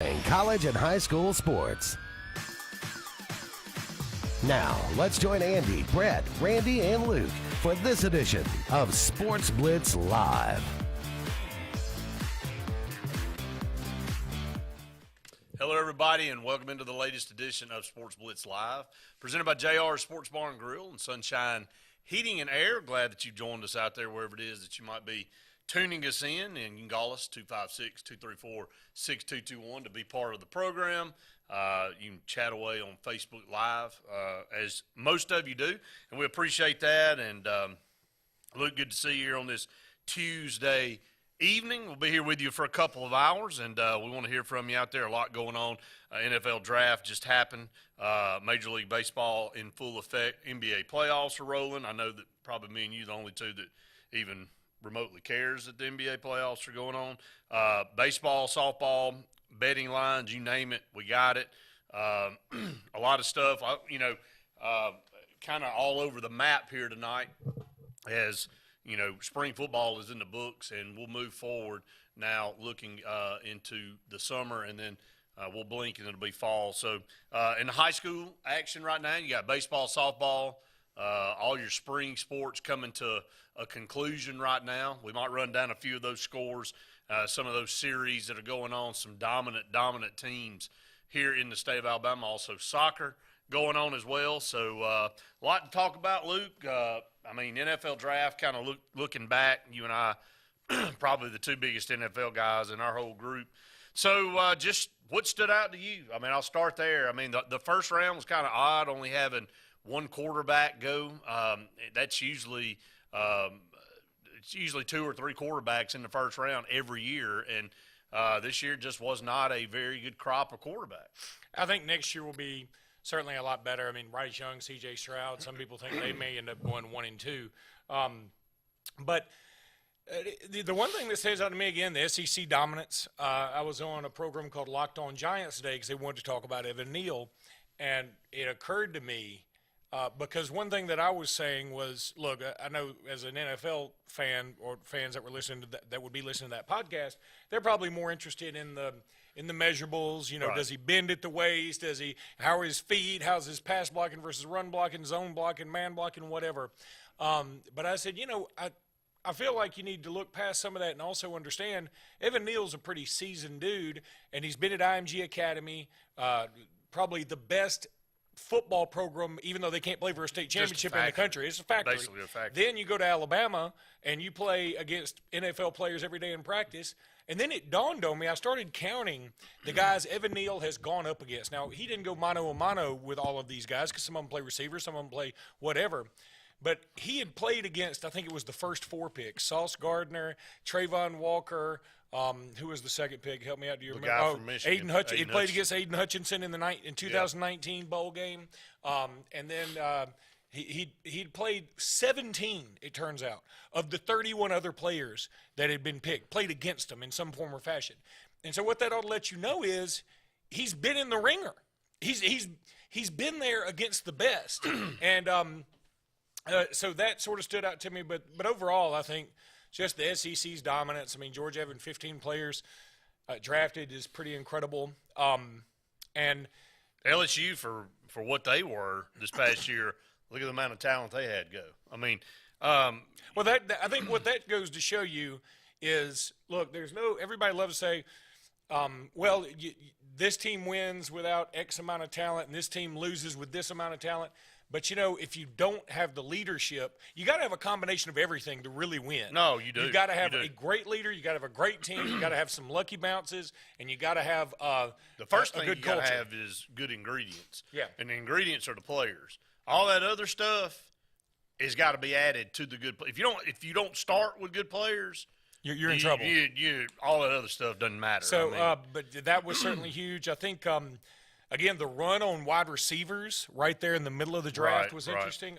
College and high school sports. Now, let's join Andy, Brett, Randy, and Luke for this edition of SportzBlitz Live. Hello, everybody, and welcome into the latest edition of SportzBlitz Live, presented by JR Sports Bar and Grill and Sunshine Heating and Air. Glad that you joined us out there, wherever it is that you might be tuning us in, and you can call us 256-234-6221 to be part of the program. You can chat away on Facebook Live, as most of you do, and we appreciate that. And Luke, good to see you here on this Tuesday evening. We'll be here with you for a couple of hours, and we want to hear from you out there. A lot going on. NFL draft just happened. Major League Baseball in full effect. NBA playoffs are rolling. I know that probably me and you are the only two that even remotely cares that the NBA playoffs are going on. Baseball, softball, betting lines, you name it, we got it. A lot of stuff, kind of all over the map here tonight as, spring football is in the books, and we'll move forward now looking into the summer, and then we'll blink and it'll be fall. So in the high school action right now, you got baseball, softball, all your spring sports coming to a conclusion right now. We might run down a few of those scores, some of those series that are going on, some dominant teams here in the state of Alabama. Also soccer going on as well. So a lot to talk about, Luke. NFL draft, kind of looking back, you and I, probably the two biggest NFL guys in our whole group. So just what stood out to you? I'll start there. The first round was kind of odd, only having one quarterback go. That's usually it's usually two or three quarterbacks in the first round every year, and this year just was not a very good crop of quarterbacks. I think next year will be certainly a lot better. Bryce Young, C.J. Stroud, some people think they may end up going 1 and 2. But the one thing that stands out to me, again, the SEC dominance. I was on a program called Locked On Giants today because they wanted to talk about Evan Neal, and it occurred to me, because one thing that I was saying was, look, I know as an NFL fan or fans that were listening to that would be listening to that podcast, they're probably more interested in the measurables. Right. Does he bend at the waist? How are his feet? How's his pass blocking versus run blocking, zone blocking, man blocking, whatever. But I said, I feel like you need to look past some of that and also understand Evan Neal's a pretty seasoned dude, and he's been at IMG Academy, probably the best football program, even though they can't play for a state championship in the country. It's a factory. Basically a factory. Then you go to Alabama and you play against NFL players every day in practice. And then it dawned on me, I started counting the guys Evan Neal has gone up against. Now, he didn't go mano-a-mano with all of these guys because some of them play receiver, some of them play whatever. But he had played against, I think it was the first 4 picks, Sauce Gardner, Trayvon Walker, who was the second pick? Help me out. Do you remember? Guy from Michigan. Aiden Hutchinson. He played against Aiden Hutchinson in the 2019 bowl game. And then he'd played 17, it turns out, of the 31 other players that had been picked, played against him in some form or fashion. And so what that ought to let you know is he's been in the ringer. He's been there against the best. And so that sort of stood out to me. But overall, I think just the SEC's dominance. Georgia having 15 players drafted is pretty incredible. And LSU, for what they were this past year, look at the amount of talent they had go. Well, I think what that goes to show you is, look, everybody loves to say, this team wins without X amount of talent, and this team loses with this amount of talent. But, if you don't have the leadership, you got to have a combination of everything to really win. No, you do. You got to have a great leader. You got to have a great team. You got to have some lucky bounces, and you got to have the first a thing good you got culture. to have is good ingredients. Yeah. And the ingredients are the players. All that other stuff has got to be added to the good. If you don't start with good players, you're in trouble. All that other stuff doesn't matter. So, but that was certainly huge. I think. Again, the run on wide receivers right there in the middle of the draft was interesting.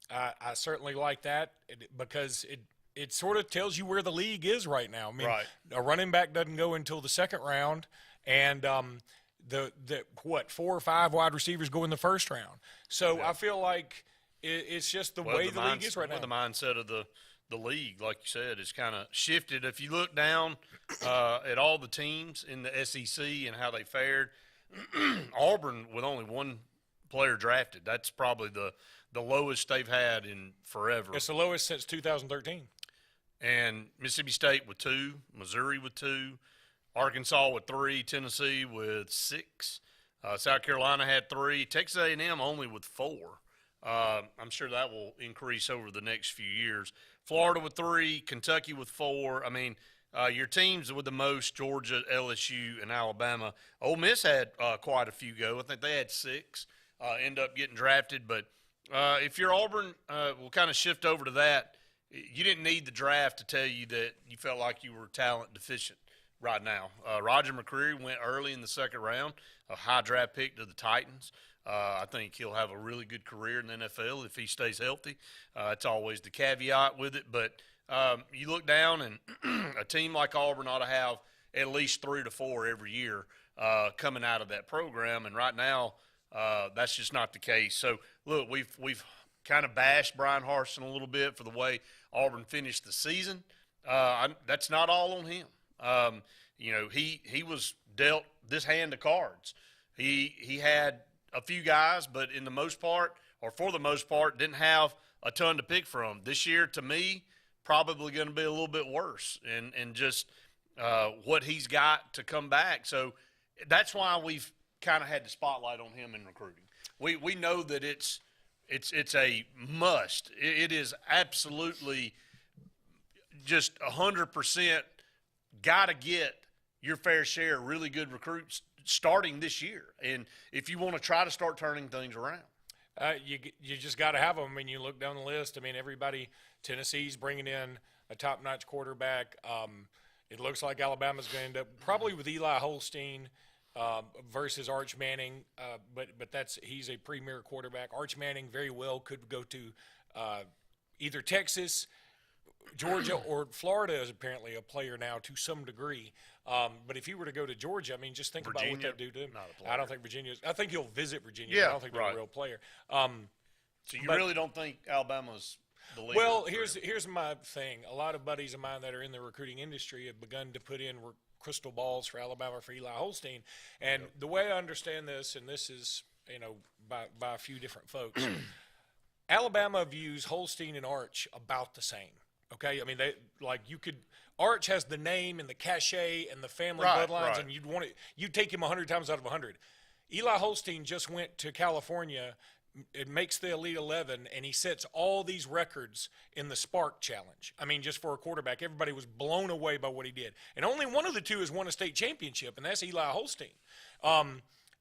I certainly like that because it sort of tells you where the league is right now. A running back doesn't go until the second round, and the 4 or 5 wide receivers go in the first round. So I feel like it's just the way the league is right now. The mindset of the the league, like you said, has kind of shifted. If you look down at all the teams in the SEC and how they fared, Auburn with only one player drafted. That's probably the lowest they've had in forever. It's the lowest since 2013. And Mississippi State with 2, Missouri with 2, Arkansas with 3, Tennessee with 6, South Carolina had 3, Texas A&M only with 4. I'm sure that will increase over the next few years. Florida with 3, Kentucky with 4. I mean, your teams with the most, Georgia, LSU, and Alabama. Ole Miss had quite a few go. I think they had 6 end up getting drafted. But if you're Auburn, we'll kind of shift over to that. You didn't need the draft to tell you that you felt like you were talent deficient right now. Roger McCreary went early in the second round, a high draft pick to the Titans. I think he'll have a really good career in the NFL if he stays healthy. It's always the caveat with it. But you look down, and a team like Auburn ought to have at least 3 to 4 every year coming out of that program. And right now, that's just not the case. So, look, we've kind of bashed Brian Harsin a little bit for the way Auburn finished the season. That's not all on him. He was dealt this hand of cards. He had a few guys, but in the most part, or for the most part, didn't have a ton to pick from. This year, to me, probably going to be a little bit worse, and just what he's got to come back. So that's why we've kind of had the spotlight on him in recruiting. We know that it's a must. It is absolutely just 100% got to get your fair share of really good recruits starting this year. And if you want to try to start turning things around. You just got to have them. I mean, you look down the list. I mean, everybody, Tennessee's bringing in a top-notch quarterback. It looks like Alabama's going to end up probably with Eli Holstein versus Arch Manning, but he's a premier quarterback. Arch Manning very well could go to either Texas, Georgia, or Florida is apparently a player now to some degree. But if he were to go to Georgia, I mean, just think about what that do to him. I don't think Virginia's. I think he'll visit Virginia. Yeah, I don't think they're a real player. So you really don't think Alabama's the leader? Well, here's my thing. A lot of buddies of mine that are in the recruiting industry have begun to put in crystal balls for Alabama for Eli Holstein. And the way I understand this, and this is by a few different folks, Alabama views Holstein and Arch about the same. Okay, I mean Arch has the name and the cachet and the family bloodlines, and you'd take him 100 times out of 100. Eli Holstein just went to California. It makes the Elite 11, and he sets all these records in the Spark Challenge. I mean, just for a quarterback, everybody was blown away by what he did. And only one of the two has won a state championship, and that's Eli Holstein.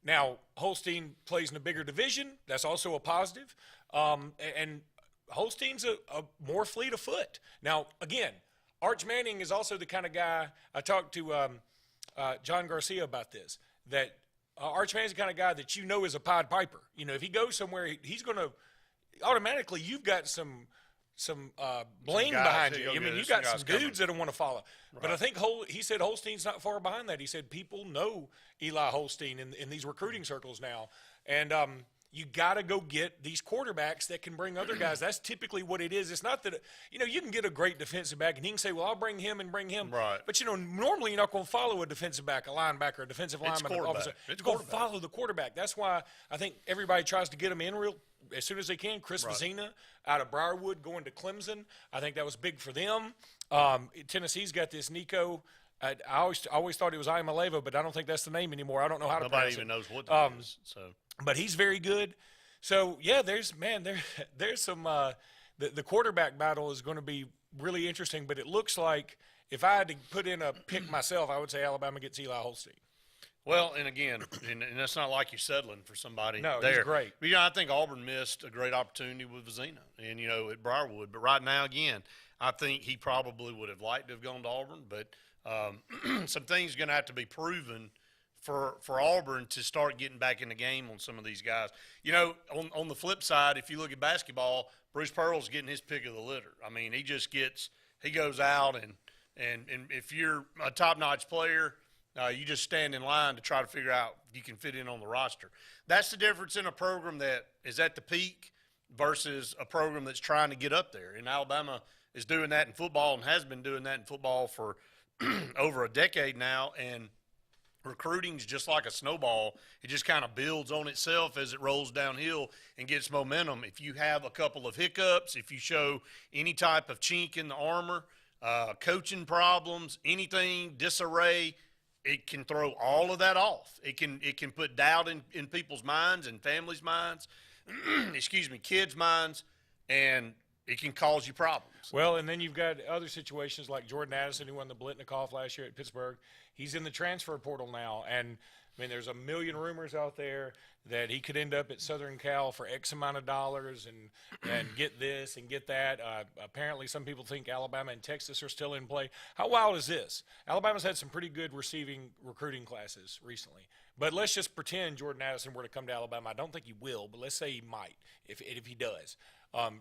Now, Holstein plays in a bigger division. That's also a positive. And Holstein's a more fleet of foot. Now, again, Arch Manning is also the kind of guy – I talked to John Garcia about this, that Arch Manning's the kind of guy that is a Pied Piper. If he goes somewhere, he's going to – automatically you've got some bling behind you. I mean, you've got some dudes that want to follow. Right. But I think he said Holstein's not far behind that. He said people know Eli Holstein in these recruiting circles now. And you got to go get these quarterbacks that can bring other guys. That's typically what it is. It's not that, you can get a great defensive back and he can say, well, I'll bring him and bring him. Right. But, normally you're not going to follow a defensive back, a linebacker, a defensive lineman. It's going to follow the quarterback. That's why I think everybody tries to get him in as soon as they can. Chris Vizina out of Briarwood going to Clemson. I think that was big for them. Tennessee's got this Nico. I always thought it was Imaleva, but I don't think that's the name anymore. I don't know how to pronounce it. Nobody even knows what that is. So. But he's very good. So, yeah, there's some the quarterback battle is going to be really interesting, but it looks like if I had to put in a pick myself, I would say Alabama gets Eli Holstein. Well, and again, and that's not like you're settling for somebody there. No, he's great. But, I think Auburn missed a great opportunity with Vizina and, at Briarwood. But right now, again, I think he probably would have liked to have gone to Auburn, but some things are going to have to be proven for Auburn to start getting back in the game on some of these guys. On the flip side, if you look at basketball, Bruce Pearl's getting his pick of the litter. I mean, he goes out and if you're a top-notch player, you just stand in line to try to figure out if you can fit in on the roster. That's the difference in a program that is at the peak versus a program that's trying to get up there. In Alabama, is doing that in football and has been doing that in football for over a decade now. And recruiting's just like a snowball. It just kind of builds on itself as it rolls downhill and gets momentum. If you have a couple of hiccups, if you show any type of chink in the armor, coaching problems, anything, disarray, it can throw all of that off. It can put doubt in people's minds and families' minds, kids' minds, and it can cause you problems. Well, and then you've got other situations like Jordan Addison, who won the Blitnikoff last year at Pittsburgh. He's in the transfer portal now, and I mean, there's a million rumors out there that he could end up at Southern Cal for X amount of dollars and get this and get that. Apparently, some people think Alabama and Texas are still in play. How wild is this? Alabama's had some pretty good recruiting classes recently. But let's just pretend Jordan Addison were to come to Alabama. I don't think he will, but let's say he might if he does.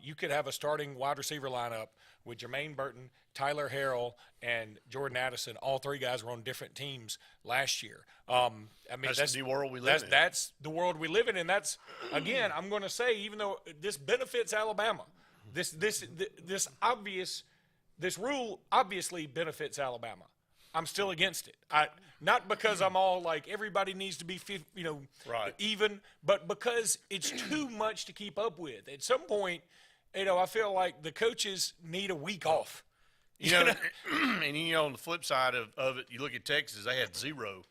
You could have a starting wide receiver lineup with Jermaine Burton, Tyler Harrell, and Jordan Addison. All three guys were on different teams last year. I mean, that's the world we live in. That's the world we live in, and that's, again, I'm going to say, even though this benefits Alabama, this rule obviously benefits Alabama. I'm still against it. Not because I'm all like everybody needs to be, right, even, but because it's too much to keep up with. At some point, I feel like the coaches need a week off. And on the flip side of it, you look at Texas, they had 0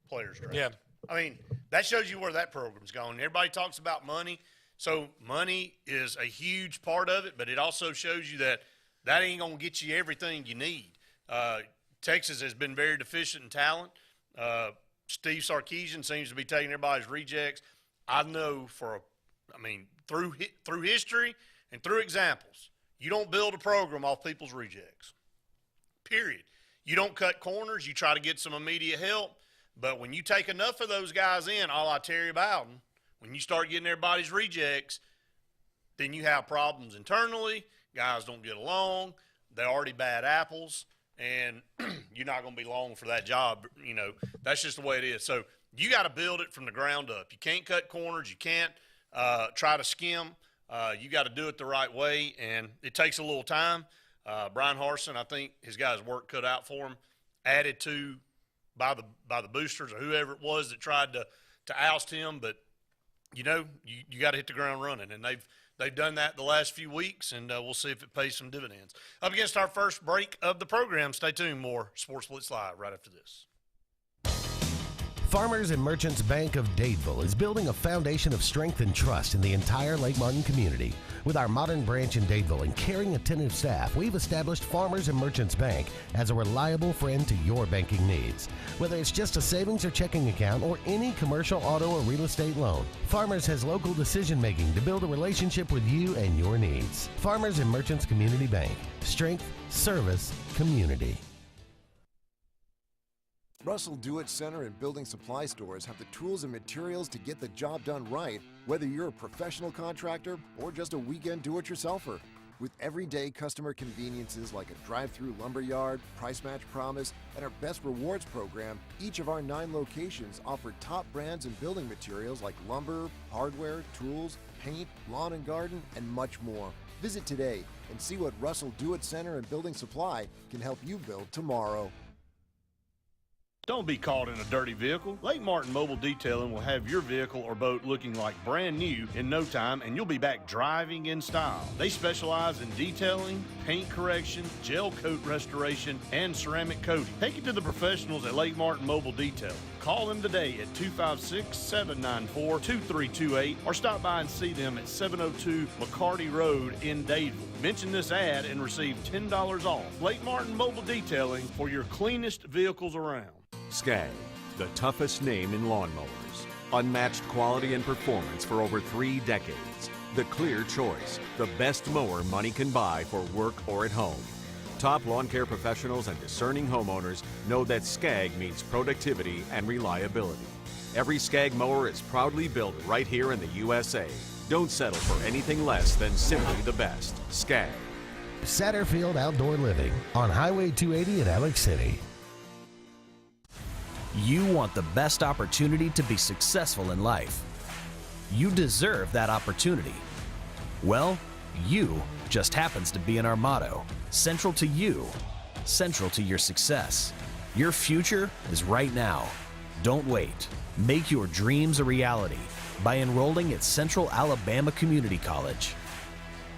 players drafted. Yeah. I mean, that shows you where that program's going. Everybody talks about money. So money is a huge part of it, but it also shows you that ain't going to get you everything you need. Texas has been very deficient in talent. Steve Sarkisian seems to be taking everybody's rejects. I know through history and through examples, you don't build a program off people's rejects, period. You don't cut corners. You try to get some immediate help. But when you take enough of those guys in, a la Terry Bowden, when you start getting everybody's rejects, then you have problems internally. Guys don't get along. They're already bad apples. And you're not going to be long for that job. That's just the way it is. So you got to build it from the ground up. You can't cut corners. You can't try to skim. You got to do it the right way, and it takes a little time. Brian Harsin, I think, has got his work cut out for him, added to by the boosters or whoever it was that tried to oust him. But, you got to hit the ground running, and they've done that the last few weeks, and we'll see if it pays some dividends. Up against our first break of the program. Stay tuned. More Sports Blitz Live right after this. Farmers and Merchants Bank of Dadeville is building a foundation of strength and trust in the entire Lake Martin community. With our modern branch in Dadeville and caring, attentive staff, we've established Farmers and Merchants Bank as a reliable friend to your banking needs. Whether it's just a savings or checking account or any commercial, auto, or real estate loan, Farmers has local decision-making to build a relationship with you and your needs. Farmers and Merchants Community Bank. Strength, service, community. Russell Do-It Center and building supply stores have the tools and materials to get the job done right, whether you're a professional contractor or just a weekend do-it-yourselfer. With everyday customer conveniences like a drive-through lumberyard, price match promise, and our Best Rewards program, each of our 9 locations offer top brands and building materials like lumber, hardware, tools, paint, lawn and garden, and much more. Visit today and see what Russell Do-It Center and Building Supply can help you build tomorrow. Don't be caught in a dirty vehicle. Lake Martin Mobile Detailing will have your vehicle or boat looking like brand new in no time, and you'll be back driving in style. They specialize in detailing, paint correction, gel coat restoration, and ceramic coating. Take it to the professionals at Lake Martin Mobile Detailing. Call them today at 256-794-2328 or stop by and see them at 702 McCarty Road in Dadeville. Mention this ad and receive $10 off. Lake Martin Mobile Detailing for your cleanest vehicles around. Skag, the toughest name in lawnmowers. Unmatched quality and performance for over 3 decades. The clear choice, the best mower money can buy for work or at home. Top lawn care professionals and discerning homeowners know that Skag means productivity and reliability. Every Skag mower is proudly built right here in the USA. Don't settle for anything less than simply the best. Skag. Satterfield Outdoor Living on Highway 280 in Alex City. You want the best opportunity to be successful in life. You deserve that opportunity. Well, you just happens to be in our motto. Central to you, central to your success. Your future is right now. Don't wait. Make your dreams a reality by enrolling at Central Alabama Community College.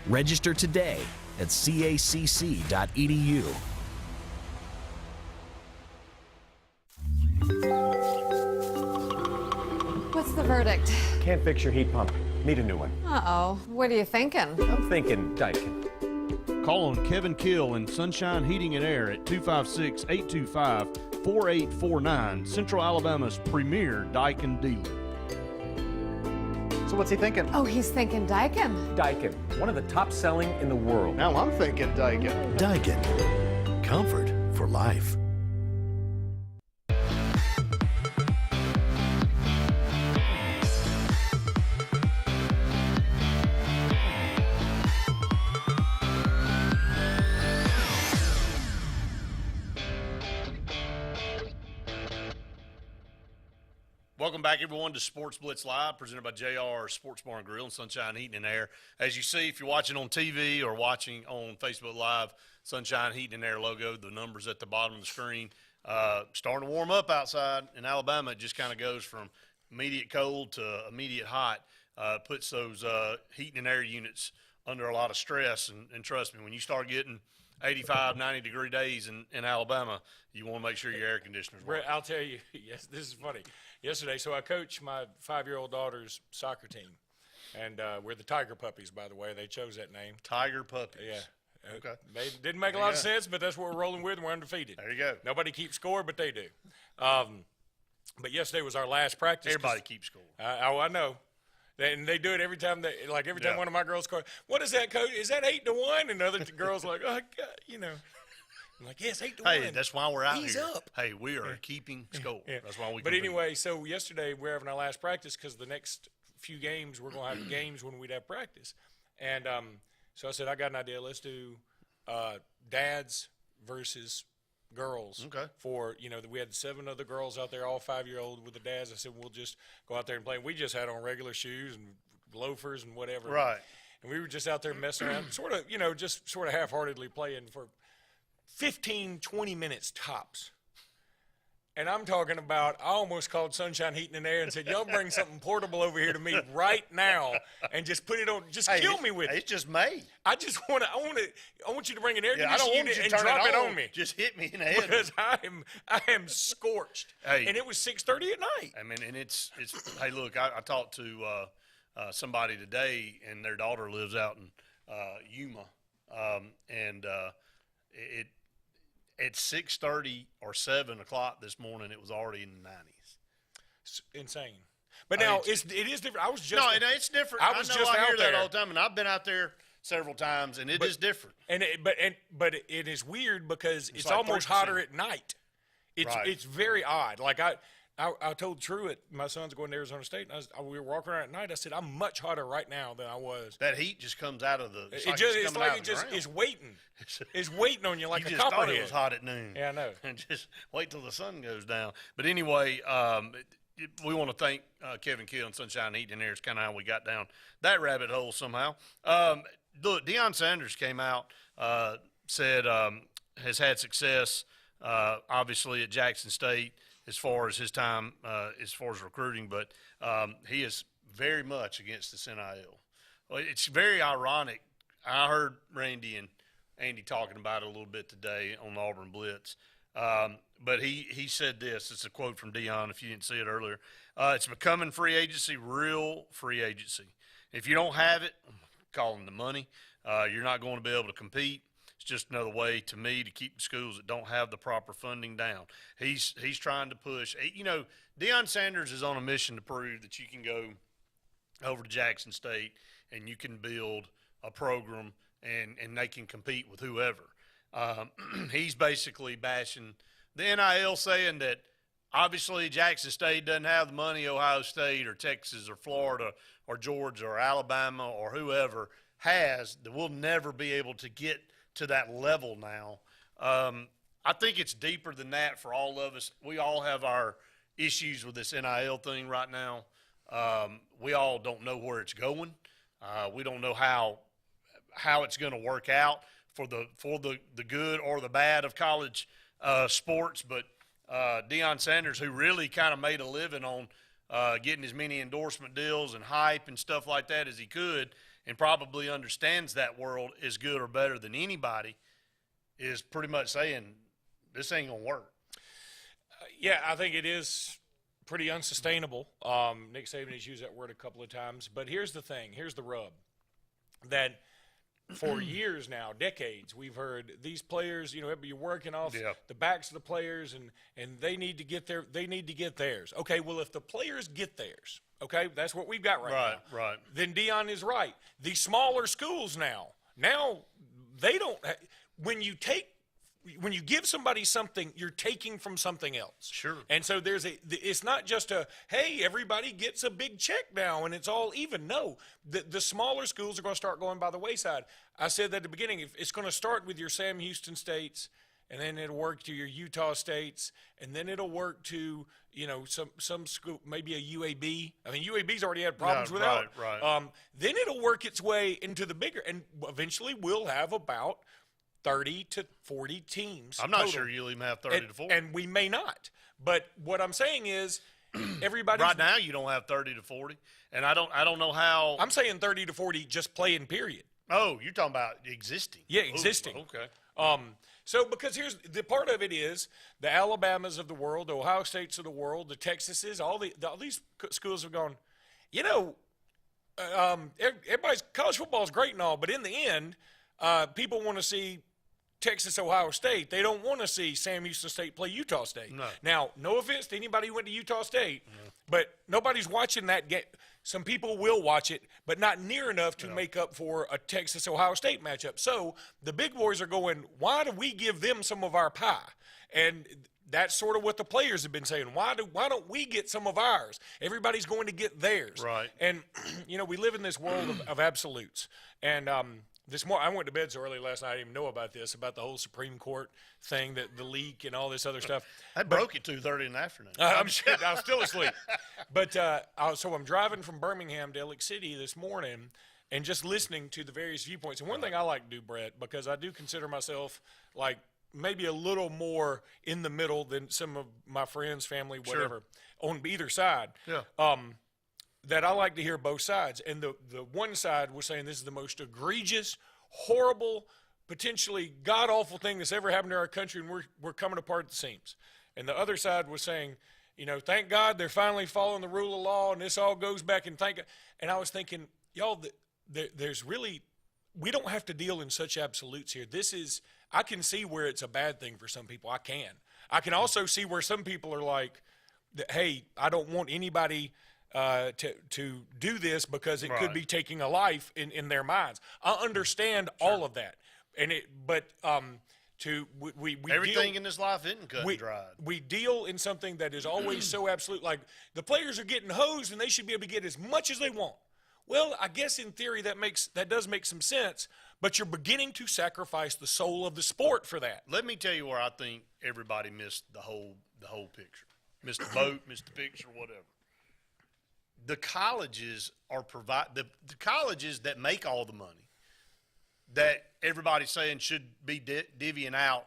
Register today at cacc.edu. What's the verdict? Can't fix your heat pump. Need a new one. Uh-oh. What are you thinking? I'm thinking Daikin. Call on Kevin Kill and Sunshine Heating and Air at 256-825-4849, Central Alabama's premier Daikin dealer. So what's he thinking? Oh, he's thinking Daikin. Daikin, one of the top selling in the world. Now I'm thinking Daikin. Daikin. Comfort for life. Welcome back, everyone, to Sports Blitz Live, presented by JR Sports Bar and Grill and Sunshine Heating and Air. As you see, if you're watching on TV or watching on Facebook Live, Sunshine Heating and Air logo, the numbers at the bottom of the screen. Starting to warm up outside in Alabama. It just kind of goes from immediate cold to immediate hot. Puts those heating and air units under a lot of stress. And trust me, when you start getting 85, 90-degree days in Alabama, you want to make sure your air conditioner's working. I'll tell you, yes, this is funny. Yesterday, so I coach my 5-year-old daughter's soccer team, and we're the Tiger Puppies, by the way. They chose that name. Tiger Puppies. Yeah. Okay. They didn't make a lot of sense, but that's what we're rolling with, and we're undefeated. There you go. Nobody keeps score, but they do. But yesterday was our last practice. Everybody keeps score. I know. And they do it every time. Every time one of my girls scores. What is that, coach? Is that 8-1? And the other girls like, oh, God, you know. I'm like, yes, 8-1. Hey, that's why we're out He's here. up. Hey, we are keeping score. Yeah. That's why we. But compete. anyway, so yesterday we're having our last practice because the next few games we're going to have games when we'd have practice. And so I said, I got an idea. Let's do dads versus girls. Okay. For, we had 7 other girls out there, all 5-year-old with the dads. I said, we'll just go out there and play. We just had on regular shoes and loafers and whatever. Right. And we were just out there messing around, sort of, just sort of half-heartedly playing for 15, 20 minutes tops. And I'm talking about, I almost called Sunshine Heating and Air and said, y'all bring something portable over here to me right now and just put it on, just kill me with it. It's just me. I want you to bring an air Yeah, I don't conditioning want you unit to and turn drop it it on. on me. Just hit me in the head. Because I am scorched. Hey. And it was 6:30 at night. I mean, and it's hey, look, I talked to somebody today, and their daughter lives out in Yuma, and at 6:30 or 7 o'clock this morning, it was already in the 90s. It's insane. But now it is different. I was just it's different. I was know just I hear out that there. all the time, and I've been out there several times, and it is different. But it is weird because it's like almost 3%. hotter at night. Right. It's very odd. Like I told Truett, my son's going to Arizona State, and we were walking around at night. I said, I'm much hotter right now than I was. That heat just comes out of the. It's waiting. It's waiting on you like you a just thought copperhead. it was hot at noon. Yeah, I know. And just wait till the sun goes down. But anyway, we want to thank Kevin Kill and Sunshine Heating and Air. It's kind of how we got down that rabbit hole somehow. Look, Deion Sanders came out, said has had success, obviously, at Jackson State as far as his time, as far as recruiting, but he is very much against this NIL. Well, it's very ironic. I heard Randy and Andy talking about it a little bit today on the Auburn Blitz. But he said this. It's a quote from Deion, if you didn't see it earlier. It's becoming free agency, real free agency. If you don't have it, calling the money, you're not going to be able to compete. It's just another way, to me, to keep the schools that don't have the proper funding down. He's trying to push. Deion Sanders is on a mission to prove that you can go over to Jackson State and you can build a program and they can compete with whoever. He's basically bashing the NIL, saying that obviously Jackson State doesn't have the money Ohio State or Texas or Florida or Georgia or Alabama or whoever has, that we'll never be able to get to that level now. I think it's deeper than that for all of us. We all have our issues with this NIL thing right now. We all don't know where it's going. We don't know how how it's going to work out for the good or the bad of college sports. But Deion Sanders, who really kind of made a living on getting as many endorsement deals and hype and stuff like that as he could, and probably understands that world as good or better than anybody, is pretty much saying this ain't going to work. Yeah, I think it is pretty unsustainable. Nick Saban has used that word a couple of times. But here's the thing. Here's the rub. That for years now, decades, we've heard these players, you're working off the backs of the players, and they need to get theirs. Okay, well, if the players get theirs, okay, that's what we've got right now. Right. Then Deion is right. The smaller schools now they don't – when you give somebody something, you're taking from something else. Sure. And so it's not just hey, everybody gets a big check now and it's all even. No, the smaller schools are going to start going by the wayside. I said that at the beginning. It's going to start with your Sam Houston States, and then it'll work to your Utah States, and then it'll work to, some school, maybe a UAB. I mean, UAB's already had problems without. Right. Then it'll work its way into the bigger, and eventually we'll have about 30 to 40 teams. I'm not total. sure you'll even have 30 to 40. And we may not. But what I'm saying is everybody right now you don't have 30 to 40. And I don't know how. I'm saying 30 to 40 just playing, period. Oh, you're talking about existing. Yeah, existing. Ooh, okay. So because here's the part of it is the Alabamas of the world, the Ohio States of the world, the Texases, all these schools have gone, everybody's college football is great and all, but in the end, people want to see Texas, Ohio State. They don't want to see Sam Houston State play Utah State. No. Now, no offense to anybody who went to Utah State, but nobody's watching that game. Some people will watch it, but not near enough to make up for a Texas-Ohio State matchup. So the big boys are going, why do we give them some of our pie? And that's sort of what the players have been saying. Why don't we get some of ours? Everybody's going to get theirs. Right. And, we live in this world of absolutes. And this morning, I went to bed so early last night. I didn't even know about the whole Supreme Court thing, the leak and all this other stuff. I broke at 2:30 in the afternoon. I was still asleep. But so I'm driving from Birmingham to Ellick City this morning and just listening to the various viewpoints. And one thing I like to do, Brett, because I do consider myself like maybe a little more in the middle than some of my friends, family, whatever, on either side. Yeah. That I like to hear both sides. And the one side was saying this is the most egregious, horrible, potentially god-awful thing that's ever happened to our country, and we're coming apart at the seams. And the other side was saying, thank God they're finally following the rule of law, and this all goes back, and thank God. And I was thinking, y'all, there's really – we don't have to deal in such absolutes here. I can see where it's a bad thing for some people. I can. I can also see where some people are like, hey, I don't want anybody – to do this because it could be taking a life in their minds. I understand all of that, we everything deal, in this life isn't cut and dried. We deal in something that is always so absolute. Like the players are getting hosed and they should be able to get as much as they want. Well, I guess in theory that does make some sense, but you're beginning to sacrifice the soul of the sport for that. Let me tell you where I think everybody missed the whole picture, missed the boat, missed the picture, whatever. The colleges are the colleges that make all the money, that everybody's saying should be divvying out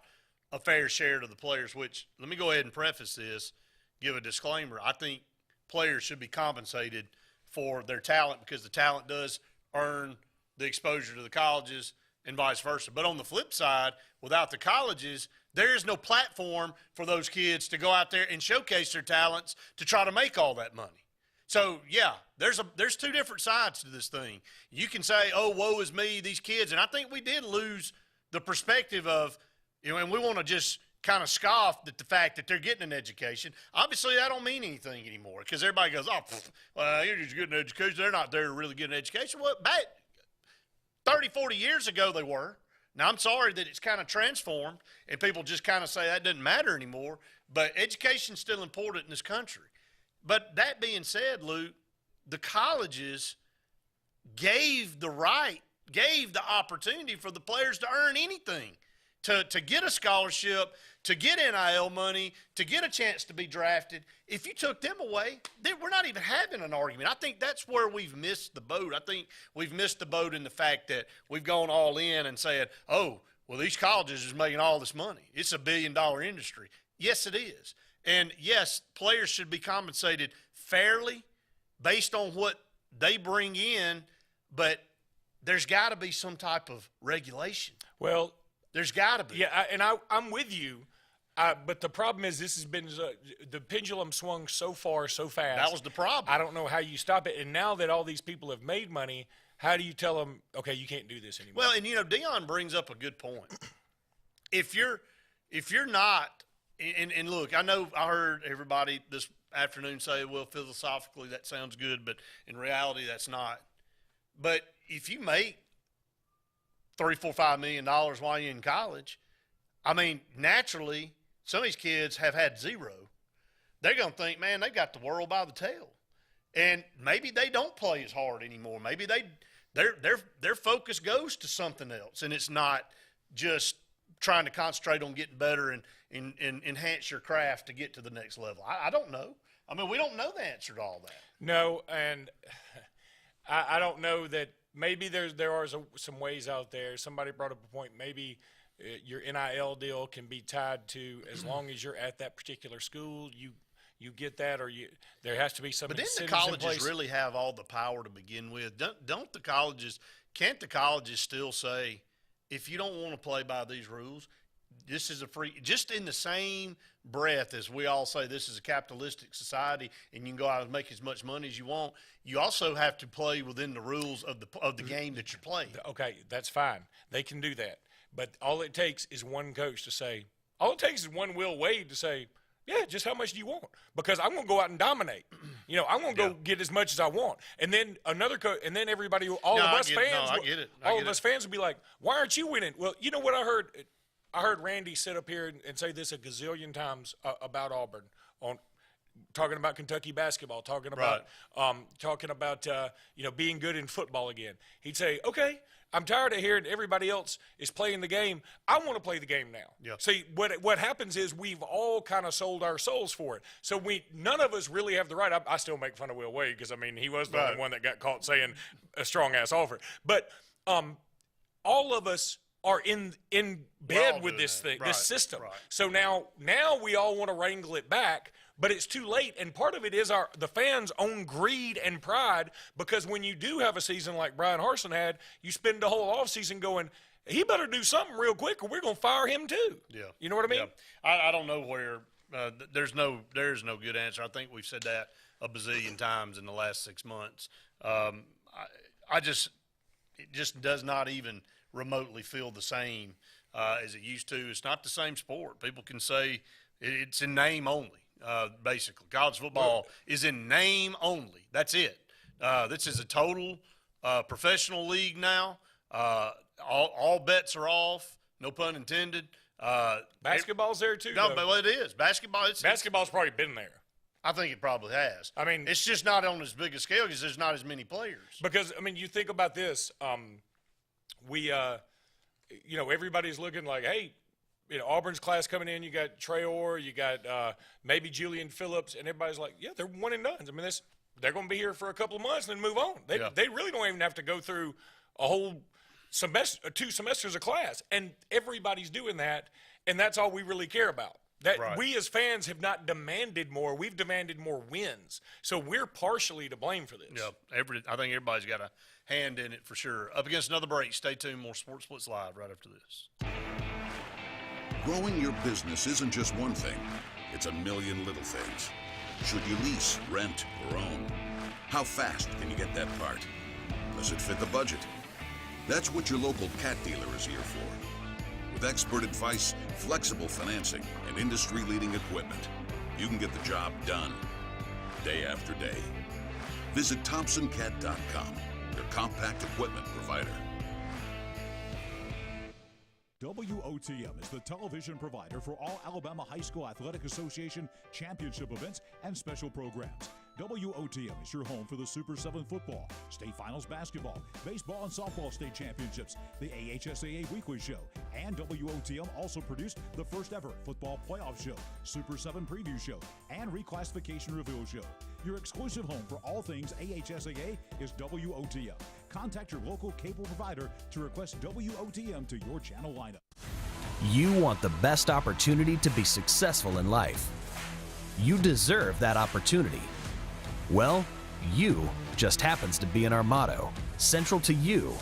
a fair share to the players, which let me go ahead and preface this, give a disclaimer. I think players should be compensated for their talent because the talent does earn the exposure to the colleges and vice versa. But on the flip side, without the colleges, there is no platform for those kids to go out there and showcase their talents to try to make all that money. So, yeah, there's two different sides to this thing. You can say, oh, woe is me, these kids. And I think we did lose the perspective of, and we want to just kind of scoff at the fact that they're getting an education. Obviously, that don't mean anything anymore because everybody goes, well, you're just getting an education. They're not there to really get an education. Well, back 30, 40 years ago they were. Now, I'm sorry that it's kind of transformed and people just kind of say that doesn't matter anymore. But education's still important in this country. But that being said, Luke, the colleges gave the opportunity for the players to earn anything. to get a scholarship, to get NIL money, to get a chance to be drafted. If you took them away, then we're not even having an argument. I think that's where we've missed the boat. I think we've missed the boat in the fact that we've gone all in and said, oh, well, these colleges is making all this money. It's $1 billion industry. Yes, it is. And, yes, players should be compensated fairly based on what they bring in, but there's got to be some type of regulation. Well, there's got to be. Yeah, I'm with you. But the problem is this has been the pendulum swung so far, so fast. That was the problem. I don't know how you stop it. And now that all these people have made money, how do you tell them, okay, you can't do this anymore? Well, and, Deion brings up a good point. If you're not – and look, I know I heard everybody this afternoon say, well, philosophically that sounds good, but in reality that's not. But if you make $3, $4, $5 million while you're in college, I mean, naturally, some of these kids have had zero. They're going to think, man, they got the world by the tail. And maybe they don't play as hard anymore. Maybe their focus goes to something else, and it's not just trying to concentrate on getting better and enhance your craft to get to the next level. I don't know. I mean, we don't know the answer to all that. No, and I don't know that maybe there are some ways out there. Somebody brought up a point. Maybe your NIL deal can be tied to as long as you're at that particular school, you get that, or there has to be some. But didn't the incentives in colleges place. really have all the power to begin with? Don't the colleges? Can't the colleges still say, if you don't want to play by these rules, this is a free? Just in the same breath as we all say this is a capitalistic society and you can go out and make as much money as you want, you also have to play within the rules of the game that you're playing. Okay, that's fine. They can do that. But all it takes is one coach to say, all it takes is one Will Wade to say, yeah, just how much do you want? Because I'm going to go out and dominate. I'm going to go get as much as I want. And then another coach, and then everybody, all of us fans, all of us fans will be like, why aren't you winning? Well, you know what I heard? I heard Randy sit up here and say this a gazillion times about Auburn, on talking about Kentucky basketball, talking about being good in football again. He'd say, okay, I'm tired of hearing everybody else is playing the game. I want to play the game now. Yeah. See, what happens is we've all kind of sold our souls for it. So none of us really have the right. I still make fun of Will Wade because, I mean, he was the only one that got caught saying a strong-ass offer. But all of us are in bed with this thing, this system. Right. So now we all want to wrangle it back, but it's too late. And part of it is the fans' own greed and pride, because when you do have a season like Brian Harsin had, you spend the whole offseason going, he better do something real quick or we're going to fire him too. Yeah. You know what I mean? Yeah. I don't know where there's no good answer. I think we've said that a bazillion times in the last 6 months. It just does not even remotely feel the same as it used to. It's not the same sport. People can say it's in name only. Basically, college football is in name only. That's it. This is a total professional league now. All bets are off. No pun intended. Basketball's there too. No, but it is basketball. Basketball's probably been there. I think it probably has. I mean, it's just not on as big a scale because there's not as many players. Because I mean, you think about this. Everybody's looking like, hey, Auburn's class coming in. You got Traore, you got maybe Julian Phillips, and everybody's like, yeah, they're one and done. I mean, they're going to be here for a couple of months and then move on. They really don't even have to go through a whole semester, 2 semesters of class, and everybody's doing that, and that's all we really care about. We as fans have not demanded more. We've demanded more wins. So we're partially to blame for this. Yeah, I think everybody's got a hand in it for sure. Up against another break. Stay tuned. More SportzBlitz Live right after this. Growing your business isn't just one thing. It's a million little things. Should you lease, rent, or own? How fast can you get that part? Does it fit the budget? That's what your local cat dealer is here for. With expert advice, flexible financing, and industry-leading equipment, you can get the job done day after day. Visit ThompsonCat.com, your compact equipment provider. WOTM is the television provider for all Alabama High School Athletic Association championship events and special programs. WOTM is your home for the Super 7 football, state finals basketball, baseball and softball state championships, the AHSAA Weekly Show, and WOTM also produced the first ever football playoff show, Super 7 preview show, and reclassification reveal show. Your exclusive home for all things AHSAA is WOTM. Contact your local cable provider to request WOTM to your channel lineup. You want the best opportunity to be successful in life. You deserve that opportunity. Well, you just happens to be in our motto, central to you,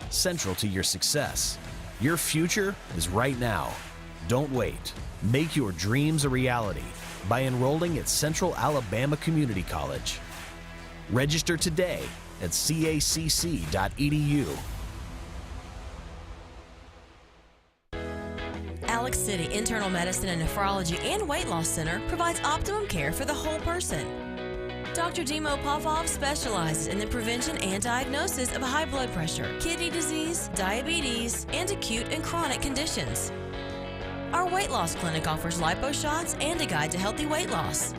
central to your success. Your future is right now. Don't wait. Make your dreams a reality by enrolling at Central Alabama Community College. Register today at cacc.edu. Alex City Internal Medicine and Nephrology and Weight Loss Center provides optimum care for the whole person. Dr. Dimo Popov specializes in the prevention and diagnosis of high blood pressure, kidney disease, diabetes, and acute and chronic conditions. Our weight loss clinic offers lipo shots and a guide to healthy weight loss.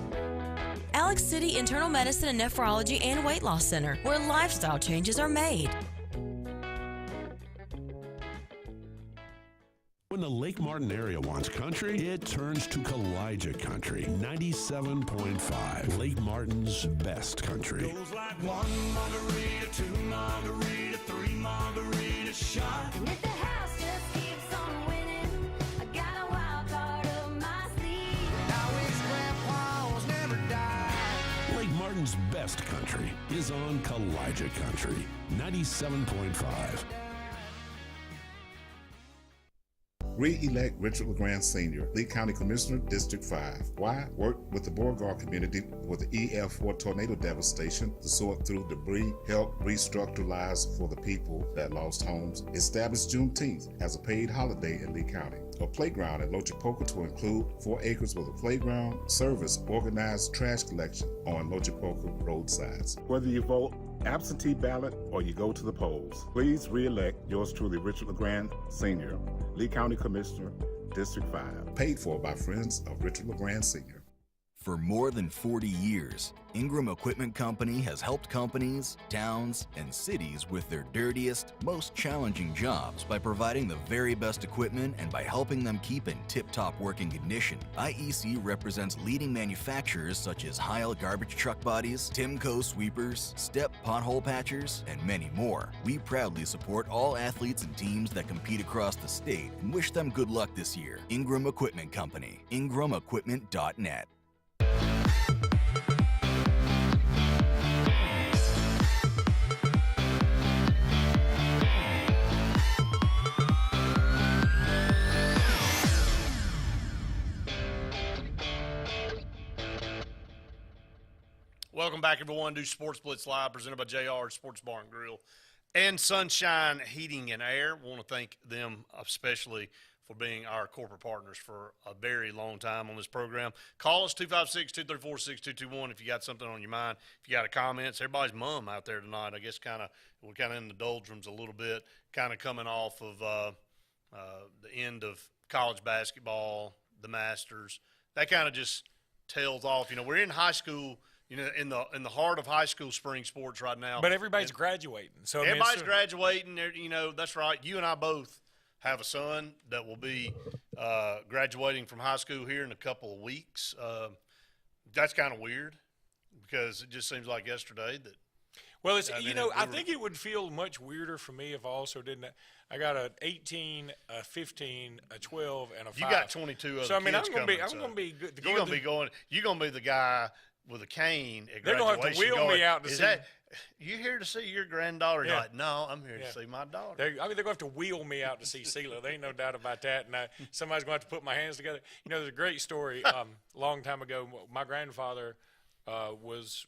Alex City Internal Medicine and Nephrology and Weight Loss Center, where lifestyle changes are made. When the Lake Martin area wants country, it turns to Kalijah Country 97.5. Lake Martin's best country. Goes like 1 margarita, 2 margarita, 3 margarita shot. And if the house just keeps on winning, I got a wild card up my sleeve. I wish grandpa's never died. Lake Martin's best country is on Kalijah Country 97.5. Re-elect Richard LeGrand Sr., Lee County Commissioner, District 5. Why? Work with the Beauregard community with the EF4 tornado devastation to sort through debris, help restructure lives for the people that lost homes, establish Juneteenth as a paid holiday in Lee County. A playground at Lochipoka to include 4 acres with a playground, service, organized trash collection on Lochipoka roadsides. Whether you vote absentee ballot or you go to the polls, please re-elect yours truly, Richard LeGrand Sr., Lee County Commissioner, District 5. Paid for by friends of Richard LeGrand Sr. For more than 40 years, Ingram Equipment Company has helped companies, towns, and cities with their dirtiest, most challenging jobs by providing the very best equipment and by helping them keep in tip-top working condition. IEC represents leading manufacturers such as Heil garbage truck bodies, Timco sweepers, Step pothole patchers, and many more. We proudly support all athletes and teams that compete across the state and wish them good luck this year. Ingram Equipment Company, ingramequipment.net. Welcome back, everyone, to Sports Blitz Live, presented by JR Sports Bar and Grill and Sunshine Heating and Air. I want to thank them especially for being our corporate partners for a very long time on this program. Call us 256-234-6221 if you got something on your mind. If you got a comment, it's everybody's mom out there tonight. I guess we're kind of in the doldrums a little bit, kind of coming off of the end of college basketball, the Masters. That kind of just tails off. You know, we're in high school. You know, in the heart of high school spring sports right now. But everybody's graduating. So everybody's graduating. You know, that's right. You and I both have a son that will be graduating from high school here in a couple of weeks. That's kind of weird because it just seems like yesterday that. Well, it's I think it would feel much weirder for me if I also didn't. I got an 18, a 15, a 12, and a 5. You got 22 other so I mean, kids I'm going to be good. You're going to be the guy with a cane at They're graduation. going to have to wheel me out to see. You here to see your granddaughter? Yeah. You're like, no, I'm here to see my daughter. They're going to have to wheel me out to see Sela. There ain't no doubt about that. And somebody's going to have to put my hands together. You know, there's a great story. A long time ago, my grandfather was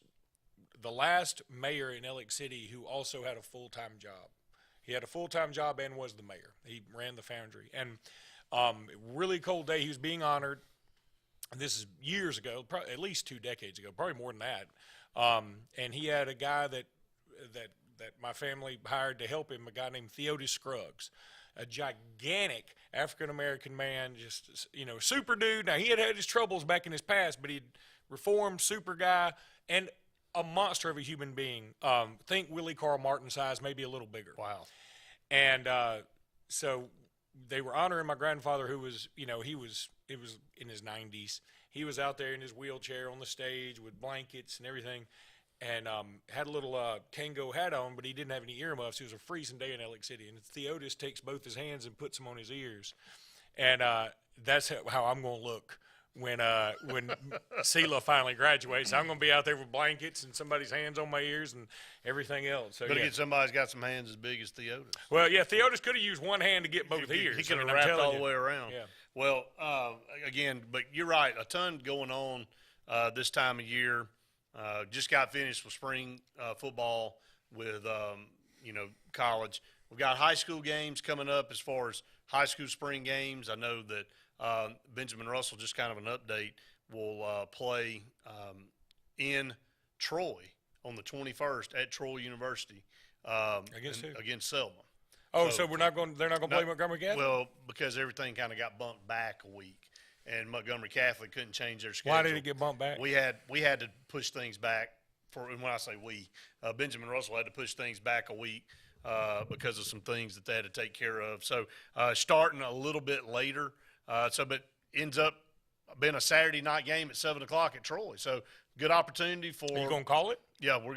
the last mayor in Alex City who also had a full-time job. He had a full-time job and was the mayor. He ran the foundry. And really cold day. He was being honored. This is years ago, probably at least 2 decades ago, probably more than that. And he had a guy that my family hired to help him, a guy named Theodis Scruggs, a gigantic African-American man, just, super dude. Now, he had his troubles back in his past, but he'd reformed, super guy. And a monster of a human being. Think Willie Carl Martin size, maybe a little bigger. Wow. And so they were honoring my grandfather, who was, it was in his 90s. He was out there in his wheelchair on the stage with blankets and everything, and had a little Kango hat on, but he didn't have any earmuffs. It was a freezing day in Alex City, and Theotis takes both his hands and puts them on his ears. And that's how I'm going to look when Sela finally graduates. I'm going to be out there with blankets and somebody's hands on my ears and everything else. So, Better get somebody's got some hands as big as Theotis. Well, yeah, Theotis could have used one hand to get both ears. He could have wrapped all the way around. Yeah. Well, again, but you're right. A ton going on this time of year. Just got finished with spring football with, college. We've got high school games coming up as far as high school spring games. I know that Benjamin Russell, just kind of an update, will play in Troy on the 21st at Troy University against Selma. Oh, so they're not going to play Montgomery Catholic? Well, because everything kind of got bumped back a week, and Montgomery Catholic couldn't change their schedule. Why did it get bumped back? We had to push things back and when I say we, Benjamin Russell had to push things back a week because of some things that they had to take care of. So starting a little bit later, but ends up being a Saturday night game at 7 o'clock at Troy. So good opportunity for. Are you going to call it? Yeah, we'll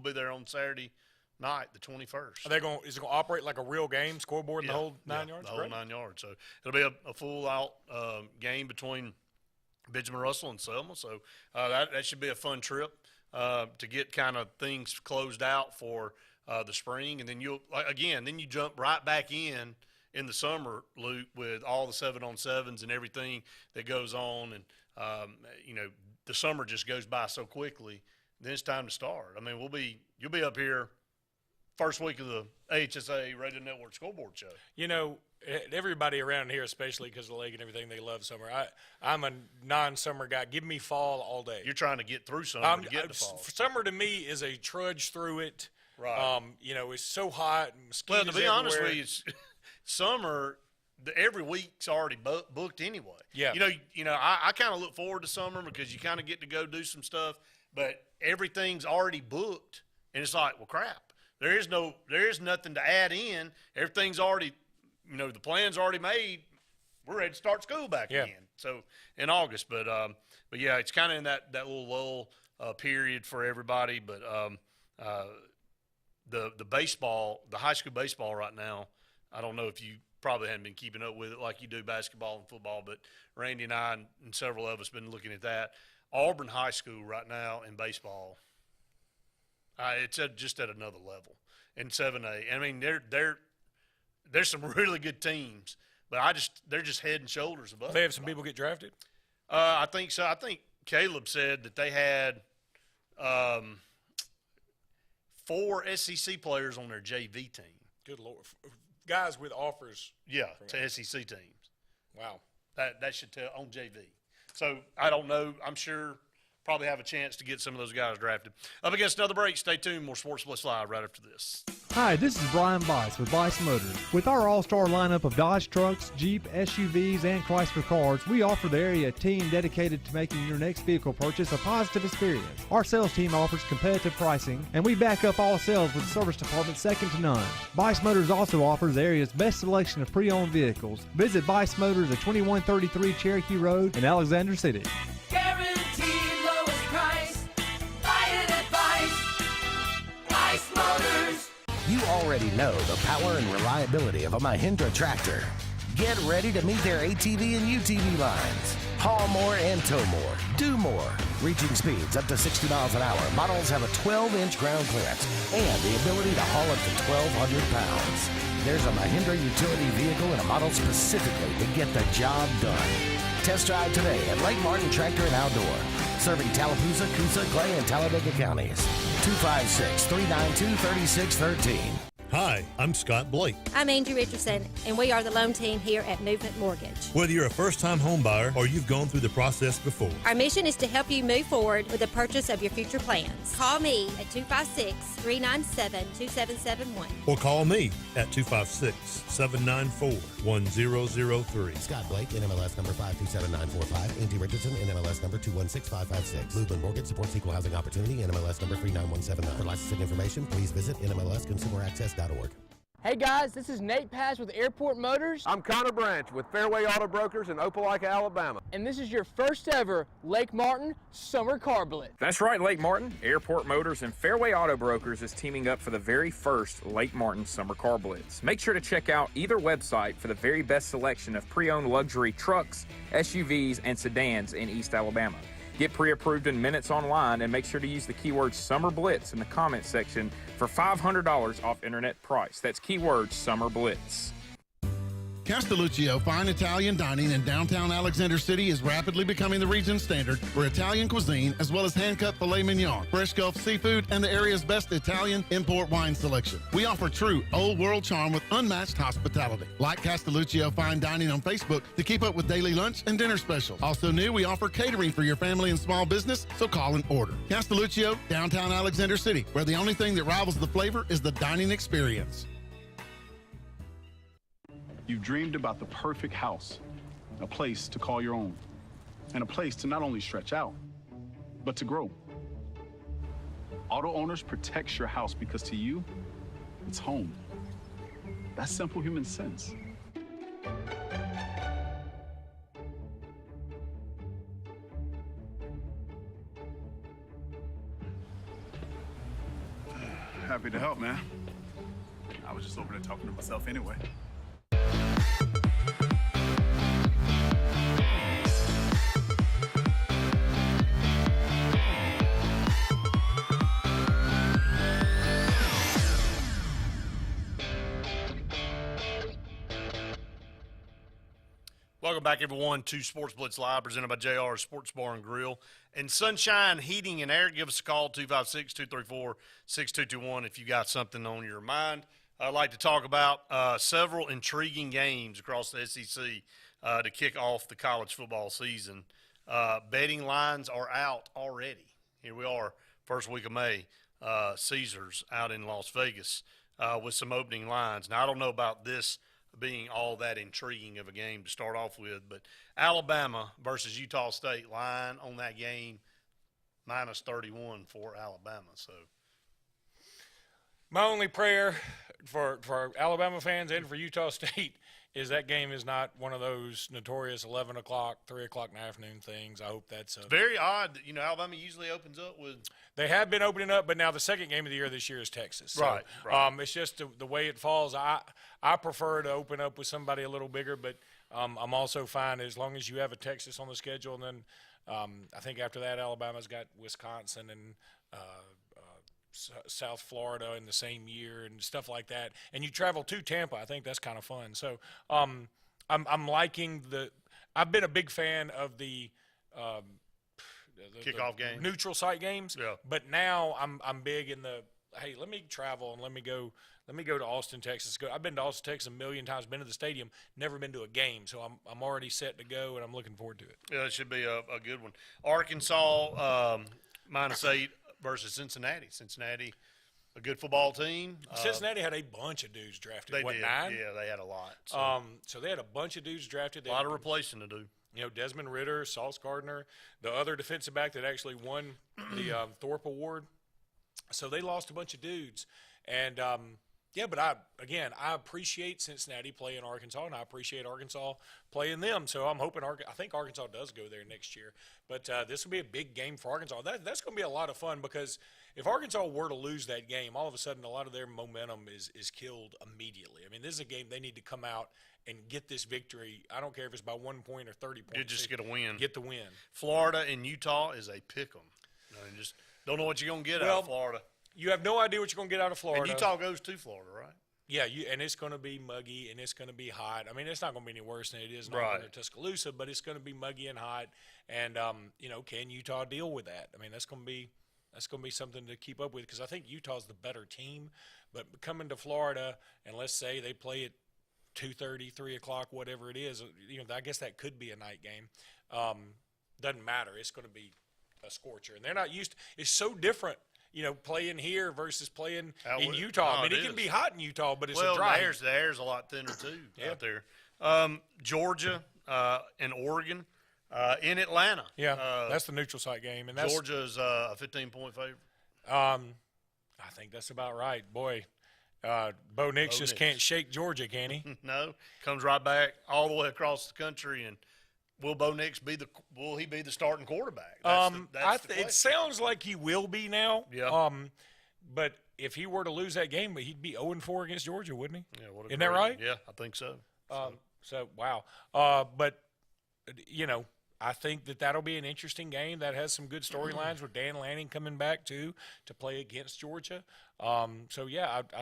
be there on Saturday night, the 21st. Is it going to operate like a real game, scoreboard and the whole 9 yards? The whole 9 yards. So it'll be a full out game between Benjamin Russell and Selma. So that should be a fun trip to get kind of things closed out for the spring. And then you jump right back in the summer, Luke, with all the 7-on-7s and everything that goes on. And, the summer just goes by so quickly. Then it's time to start. I mean, you'll be up here first week of the AHSA Radio Network Scoreboard Show. Everybody around here, especially because of the lake and everything, they love summer. I'm a non-summer guy. Give me fall all day. You're trying to get through summer to get to fall. Summer to me is a trudge through it. Right. It's so hot and mosquitoes Well, to be honest everywhere. with you, summer, every week's already booked anyway. Yeah. I kind of look forward to summer because you kind of get to go do some stuff, but everything's already booked, and it's like, well, crap. There is nothing to add in. Everything's already, the plan's already made. We're ready to start school back again. So in August, but yeah, it's kind of in that little lull period for everybody. But the baseball, the high school baseball right now, I don't know if you probably haven't been keeping up with it like you do basketball and football, but Randy and I and several of us been looking at that. Auburn High School right now in baseball. It's just at another level in 7A. I mean, there's some really good teams, but they're just head and shoulders above. They have some people get drafted? I think so. I think Caleb said that they had 4 SEC players on their JV team. Good Lord. Guys with offers. Yeah, to SEC teams. Wow. That should tell on JV. So I don't know. I'm sure probably have a chance to get some of those guys drafted. Up against another break. Stay tuned. More SportzBlitz Live right after this. Hi, this is Brian Bice with Bice Motors. With our all-star lineup of Dodge trucks, Jeep, SUVs, and Chrysler cars, we offer the area a team dedicated to making your next vehicle purchase a positive experience. Our sales team offers competitive pricing, and we back up all sales with a service department second to none. Bice Motors also offers the area's best selection of pre-owned vehicles. Visit Bice Motors at 2133 Cherokee Road in Alexander City. Guaranteed lowest price. Buy it at Bice Motors. You already know the power and reliability of a Mahindra tractor. Get ready to meet their ATV and UTV lines. Haul more and tow more. Do more. Reaching speeds up to 60 miles an hour. Models have a 12-inch ground clearance and the ability to haul up to 1,200 pounds. There's a Mahindra utility vehicle and a model specifically to get the job done. Test drive today at Lake Martin Tractor and Outdoor. Serving Tallapoosa, Coosa, Clay, and Talladega counties. 256-392-3613. Hi, I'm Scott Blake. I'm Angie Richardson, and we are the loan team here at Movement Mortgage. Whether you're a first-time home buyer or you've gone through the process before, Our mission is to help you move forward with the purchase of your future plans. Call me at 256-397-2771. or call me at 256-794-1003. Scott Blake, NMLS number 527945. Angie Richardson, NMLS number 216556. Movement Mortgage supports equal housing opportunity, NMLS number 39179. For licensing information, please visit NMLSConsumerAccess.org. Hey guys, this is Nate Paz with Airport Motors. I'm Connor Branch with Fairway Auto Brokers in Opelika, Alabama. And this is your first ever Lake Martin Summer Car Blitz. That's right, Lake Martin. Airport Motors and Fairway Auto Brokers is teaming up for the very first Lake Martin Summer Car Blitz. Make sure to check out either website for the very best selection of pre-owned luxury trucks, SUVs, and sedans in East Alabama. Get pre-approved in minutes online and make sure to use the keyword Summer Blitz in the comments section for $500 off internet price. That's keyword Summer Blitz. Castelluccio Fine Italian Dining in downtown Alexander City is rapidly becoming the region standard for Italian cuisine, as well as hand-cut filet mignon, fresh Gulf seafood, and the area's best Italian import wine selection. We offer true old-world charm with unmatched hospitality. Like Castelluccio Fine Dining on Facebook to keep up with daily lunch and dinner specials. Also new, we offer catering for your family and small business, so call and order. Castelluccio, downtown Alexander City, where the only thing that rivals the flavor is the dining experience. You've dreamed about the perfect house, a place to call your own, and a place to not only stretch out, but to grow. Auto Owners protects your house because to you, it's home. That's simple human sense. Happy to help, man. I was just over there talking to myself anyway. Welcome back, everyone, to Sports Blitz Live, presented by JR Sports Bar and Grill and Sunshine Heating and Air. Give us a call, 256-234-6221, if you got something on your mind. I'd like to talk about several intriguing games across the SEC to kick off the college football season. Betting lines are out already. Here we are, first week of May. Caesars out in Las Vegas with some opening lines. Now, I don't know about this being all that intriguing of a game to start off with, but Alabama versus Utah State, line on that game minus 31 for Alabama. So my only prayer for Alabama fans and for Utah State is that game is not one of those notorious 11 o'clock, 3 o'clock in the afternoon things. I hope that's it's very odd that, Alabama usually opens up with – they have been opening up, but now the second game of the year this year is Texas. So, right. It's just the way it falls. I prefer to open up with somebody a little bigger, but I'm also fine as long as you have a Texas on the schedule. And then I think after that, Alabama's got Wisconsin and South Florida in the same year and stuff like that. And you travel to Tampa. I think that's kind of fun. So I'm liking I've been a big fan of the kickoff game, neutral site games. Yeah. But now I'm big in hey, let me travel and let me go to Austin, Texas. I've been to Austin, Texas a million times, been to the stadium, never been to a game. So I'm already set to go, and I'm looking forward to it. Yeah, it should be a good one. Arkansas -8 versus Cincinnati. Cincinnati, a good football team. Cincinnati had a bunch of dudes drafted. They what, did. 9? Yeah, they had a lot. So they had a bunch of dudes drafted. A lot of replacing to do. Desmond Ridder, Sauce Gardner, the other defensive back that actually won the Thorpe Award. So they lost a bunch of dudes. And, but I appreciate Cincinnati playing Arkansas, and I appreciate Arkansas playing them. So I'm hoping I think Arkansas does go there next year. But this will be a big game for Arkansas. That's going to be a lot of fun because if Arkansas were to lose that game, all of a sudden a lot of their momentum is killed immediately. I mean, this is a game they need to come out and get this victory. I don't care if it's by 1 point or 30 points. You just get a win. Get the win. Florida and Utah is a pick 'em. You just don't know what you're going to get out of Florida. You have no idea what you're going to get out of Florida. And Utah goes to Florida, right? Yeah, and it's going to be muggy and it's going to be hot. I mean, it's not going to be any worse than it is in Tuscaloosa, but it's going to be muggy and hot. And can Utah deal with that? I mean, that's going to be That's going to be something to keep up with because I think Utah's the better team. But coming to Florida, and let's say they play at 2:30, 3 o'clock, whatever it is, I guess that could be a night game. Doesn't matter. It's going to be a scorcher. And they're not used to – it's so different, playing here versus playing in Utah. I mean, it can be hot in Utah, but it's a dry. The air's a lot thinner, too, out there. Georgia and Oregon in Atlanta. Yeah, that's the neutral site game. And Georgia's a 15-point favorite. I think that's about right. Boy, Bo Nix just can't shake Georgia, can he? No. Comes right back all the way across the country. And will Bo Nix be the starting quarterback? It sounds like he will be now. Yeah. But if he were to lose that game, he'd be 0-4 against Georgia, wouldn't he? Yeah, Isn't that right? Yeah, I think so. So wow. But I think that'll be an interesting game that has some good storylines with Dan Lanning coming back too to play against Georgia. I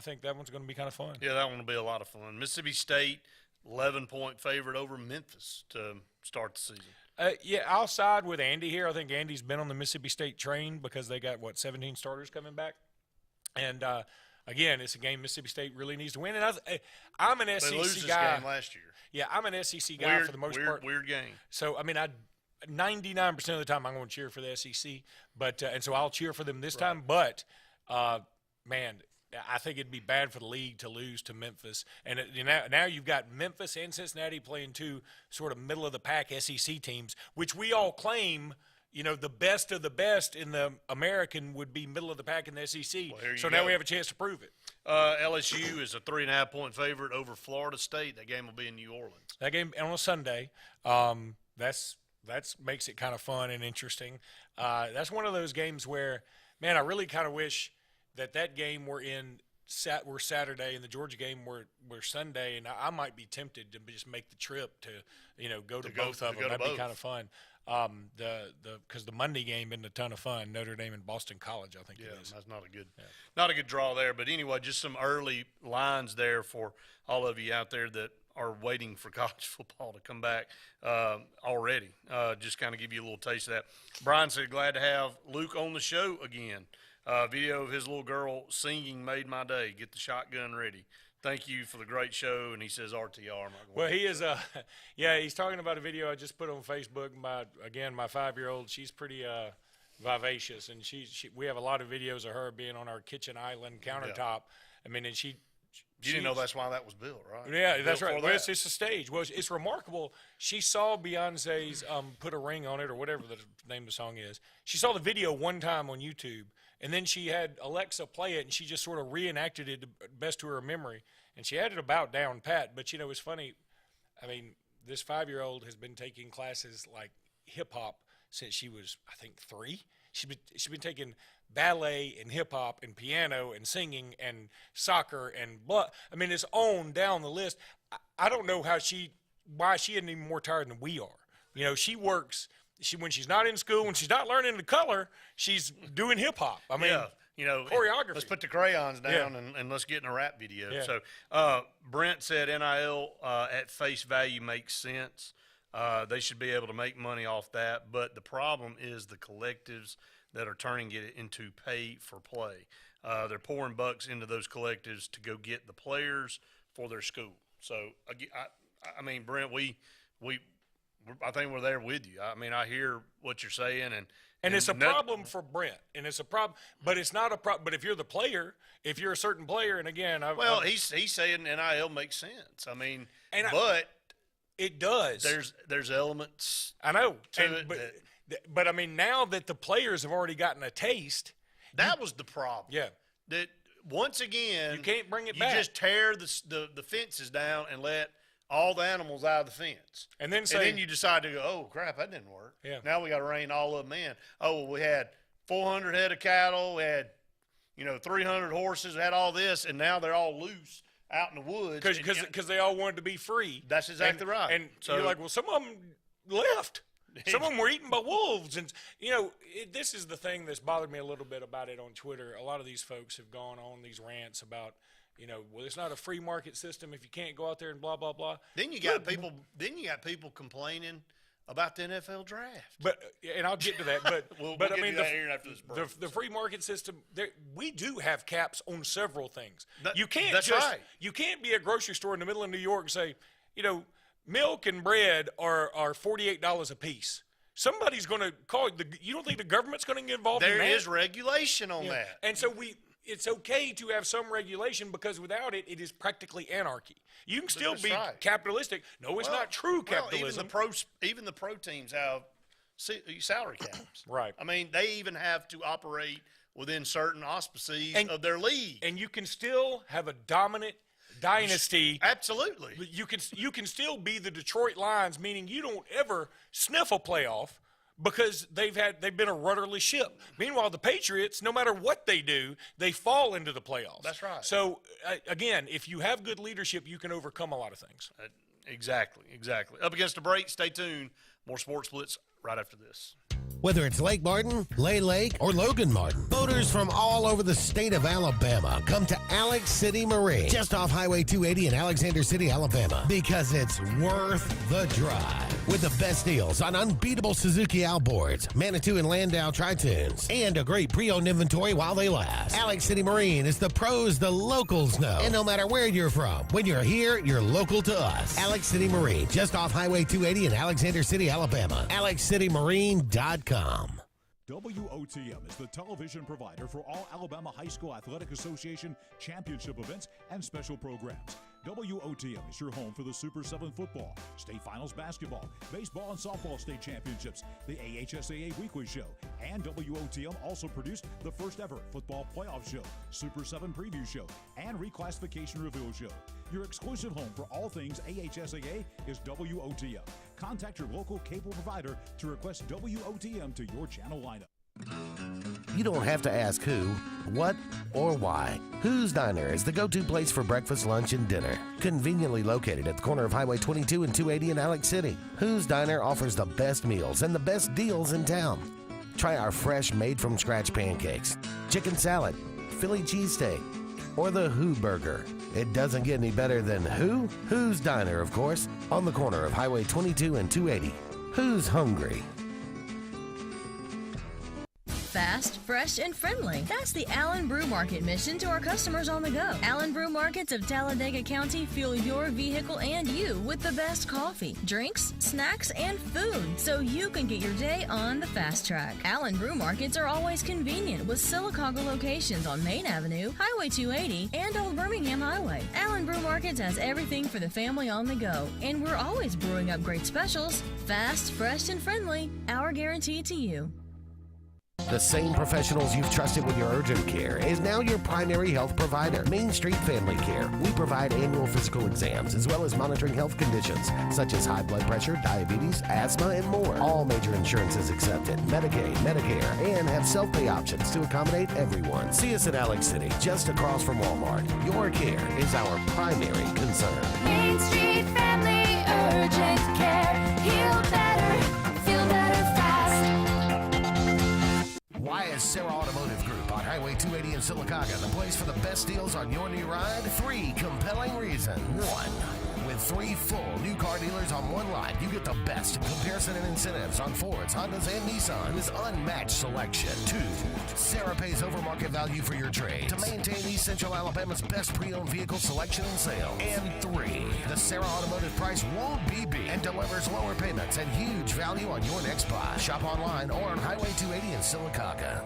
think that one's going to be kind of fun. Yeah, that one will be a lot of fun. Mississippi State, 11-point favorite over Memphis to start the season. I'll side with Andy here. I think Andy's been on the Mississippi State train because they got 17 starters coming back, and again, it's a game Mississippi State really needs to win. And I'm an SEC guy. They lose this game last year. Yeah, I'm an SEC guy for the most part. Weird game. So, 99% of the time I'm going to cheer for the SEC, and so I'll cheer for them this time. But, man, I think it'd be bad for the league to lose to Memphis. And now you've got Memphis and Cincinnati playing two sort of middle-of-the-pack SEC teams, which we all claim – the best of the best in the American would be middle of the pack in the SEC. So now we have a chance to prove it. LSU is a 3.5-point favorite over Florida State. That game will be in New Orleans. That game on a Sunday. That's makes it kind of fun and interesting. That's one of those games where, man, I really kind of wish that game were Saturday and the Georgia game were Sunday, and I might be tempted to just make the trip to go to both of them. That'd be kind of fun. Because the Monday game isn't a ton of fun. Notre Dame and Boston College, I think it is. That's not a good draw there. But anyway, just some early lines there for all of you out there that are waiting for college football to come back already. Just kind of give you a little taste of that. Brian said, glad to have Luke on the show again. Video of his little girl singing made my day. Get the shotgun ready. Thank you for the great show. And he says RTR. Well, he is he's talking about a video I just put on Facebook. My 5-year-old, she's pretty vivacious, and we have a lot of videos of her being on our kitchen island countertop. Yeah. And she. You didn't know that's why that was built, right? Yeah, that's right. Well, it's just a stage. Well, it's remarkable. She saw Beyonce's Put a Ring on It, or whatever the name of the song is. She saw the video one time on YouTube, and then she had Alexa play it, and she just sort of reenacted it best to her memory. And she had it about down pat. But, it's funny. This 5-year-old has been taking classes like hip-hop since she was, I think, 3. She's been taking ballet and hip-hop and piano and singing and soccer and blah. It's on down the list. I don't know why she isn't even more tired than we are. She works. When she's not in school, when she's not learning to color, she's doing hip-hop. Choreography. Let's put the crayons down and let's get in a rap video. Yeah. So Brent said NIL at face value makes sense. They should be able to make money off that. But the problem is the collectives that are turning it into pay for play. They're pouring bucks into those collectives to go get the players for their school. So, Brent, I think we're there with you. I hear what you're saying, and it's a problem for Brent, and it's a problem, but it's not a problem. But if you're the player, if you're a certain player, and again, he's saying NIL makes sense. But it does. There's elements. I know, to it. But now that the players have already gotten a taste, that was the problem. Yeah. That once again, you can't bring it back. You just tear the fences down and let all the animals out of the fence. And then you decide to go, oh, crap, that didn't work. Yeah. Now we got to rein all of them in. Oh, well, we had 400 head of cattle. We had, 300 horses. We had all this, and now they're all loose out in the woods. Because they all wanted to be free. That's exactly right. And so, you're like, well, some of them left. Some of them were eaten by wolves. And, this is the thing that's bothered me a little bit about it on Twitter. A lot of these folks have gone on these rants about, well, it's not a free market system if you can't go out there and blah, blah, blah. Then you got people complaining about the NFL draft. But and I'll get to that. But we'll but I get mean to that here after this break. the free market system. We do have caps on several things. You can't that's just right. you can't be a grocery store in the middle of New York and say, milk and bread are $48 a piece. Somebody's going to call you. Don't think the government's going to get involved in that? There is regulation on that. And so it's okay to have some regulation because without it, it is practically anarchy. You can still be capitalistic. No, it's not true capitalism. Even the pro teams have salary caps. Right. I mean, they even have to operate within certain auspices of their league. And you can still have a dominant dynasty. Absolutely. You can still be the Detroit Lions, meaning you don't ever sniff a playoff because they've been a rudderless ship. Meanwhile, the Patriots, no matter what they do, they fall into the playoffs. That's right. So again, if you have good leadership, you can overcome a lot of things. Exactly. Up against the break. Stay tuned. More Sports Blitz right after this. Whether it's Lake Martin, Lay Lake, or Logan Martin, boaters from all over the state of Alabama come to Alex City Marine, just off Highway 280 in Alexander City, Alabama, because it's worth the drive. With the best deals on unbeatable Suzuki outboards, Manitou and Landau Tritoons, and a great pre-owned inventory while they last. Alex City Marine is the pros the locals know. And no matter where you're from, when you're here, you're local to us. Alex City Marine, just off Highway 280 in Alexander City, Alabama. AlexCityMarine.com. WOTM is the television provider for all Alabama High School Athletic Association championship events and special programs. WOTM is your home for the Super 7 football, state finals basketball, baseball and softball state championships, the AHSAA weekly show, and WOTM also produced the first ever football playoff show, Super 7 preview show, and reclassification reveal show. Your exclusive home for all things AHSAA is WOTM. Contact your local cable provider to request WOTM to your channel lineup. You don't have to ask who, what, or why. Who's Diner is the go-to place for breakfast, lunch, and dinner. Conveniently located at the corner of Highway 22 and 280 in Alex City. Who's Diner offers the best meals and the best deals in town. Try our fresh, made-from-scratch pancakes, chicken salad, Philly cheesesteak, or the Who Burger. It doesn't get any better than who? Who's Diner, of course, on the corner of Highway 22 and 280. Who's hungry? Fast, fresh, and friendly. That's the Allen Brew Market mission to our customers on the go. Allen Brew Markets of Talladega County fuel your vehicle and you with the best coffee, drinks, snacks, and food so you can get your day on the fast track. Allen Brew Markets are always convenient with Sylacauga locations on Main Avenue, Highway 280, and Old Birmingham Highway. Allen Brew Markets has everything for the family on the go, and we're always brewing up great specials. Fast, fresh, and friendly. Our guarantee to you. The same professionals you've trusted with your urgent care is now your primary health provider, Main Street Family Care. We provide annual physical exams as well as monitoring health conditions such as high blood pressure, diabetes, asthma, and more. All major insurances accepted, Medicaid, Medicare, and have self-pay options to accommodate everyone. See us at Alex City, just across from Walmart. Your care is our primary concern. Main Street Family Urgent Care. Heal better, feel better fast. Why is Sarah Automotive Group on Highway 280 in Sylacauga the place for the best deals on your new ride? 3 compelling reasons. 1. With 3 full new car dealers on one lot, you get the best comparison and incentives on Fords, Hondas, and Nissans. Unmatched selection. 2. Sarah pays over market value for your trades to maintain East Central Alabama's best pre-owned vehicle selection and sales. And 3. The Sarah Automotive price won't be beat and delivers lower payments and huge value on your next buy. Shop online or on Highway 280 in Sylacauga.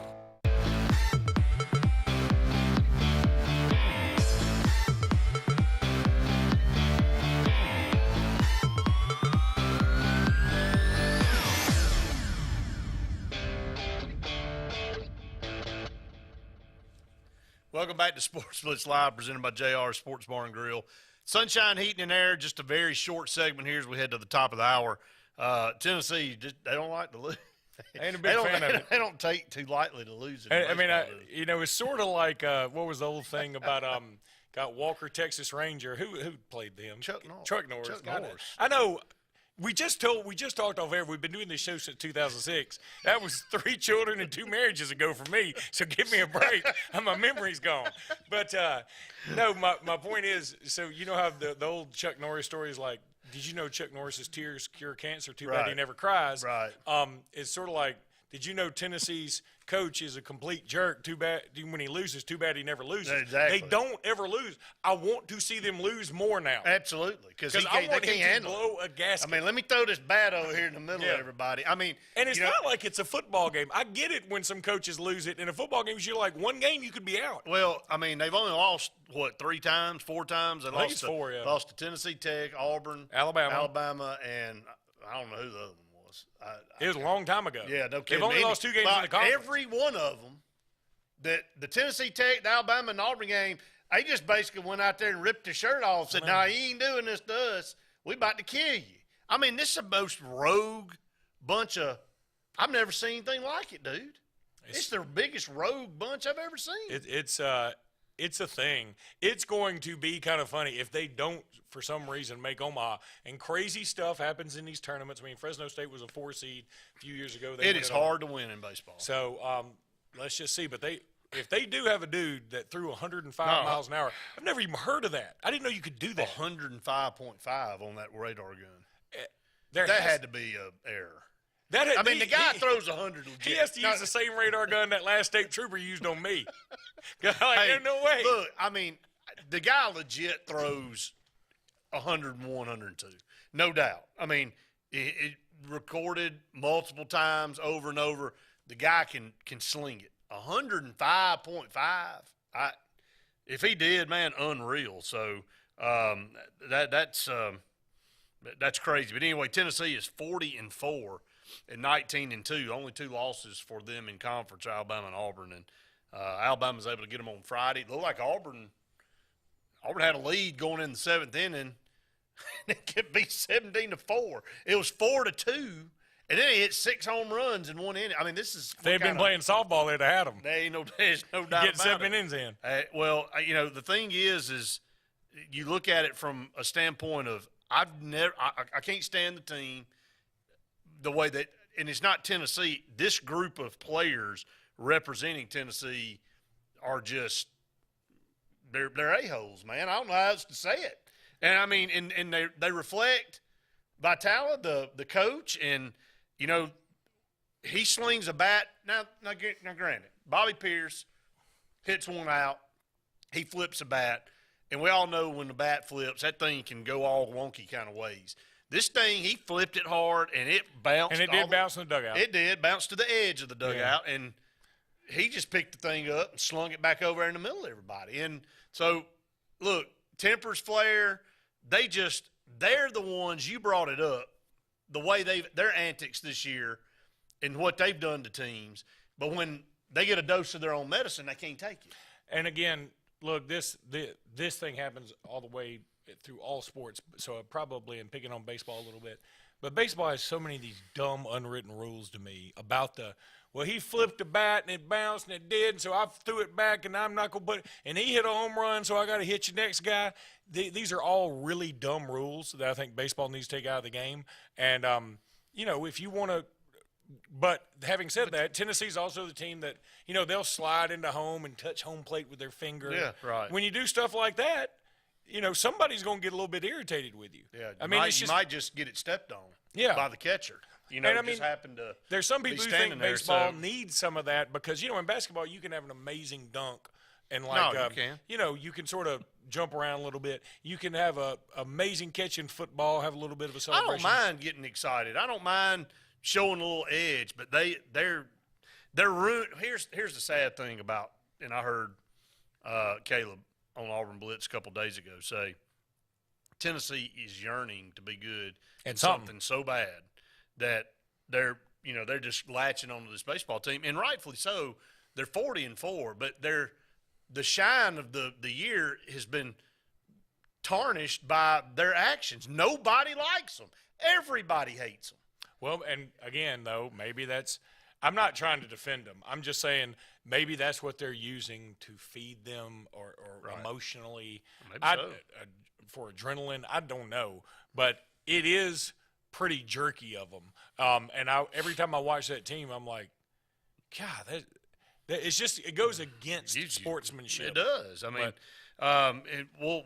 Welcome back to Sports Blitz Live, presented by JR Sports Bar and Grill. Sunshine, heating, and air. Just a very short segment here as we head to the top of the hour. Tennessee, they don't like to lose. Ain't a big fan of it. They don't take too lightly to losing. I mean, it's sort of like what was the old thing about got Walker, Texas Ranger. Who played them? Chuck Norris. Chuck Norris. Chuck Got it. Norris. I know. We just talked off air. We've been doing this show since 2006. That was 3 children and 2 marriages ago for me. So give me a break. My memory's gone. But no, my point is, so you know how the old Chuck Norris story is like, Did you know Chuck Norris's tears cure cancer? Too Right. bad he never cries. Right. It's sort of like, did you know Tennessee's coach is a complete jerk? Too bad when he loses. Too bad he never loses. Exactly. They don't ever lose. I want to see them lose more now. Absolutely, because I want they him can't to handle blow it. a gasket. I mean, let me throw this bat over here in the middle of everybody. I mean, And it's not like it's a football game. I get it when some coaches lose it. In a football game, you're like, one game you could be out. Well, I mean, they've only lost, 3 times, 4 times? They I think it's 4, yeah. Lost to Tennessee Tech, Auburn, Alabama, and I don't know who the other one was. It was a long time ago. Yeah, no kidding. They've only lost 2 games in the conference. Every one of them, the Tennessee Tech, the Alabama, and Auburn game, they just basically went out there and ripped his shirt off and said, "No, you ain't doing this to us. We about to kill you." I mean, this is the most rogue bunch of – I've never seen anything like it, dude. It's the biggest rogue bunch I've ever seen. It's a thing. It's going to be kind of funny if they don't, for some reason, make Omaha. And crazy stuff happens in these tournaments. I mean, Fresno State was a 4 seed a few years ago. It is hard to win in baseball. So let's just see. But if they do have a dude that threw 105 miles an hour, I've never even heard of that. I didn't know you could do that. 105.5 on that radar gun. That had to be an error. The guy throws 100 legit. He has to use the same radar gun that last state trooper used on me. There's no way. Look, I mean, the guy legit throws 101, 102. No doubt. I mean, it recorded multiple times over and over. The guy can sling it. 105.5. If he did, man, unreal. So that's crazy. But anyway, Tennessee is 40-4 and 19-2. Only 2 losses for them in conference, Alabama and Auburn. And Alabama was able to get them on Friday. It looked like Auburn had a lead going in the 7th inning. It could be 17-4. It was 4-2. And then he hit 6 home runs in 1 inning. I mean, this is – They've been playing softball there to have them. There's no doubt Get about 7 it. innings in. The thing is you look at it from a standpoint of I can't stand the team the way that – and it's not Tennessee. This group of players representing Tennessee are just – they're a-holes, man. I don't know how else to say it. And, I mean, and they reflect Vitala, the coach, and – he slings a bat. Now, granted, Bobby Pierce hits one out. He flips a bat. And we all know when the bat flips, that thing can go all wonky kind of ways. This thing, he flipped it hard, and it bounced. And it did bounce in the dugout. It did. Bounced to the edge of the dugout. Yeah. And he just picked the thing up and slung it back over in the middle of everybody. And so, look, tempers flare. They're the ones, you brought it up, the way their antics this year and what they've done to teams. But when they get a dose of their own medicine, they can't take it. And again, look, this thing happens all the way through all sports. So I probably am picking on baseball a little bit. But baseball has so many of these dumb unwritten rules to me about he flipped the bat and it bounced and it did, so I threw it back and I'm not going to put it. And he hit a home run, so I got to hit your next guy. These are all really dumb rules that I think baseball needs to take out of the game. And, if you want to – but having said that, Tennessee's also the team that, they'll slide into home and touch home plate with their finger. Yeah, right. When you do stuff like that, somebody's going to get a little bit irritated with you. Yeah, you might just get it stepped on by the catcher. Happened to there's some people who think baseball needs some of that because, in basketball you can have an amazing dunk and you can sort of jump around a little bit. You can have a amazing catch in football, have a little bit of a celebration. I don't mind getting excited. I don't mind showing a little edge, but they're ruined. Here's the sad thing about, and I heard Caleb on Auburn Blitz a couple days ago say Tennessee is yearning to be good at something so bad that they're just latching onto this baseball team, and rightfully so. They're 40-4, but the shine of the year has been tarnished by their actions. Nobody likes them. Everybody hates them. Well, and again, though, maybe that's – I'm not trying to defend them. I'm just saying maybe that's what they're using to feed them or Right. emotionally Maybe for adrenaline. I don't know. But it is pretty jerky of them. And every time I watch that team, I'm like, God, it's just – it goes against sportsmanship. It does. I mean, And we'll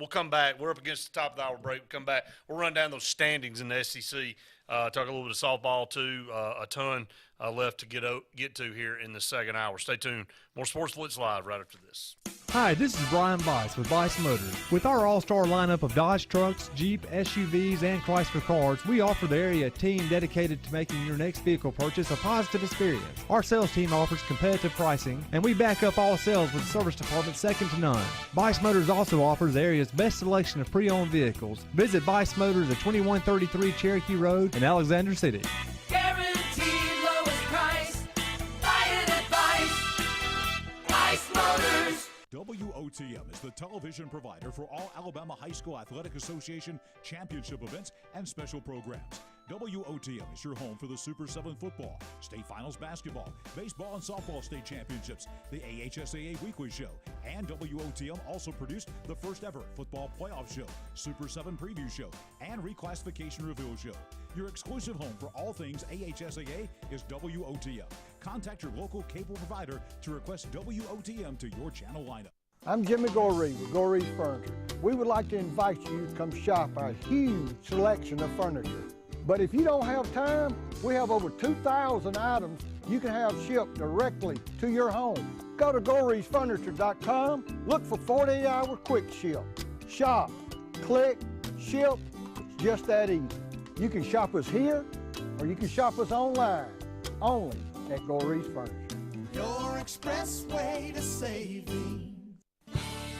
come back. We're up against the top of the hour break. We'll come back. We'll run down those standings in the SEC. Talk a little bit of softball too. A ton left to get to here in the second hour. Stay tuned. More Sports Blitz Live right after this. Hi, this is Brian Bice with Bice Motors. With our all-star lineup of Dodge trucks, Jeep, SUVs, and Chrysler cars, we offer the area team dedicated to making your next vehicle purchase a positive experience. Our sales team offers competitive pricing, and we back up all sales with a service department second to none. Bice Motors also offers the area's best selection of pre-owned vehicles. Visit Bice Motors at 2133 Cherokee Road in Alexander City. Guaranteed lowest price. Buy it at Bice Motors. WOTM is the television provider for all Alabama High School Athletic Association championship events and special programs. WOTM is your home for the Super 7 football, state finals basketball, baseball and softball state championships, the AHSAA weekly show, and WOTM also produced the first ever football playoff show, Super 7 preview show, and reclassification reveal show. Your exclusive home for all things AHSAA is WOTM. Contact your local cable provider to request WOTM to your channel lineup. I'm Jimmy Goree with Goree's Furniture. We would like to invite you to come shop our huge selection of furniture. But if you don't have time, we have over 2,000 items you can have shipped directly to your home. Go to GoreesFurniture.com, look for 48-hour quick ship. Shop, click, ship, it's just that easy. You can shop us here, or you can shop us online, only at Goree's Furniture. Your expressway to saving.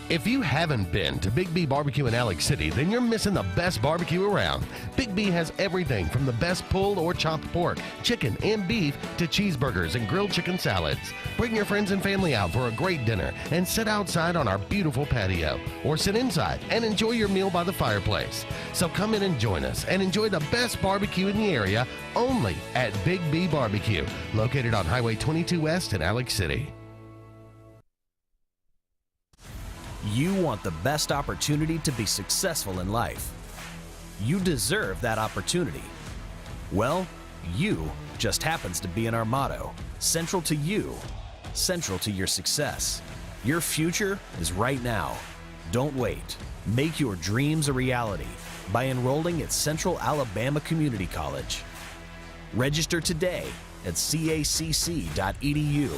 If you haven't been to Big B Barbecue in Alex City, then you're missing the best barbecue around. Big B has everything from the best pulled or chopped pork, chicken, and beef to cheeseburgers and grilled chicken salads. Bring your friends and family out for a great dinner and sit outside on our beautiful patio, or sit inside and enjoy your meal by the fireplace. So come in and join us and enjoy the best barbecue in the area only at Big B Barbecue, located on Highway 22 West in Alex City. You want the best opportunity to be successful in life. You deserve that opportunity. Well, you just happens to be in our motto, central to you, central to your success. Your future is right now. Don't wait. Make your dreams a reality by enrolling at Central Alabama Community College. Register today at cacc.edu.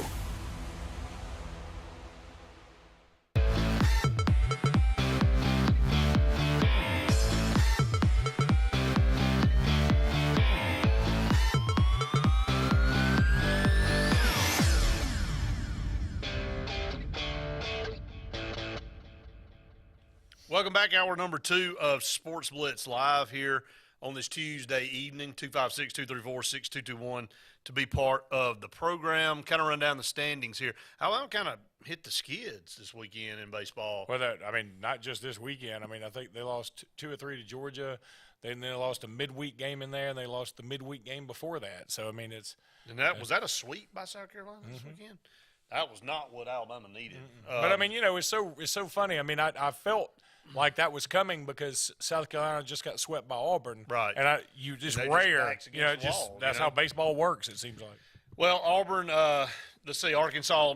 Welcome back. Hour number 2 of Sports Blitz live here on this Tuesday evening, 256-234-6221 to be part of the program. Kind of run down the standings here. Alabama kind of hit the skids this weekend in baseball. Well, not just this weekend. I think they lost 2 or 3 to Georgia. Then they lost a midweek game in there, and they lost the midweek game before that. So, it's – And was that a sweep by South Carolina this weekend? That was not what Alabama needed. But, it's so funny. I felt – like that was coming because South Carolina just got swept by Auburn, right? And that's how baseball works. It seems like. Well, Auburn. Let's see, Arkansas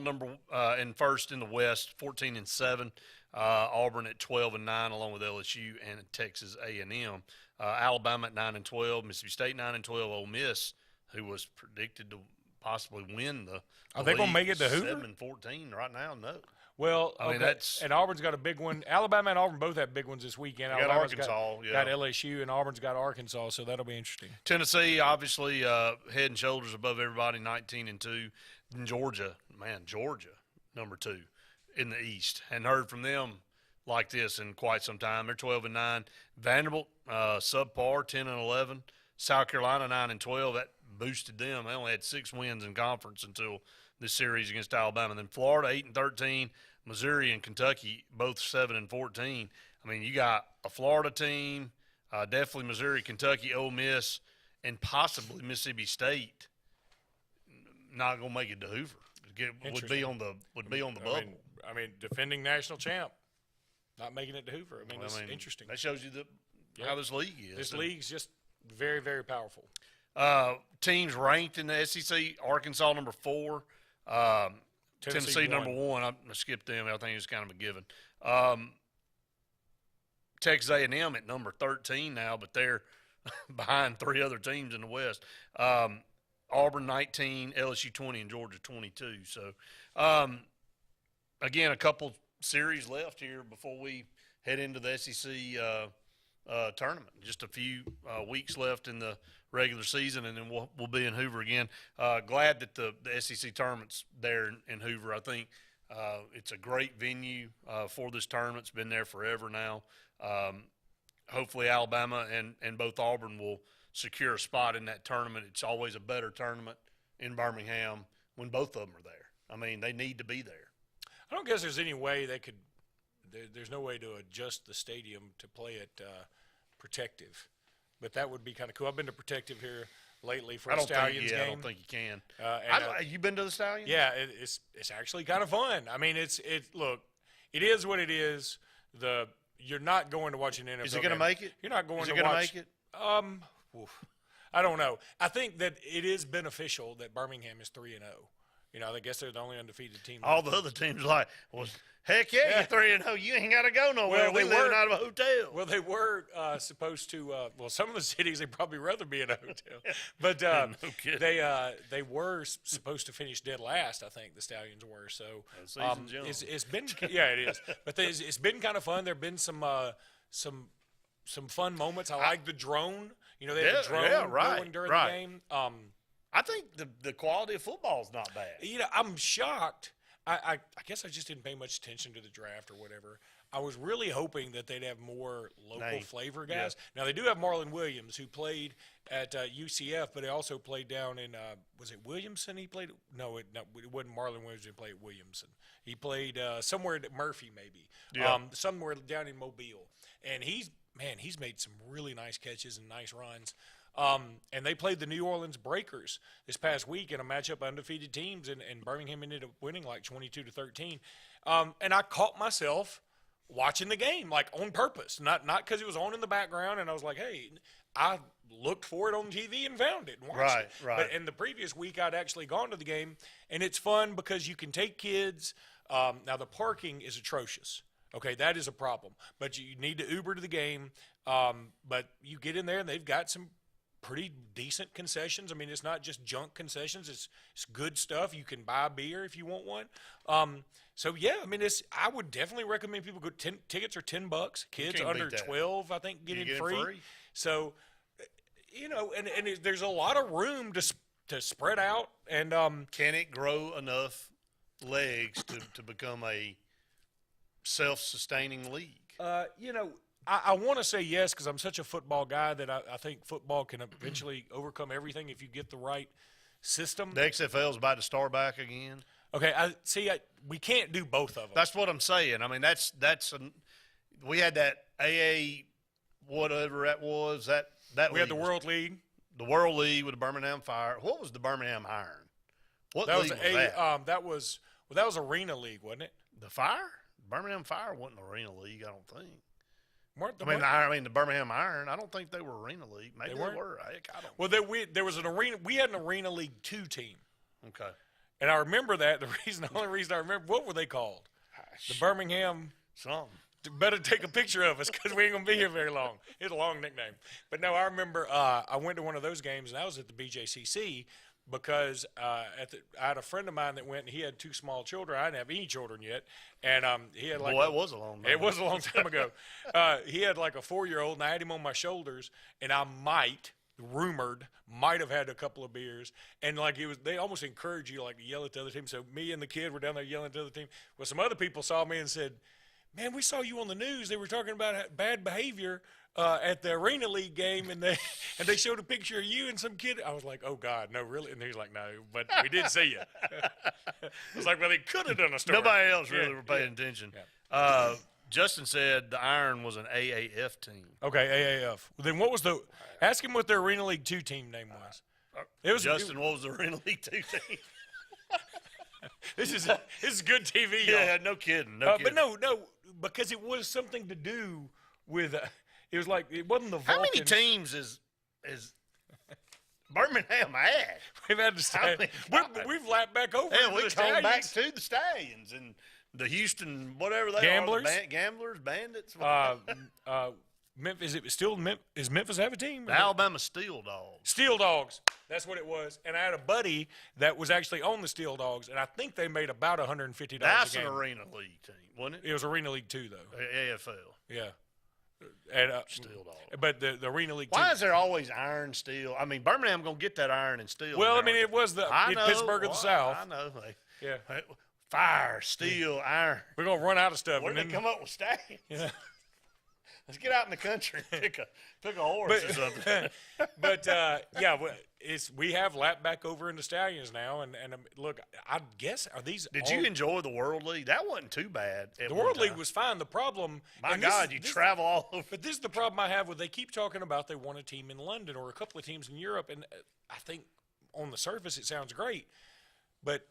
in first in the West, 14-7. Auburn at 12-9, along with LSU and Texas A&M. Alabama at 9-12. Mississippi State 9-12. Ole Miss, who was predicted to possibly win the. Are they going to make it to Hoover? 7-14 right now. No. Well, and Auburn's got a big one. Alabama and Auburn both have big ones this weekend. Alabama's Arkansas, got LSU, and Auburn's got Arkansas, so that'll be interesting. Tennessee, obviously, head and shoulders above everybody, 19-2. Georgia, number 2 in the East. Hadn't heard from them like this in quite some time. They're 12-9. Vanderbilt, subpar, 10-11. South Carolina, 9-12. That boosted them. They only had 6 wins in conference until this series against Alabama. And then Florida, 8-13. Missouri and Kentucky, both 7-14. You got a Florida team, definitely Missouri, Kentucky, Ole Miss, and possibly Mississippi State not going to make it to Hoover. Would be on the bubble. Defending national champ, not making it to Hoover. It's interesting. That shows you how this league is. This league's just very, very powerful. Teams ranked in the SEC: Arkansas number 4, Tennessee number 1. I skipped them. I think it's kind of a given. Texas A&M at number 13 now, but they're behind 3 other teams in the West. Auburn 19, LSU 20, and Georgia 22. So, again, a couple series left here before we head into the SEC tournament. Just a few weeks left in the regular season, and then we'll be in Hoover again. Glad that the SEC tournament's there in Hoover. I think it's a great venue for this tournament. It's been there forever now. Hopefully Alabama and both Auburn will secure a spot in that tournament. It's always a better tournament in Birmingham when both of them are there. I mean, they need to be there. I don't guess there's any way they could there's no way to adjust the stadium to play it Protective. But that would be kind of cool. I've been to Protective here lately for a Stallions game. I don't think you can. You been to the Stallions? Yeah, it's actually kind of fun. I mean, look, it is what it is. You're not going to watch an NFL. Is it going to make it? You're not going to watch. Make it? I don't know. I think that it is beneficial that Birmingham is 3-0. You know, I guess they're the only undefeated team. All the other teams are like, well, heck yeah, you're 3-0. You ain't got to go nowhere. We're living out of a hotel. Well, they were supposed to. Some of the cities they'd probably rather be in a hotel. But No kidding. they were supposed to finish dead last. I think the Stallions were. So it's been it is. But it's been kind of fun. There've been some fun moments. I like the drone. You know, they had the drone going during the game. I think the quality of football is not bad. You know, I'm shocked. I guess I just didn't pay much attention to the draft or whatever. I was really hoping that they'd have more local flavor guys. Yeah. Now, they do have Marlon Williams, who played at UCF, but he also played down in was it Williamson he played? No, it wasn't Marlon Williams who played at Williamson. He played somewhere at Murphy maybe, somewhere down in Mobile. And he's made some really nice catches and nice runs. And they played the New Orleans Breakers this past week in a matchup of undefeated teams, and Birmingham ended up winning like 22-13. And I caught myself watching the game, like on purpose, not because it was on in the background, and I was like, hey, I looked for it on TV and found it and watched it. Right. But in the previous week, I'd actually gone to the game, and it's fun because you can take kids. Now, the parking is atrocious. Okay, that is a problem. But you need to Uber to the game. But you get in there, and they've got some pretty decent concessions. I mean, it's not just junk concessions. It's good stuff. You can buy beer if you want one. So, yeah, I mean, I would definitely recommend people go. Tickets are $10. Kids under 12, I think, get it free. So, you know, and there's a lot of room to spread out. And can it grow enough legs to become a self-sustaining league? You know, I want to say yes because I'm such a football guy that I think football can eventually overcome everything if you get the right system. The XFL is about to start back again. Okay, we can't do both of them. That's what I'm saying. I mean, we had that AA, whatever that was. That we had the World League. The World League with the Birmingham Fire. What was the Birmingham Iron? What league was that? That was Arena League, wasn't it? The Fire? Birmingham Fire wasn't Arena League, I don't think. I mean, the Birmingham Iron. I don't think they were Arena League. Maybe they were. I don't. Well, there was an arena. We had an Arena League 2 team. Okay. And I remember that. The only reason I remember, what were they called? The Birmingham something. Better take a picture of us because we ain't gonna be here very long. It's a long nickname. But no, I remember I went to one of those games and I was at the BJCC. Because I had a friend of mine that went, and he had 2 small children. I didn't have any children yet, and he had like. Boy, that was a long time. It was a long time ago. He had like a 4-year-old, and I had him on my shoulders, and I might have had a couple of beers, and like they almost encourage you like to yell at the other team. So me and the kid were down there yelling at the other team. Well, some other people saw me and said, "Man, we saw you on the news. They were talking about bad behavior." At the Arena League game, and they showed a picture of you and some kid. I was like, "Oh God, no, really?" And he's like, "No, but we did see you." I was like, "Well, they could have done a story." Nobody else really were paying attention. Yeah. Justin said the Iron was an AAF team. Okay, AAF. Well, then what was ask him what their Arena League 2 team name was. Justin, what was the Arena League 2 team? This is good TV. Yeah, no kidding. No kidding. But no, because it was something to do with. It was like it wasn't the Vulcans. How many teams is Birmingham had. We've had to stay. We've lapped back over. Yeah, to we the come back Stallions. to the Stallions and the Houston, whatever they Gamblers? are. Gamblers, Bandits. Memphis, is Memphis have a team? The Alabama Steel Dogs. Steel Dogs. That's what it was. And I had a buddy that was actually on the Steel Dogs, and I think they made about $150 That's a game. an Arena League team, wasn't it? It was Arena League 2, though. AFL. Yeah. And, Steel Dogs. But the Arena League 2. Why is there always iron, steel? I mean, Birmingham going to get that iron and steel. Well, I mean, it was Pittsburgh of the South. I know. Yeah. Fire, steel, iron. We're going to run out of stuff. Where did they come up with Stallions? Yeah. Let's get out in the country and pick a horse or something. We have lapped back over into Stallions now, and look, I guess are these? Did you enjoy the World League? That wasn't too bad. The World League was fine. The problem, my God, you travel all over. But this is the problem I have with they keep talking about they want a team in London or a couple of teams in Europe, and I think on the surface it sounds great, but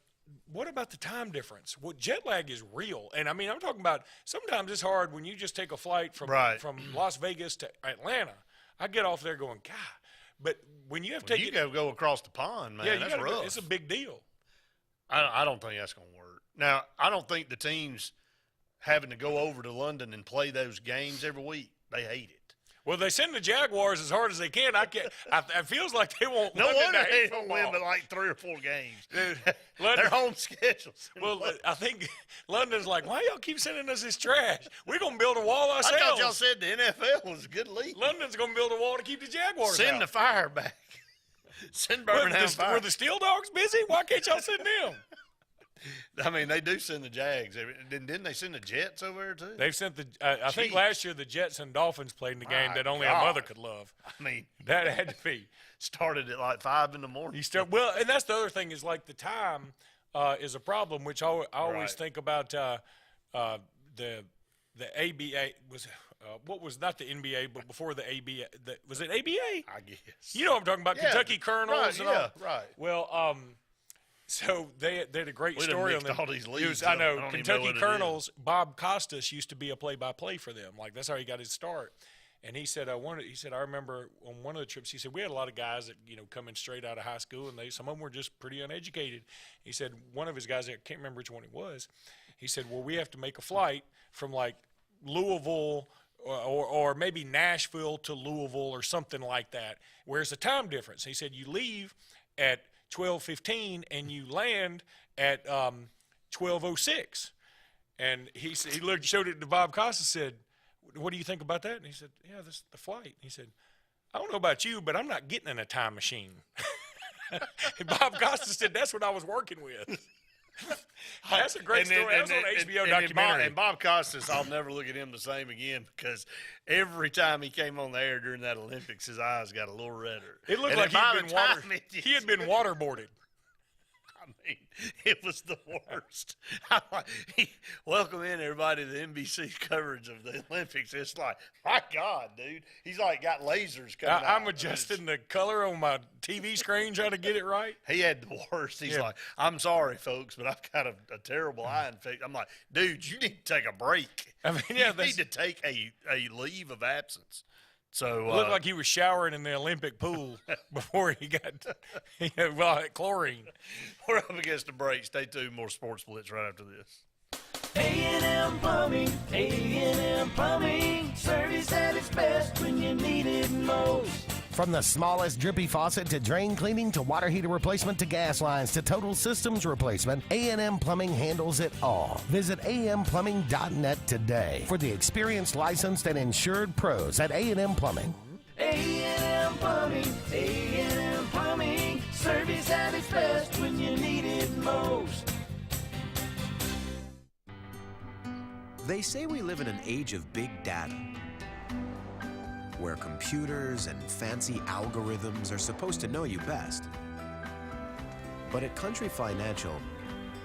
what about the time difference? Well, jet lag is real. And, I mean, I'm talking about sometimes it's hard when you just take a flight from Las Vegas to Atlanta. I get off there going, God. But when you have to you go across the pond, man, that's rough. It's a big deal. I don't think that's going to work. Now, I don't think the teams having to go over to London and play those games every week, they hate it. Well, they send the Jaguars as hard as they can. It feels like they won't. No wonder they don't win but like 3 or 4 games. Dude, their home schedules. Well, I think London's like, why y'all keep sending us this trash? We're going to build a wall ourselves. I thought y'all said the NFL was a good league. London's going to build a wall to keep the Jaguars out. Send the fire back. Send Birmingham fire. Were the Steel Dogs busy? Why can't y'all send them? I mean, they do send the Jags. Didn't they send the Jets over there, too? They've sent the I think last year the Jets and Dolphins played in the game that only a mother could love. I mean, that had to be. Started at like 5 in the morning. Well, and that's the other thing is like the time is a problem, which I always think about the ABA was what was not the NBA, but before the ABA. Was it ABA? I guess. You know what I'm talking about, Kentucky Colonels and all. Right. Well, so they had a great story on them. All these leagues I know Kentucky Colonels. Bob Costas used to be a play-by-play for them. Like that's how he got his start. And he said, I remember on one of the trips, he said we had a lot of guys that coming straight out of high school, and some of them were just pretty uneducated. He said one of his guys, I can't remember which one it was. He said, well, we have to make a flight from like Louisville or maybe Nashville to Louisville or something like that. Where's the time difference? He said you leave at 12:15 and you land at 12:06. And he showed it to Bob Costa, said, what do you think about that? And he said, yeah, this is the flight. He said, I don't know about you, but I'm not getting in a time machine. And Bob Costa said, that's what I was working with. That's a great story. That was on an HBO documentary. And Bob Costas, I'll never look at him the same again because every time he came on the air during that Olympics, his eyes got a little redder. It looked like he had been waterboarded. I mean, it was the worst. Welcome in, everybody, to the NBC coverage of the Olympics. It's like, my God, dude. He's like got lasers coming out. I'm adjusting the color on my TV screen trying to get it right. He had the worst. He's like, I'm sorry, folks, but I've got a terrible eye infection. I'm like, dude, you need to take a break. I mean, you need to take a leave of absence. So it looked like he was showering in the Olympic pool before he got chlorine. We're up against the break. Stay tuned. More Sports Blitz right after this. A&M Plumbing, A&M Plumbing, service at its best when you need it most. From the smallest drippy faucet to drain cleaning to water heater replacement to gas lines to total systems replacement, A&M Plumbing handles it all. Visit amplumbing.net today for the experienced, licensed, and insured pros at A&M Plumbing. A&M Plumbing, A&M Plumbing, service at its best when you need it most. They say we live in an age of big data, where computers and fancy algorithms are supposed to know you best. But at Country Financial,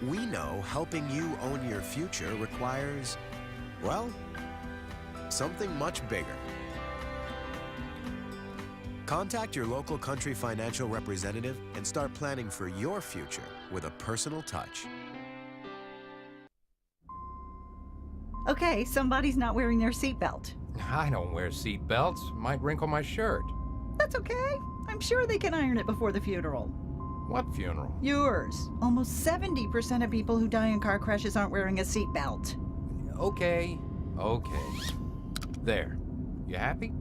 we know helping you own your future requires, well, something much bigger. Contact your local Country Financial representative and start planning for your future with a personal touch. Okay, somebody's not wearing their seatbelt. I don't wear seat belts. Might wrinkle my shirt. That's okay. I'm sure they can iron it before the funeral. What funeral? Yours. Almost 70% of people who die in car crashes aren't wearing a seatbelt. Okay. There. You happy?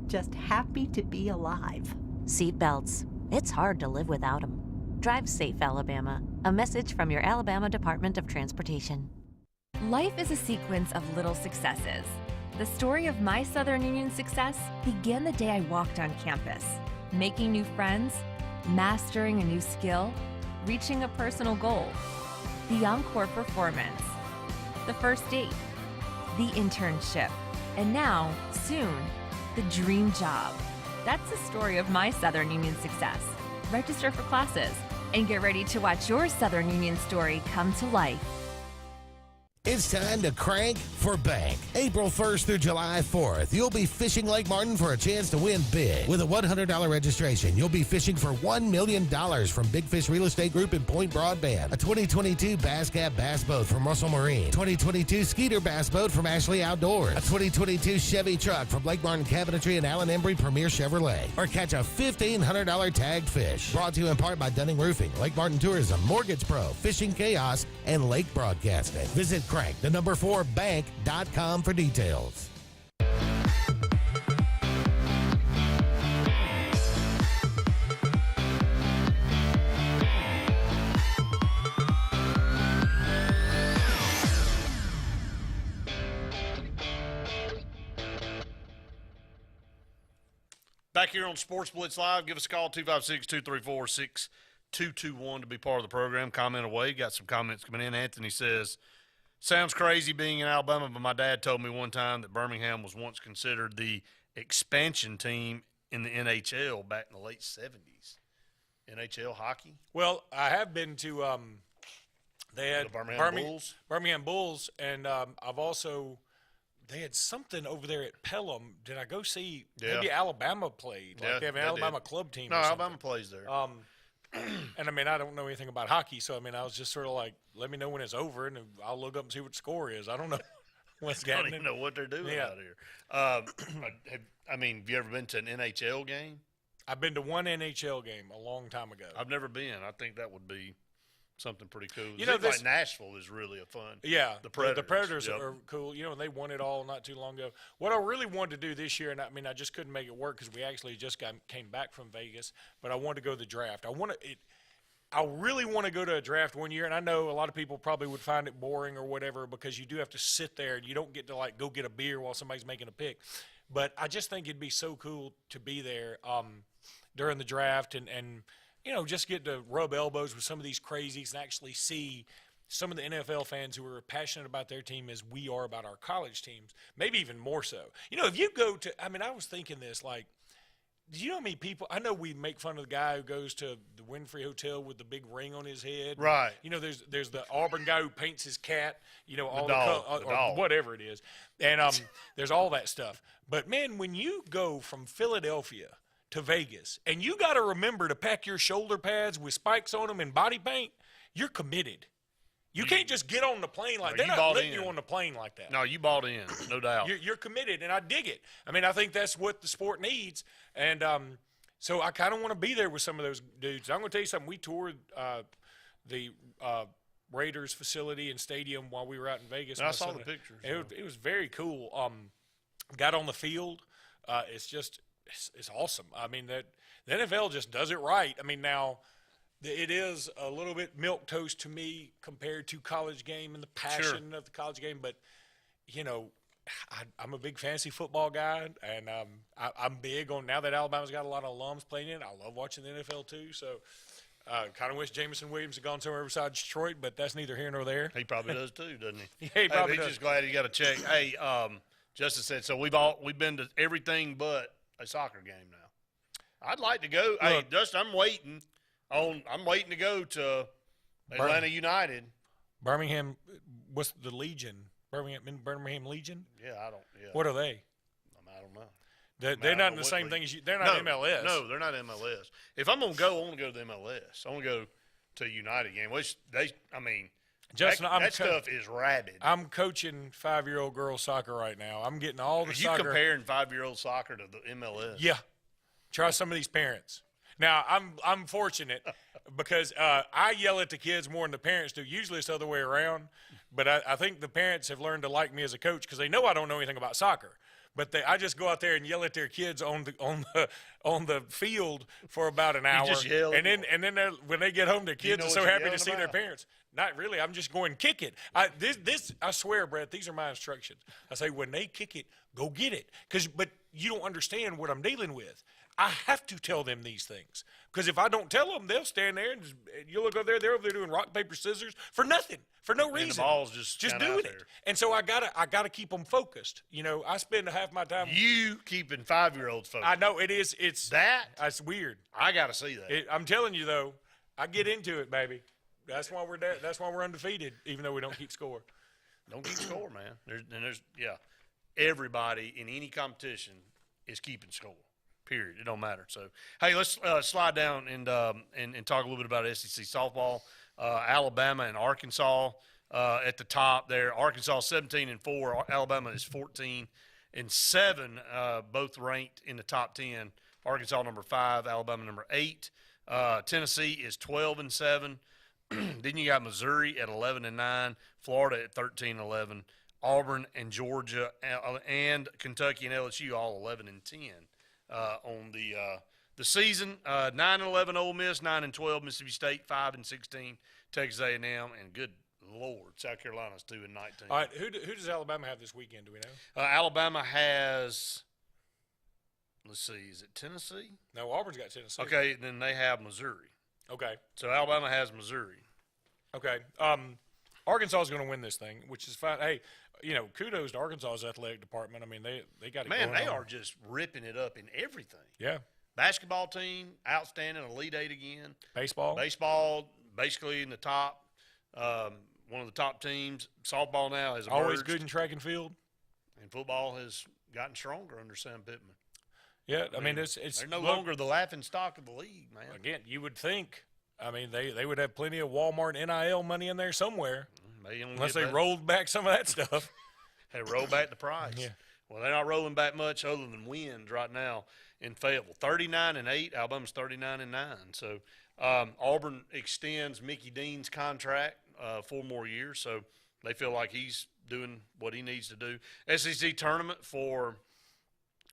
Just happy to be alive. Seatbelts. It's hard to live without them. Drive safe, Alabama. A message from your Alabama Department of Transportation. Life is a sequence of little successes. The story of my Southern Union success began the day I walked on campus. Making new friends, mastering a new skill, reaching a personal goal. The encore performance, the first date, the internship, and now, soon, the dream job. That's the story of my Southern Union success. Register for classes and get ready to watch your Southern Union story come to life. It's time to crank for bank. April 1st through July 4th, you'll be fishing Lake Martin for a chance to win big. With a $100 registration, you'll be fishing for $1 million from Big Fish Real Estate Group and Point Broadband, a 2022 Bass Cap Bass Boat from Russell Marine, 2022 Skeeter Bass Boat from Ashley Outdoors, a 2022 Chevy truck from Lake Martin Cabinetry and Allen Embry Premier Chevrolet, or catch a $1,500 tagged fish. Brought to you in part by Dunning Roofing, Lake Martin Tourism, Mortgage Pro, Fishing Chaos, and Lake Broadcasting. Visit Crank, the number 4 bank.com for details. Back here on Sports Blitz Live, give us a call, 256-234-6221 to be part of the program. Comment away. Got some comments coming in. Anthony says, sounds crazy being in Alabama, but my dad told me one time that Birmingham was once considered the expansion team in the NHL back in the late 70s. NHL hockey? Well, I have been to they had The Birmingham Bulls, and I've also – they had something over there at Pelham. Did I go see – maybe Alabama played. Like they have an Alabama club team. No, Alabama plays there. And, I mean, I don't know anything about hockey, so, I mean, I was just sort of like, let me know when it's over, and I'll look up and see what the score is. I don't know what's I don't happening. even know what they're doing out here. Have you ever been to an NHL game? I've been to one NHL game a long time ago. I've never been. I think that would be something pretty cool. You know, like Nashville is really a fun. Yeah, the Predators. The Predators Yep. are cool. You know, and they won it all not too long ago. What I really wanted to do this year, and I mean, I just couldn't make it work because we actually just came back from Vegas, but I wanted to go to the draft. I really want to go to a draft one year, and I know a lot of people probably would find it boring or whatever because you do have to sit there and you don't get to, like, go get a beer while somebody's making a pick. But I just think it'd be so cool to be there during the draft and you know, just get to rub elbows with some of these crazies and actually see some of the NFL fans who are passionate about their team as we are about our college teams, maybe even more so. You know, if you go to – I mean, I was thinking this, like, do you know how many people – I know we make fun of the guy who goes to the Winfrey Hotel with the big ring on his head. Right. You know, there's the Auburn guy who paints his cat, you know, all dog, or whatever it is. And there's all that stuff. But, man, when you go from Philadelphia to Vegas and you got to remember to pack your shoulder pads with spikes on them and body paint, you're committed. You can't just get on the plane like they're not letting you on the plane like that. No, you bought in, no doubt. You're committed, and I dig it. I mean, I think that's what the sport needs, and so I kind of want to be there with some of those dudes. I'm going to tell you something. We toured the Raiders facility and stadium while we were out in Vegas. I saw the pictures. It was very cool. Got on the field. It's awesome. I mean, the NFL just does it right. I mean, now – it is a little bit milquetoast to me compared to college game and the passion of the college game. But, you know, I'm a big fantasy football guy, and I'm big on now that Alabama's got a lot of alums playing in. I love watching the NFL too. So kind of wish Jameson Williams had gone somewhere besides Detroit, but that's neither here nor there. He probably does too, doesn't he? Yeah, he probably he's does. just glad he got a check. Hey, Justin said, so we've been to everything but a soccer game now. I'd like to go. Hey, Justin, I'm waiting to go to Atlanta United. Birmingham, what's the Legion? Birmingham Legion? Yeah. What are they? I don't know. They're not in the same thing as you. They're not MLS. No, they're not MLS. If I'm going to go, I want to go to the MLS. I want to go to a United game, which Justin, that stuff is rabid. I'm coaching 5-year-old girls soccer right now. I'm getting all the Are soccer. You comparing 5-year-old soccer to the MLS? Yeah. Try some of these parents. Now, I'm fortunate because I yell at the kids more than the parents do. Usually it's the other way around. But I think the parents have learned to like me as a coach because they know I don't know anything about soccer. But I just go out there and yell at their kids on the field for about an hour. just yell. And then when they get home, their kids are so happy to see their parents. Not really. I'm just going kick it. I swear, Brett, these are my instructions. I say when they kick it, go get it. But you don't understand what I'm dealing with. I have to tell them these things because if I don't tell them, they'll stand there and you look over there. They're over there doing rock paper scissors for nothing, for no reason. And the ball's just doing it. And so I gotta keep them focused. You know, I spend half my time. You keeping 5-year-olds focused. I know it is. It's weird. I gotta see that. I'm telling you though, I get into it, baby. That's why we're there. That's why we're undefeated, even though we don't keep score. Don't keep score, man. There's everybody in any competition is keeping score. Period. It don't matter. So, hey, let's slide down and talk a little bit about SEC softball. Alabama and Arkansas at the top there. Arkansas 17-4. Alabama is 14-7. Both ranked in the top 10. Arkansas number 5. Alabama number 8. Tennessee is 12-7. Then you got Missouri at 11-9. Florida at 13-11. Auburn and Georgia and Kentucky and LSU all 11-10. On the season, 9-11 Ole Miss, 9-12 Mississippi State, 5-16 Texas A&M, and good Lord, South Carolina's 2-19. All right, who does Alabama have this weekend? Do we know? Alabama has. Let's see, is it Tennessee? No, Auburn's got Tennessee. Okay, then they have Missouri. Okay, so Alabama has Missouri. Okay, Arkansas is going to win this thing, which is fine. Hey, you know, kudos to Arkansas's athletic department. I mean, they got it going on. Man, they are just ripping it up in everything. Yeah. Basketball team, outstanding, Elite Eight again. Baseball, basically in the top, one of the top teams. Softball now has emerged. Always good in track and field. And football has gotten stronger under Sam Pittman. Yeah, I mean it's they're no longer the laughing stock of the league, man. Again, you would think. I mean, they would have plenty of Walmart NIL money in there somewhere. Unless they rolled back some of that stuff. They rolled back the price. Yeah. Well, they're not rolling back much other than wins right now in Fayetteville. 39-8. Alabama's 39-9. So Auburn extends Mickey Dean's contract 4 more years. So they feel like he's doing what he needs to do. SEC tournament for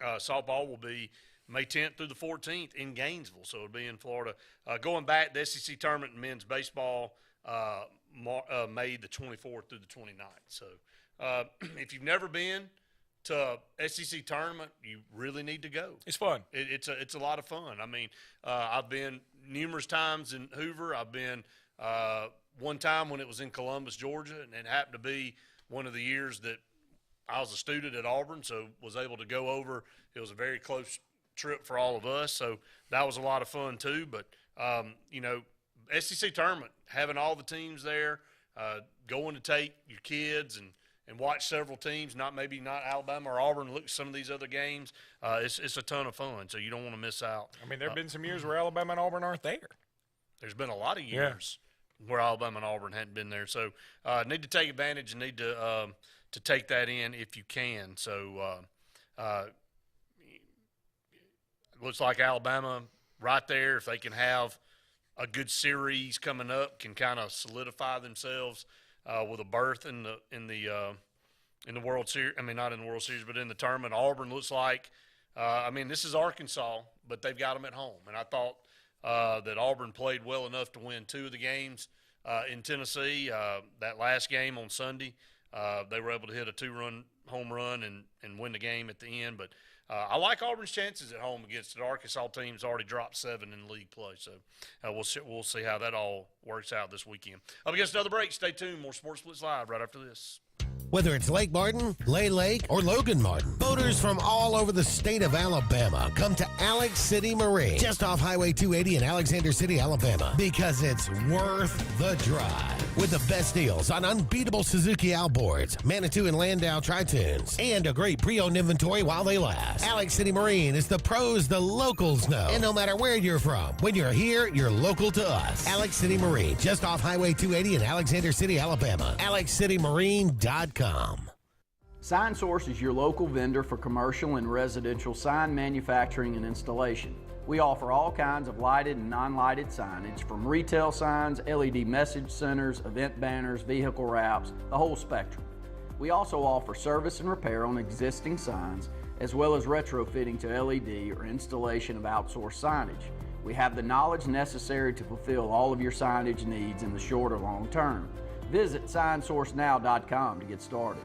softball will be May 10th through the 14th in Gainesville. So it'll be in Florida. Going back, the SEC tournament in men's baseball May the 24th through the 29th. So if you've never been to SEC tournament, you really need to go. It's fun. It's a lot of fun. I mean, I've been numerous times in Hoover. I've been one time when it was in Columbus, Georgia, and it happened to be one of the years that I was a student at Auburn, so was able to go over. It was a very close trip for all of us, so that was a lot of fun too. But, you know, SEC tournament, having all the teams there, going to take your kids and watch several teams, not Alabama or Auburn, look at some of these other games. It's a ton of fun, so you don't want to miss out. I mean, there have been some years where Alabama and Auburn aren't there. There's been a lot of years where Alabama and Auburn hadn't been there. So need to take advantage and need to take that in if you can. So looks like Alabama right there, if they can have a good series coming up, can kind of solidify themselves with a berth in the World Series. I mean, not in the World Series, but in the tournament. Auburn looks like, I mean, this is Arkansas, but they've got them at home. And I thought that Auburn played well enough to win 2 of the games in Tennessee. That last game on Sunday, they were able to hit a 2-run home run and win the game at the end. But I like Auburn's chances at home against the Arkansas team's already dropped 7 in league play. So we'll see how that all works out this weekend. Up against another break. Stay tuned. More SportzBlitz Live right after this. Whether it's Lake Martin, Lay Lake, or Logan Martin, boaters from all over the state of Alabama come to Alex City Marine, just off Highway 280 in Alexander City, Alabama, because it's worth the drive. With the best deals on unbeatable Suzuki outboards, Manitou and Landau Tritoons, and a great pre-owned inventory while they last. Alex City Marine is the pros the locals know. And no matter where you're from, when you're here, you're local to us. Alex City Marine, just off Highway 280 in Alexander City, Alabama. AlexCityMarine.com. SignSource is your local vendor for commercial and residential sign manufacturing and installation. We offer all kinds of lighted and non-lighted signage, from retail signs, LED message centers, event banners, vehicle wraps, the whole spectrum. We also offer service and repair on existing signs, as well as retrofitting to LED or installation of outsourced signage. We have the knowledge necessary to fulfill all of your signage needs in the short or long term. Visit signsourcenow.com to get started.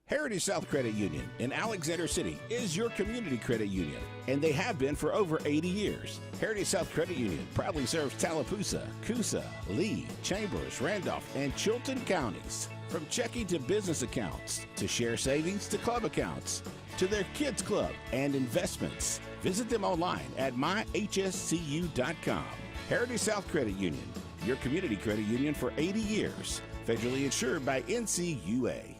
Heritage South Credit Union in Alexander City is your community credit union, and they have been for over 80 years. Heritage South Credit Union proudly serves Tallapoosa, Coosa, Lee, Chambers, Randolph, and Chilton counties. From checking to business accounts, to share savings to club accounts, to their kids club and investments. Visit them online at myhscu.com. Heritage South Credit Union, your community credit union for 80 years. Federally insured by NCUA.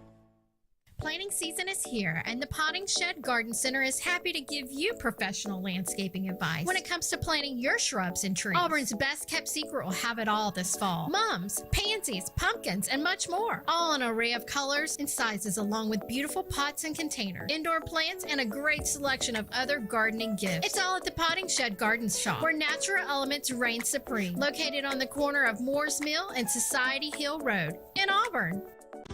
Planting season is here, and the Potting Shed Garden Center is happy to give you professional landscaping advice when it comes to planting your shrubs and trees. Auburn's best kept secret will have it all this fall. Mums, pansies, pumpkins, and much more. All in an array of colors and sizes, along with beautiful pots and containers, indoor plants, and a great selection of other gardening gifts. It's all at the Potting Shed Garden Shop, where natural elements reign supreme. Located on the corner of Moore's Mill and Society Hill Road in Auburn.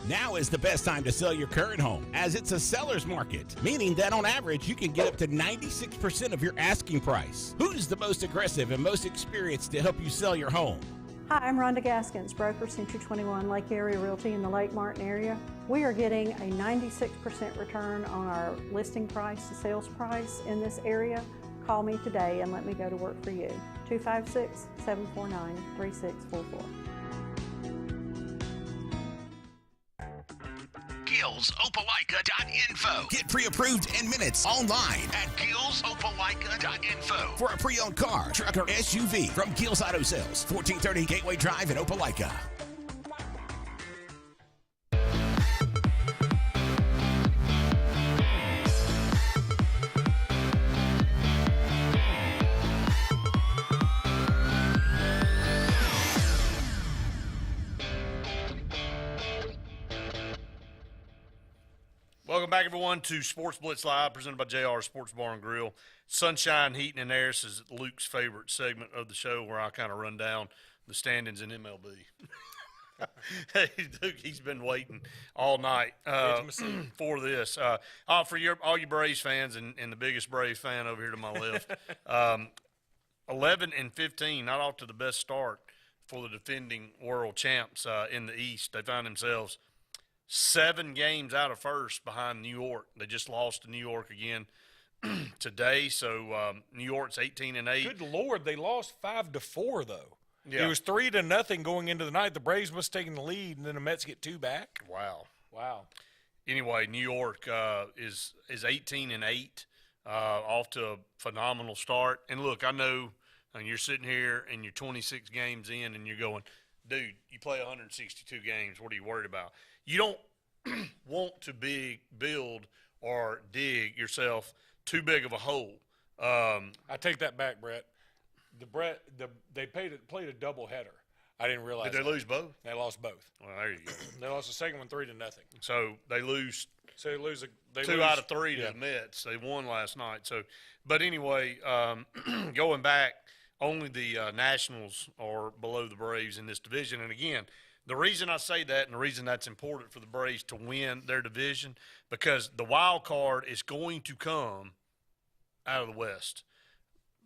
Now is the best time to sell your current home, as it's a seller's market, meaning that on average you can get up to 96% of your asking price. Who's the most aggressive and most experienced to help you sell your home? Hi, I'm Rhonda Gaskins, broker Century 21 Lake Area Realty in the Lake Martin area. We are getting a 96% return on our listing price to sales price in this area. Call me today and let me go to work for you. 256-749-3644. GillsOpelika.info. Get pre-approved in minutes online at GillsOpelika.info for a pre-owned car, truck, or SUV from Gills Auto Sales, 1430 Gateway Drive in Opelika. Welcome back, everyone, to Sports Blitz Live, presented by JR Sports Bar and Grill. Sunshine, Heating, and Air. This is Luke's favorite segment of the show, where I kind of run down the standings in MLB. Hey, Luke, he's been waiting all night for this. For all you Braves fans, and the biggest Braves fan over here to my left, 11-15, not off to the best start for the defending world champs in the East. They found themselves 7 games out of first behind New York. They just lost to New York again today. So New York's 18-8. Good Lord, they lost 5-4 though. Yeah. It was 3-0 going into the night. The Braves must have taken the lead, and then the Mets get 2 back. Wow. Anyway, New York is 18-8, off to a phenomenal start. And look, I know you're sitting here and you're 26 games in, and you're going, dude, you play 162 games. What are you worried about? You don't want to build or dig yourself too big of a hole. I take that back, Brett. They played a doubleheader. I didn't realize. Did they lose both? They lost both. Well, there you go. They lost the second one 3-0. So they lose. So they lose 2 out of 3 to the Mets. They won last night. So, but anyway, going back, only the Nationals are below the Braves in this division. And again, the reason I say that, and the reason that's important for the Braves to win their division, because the wild card is going to come out of the West.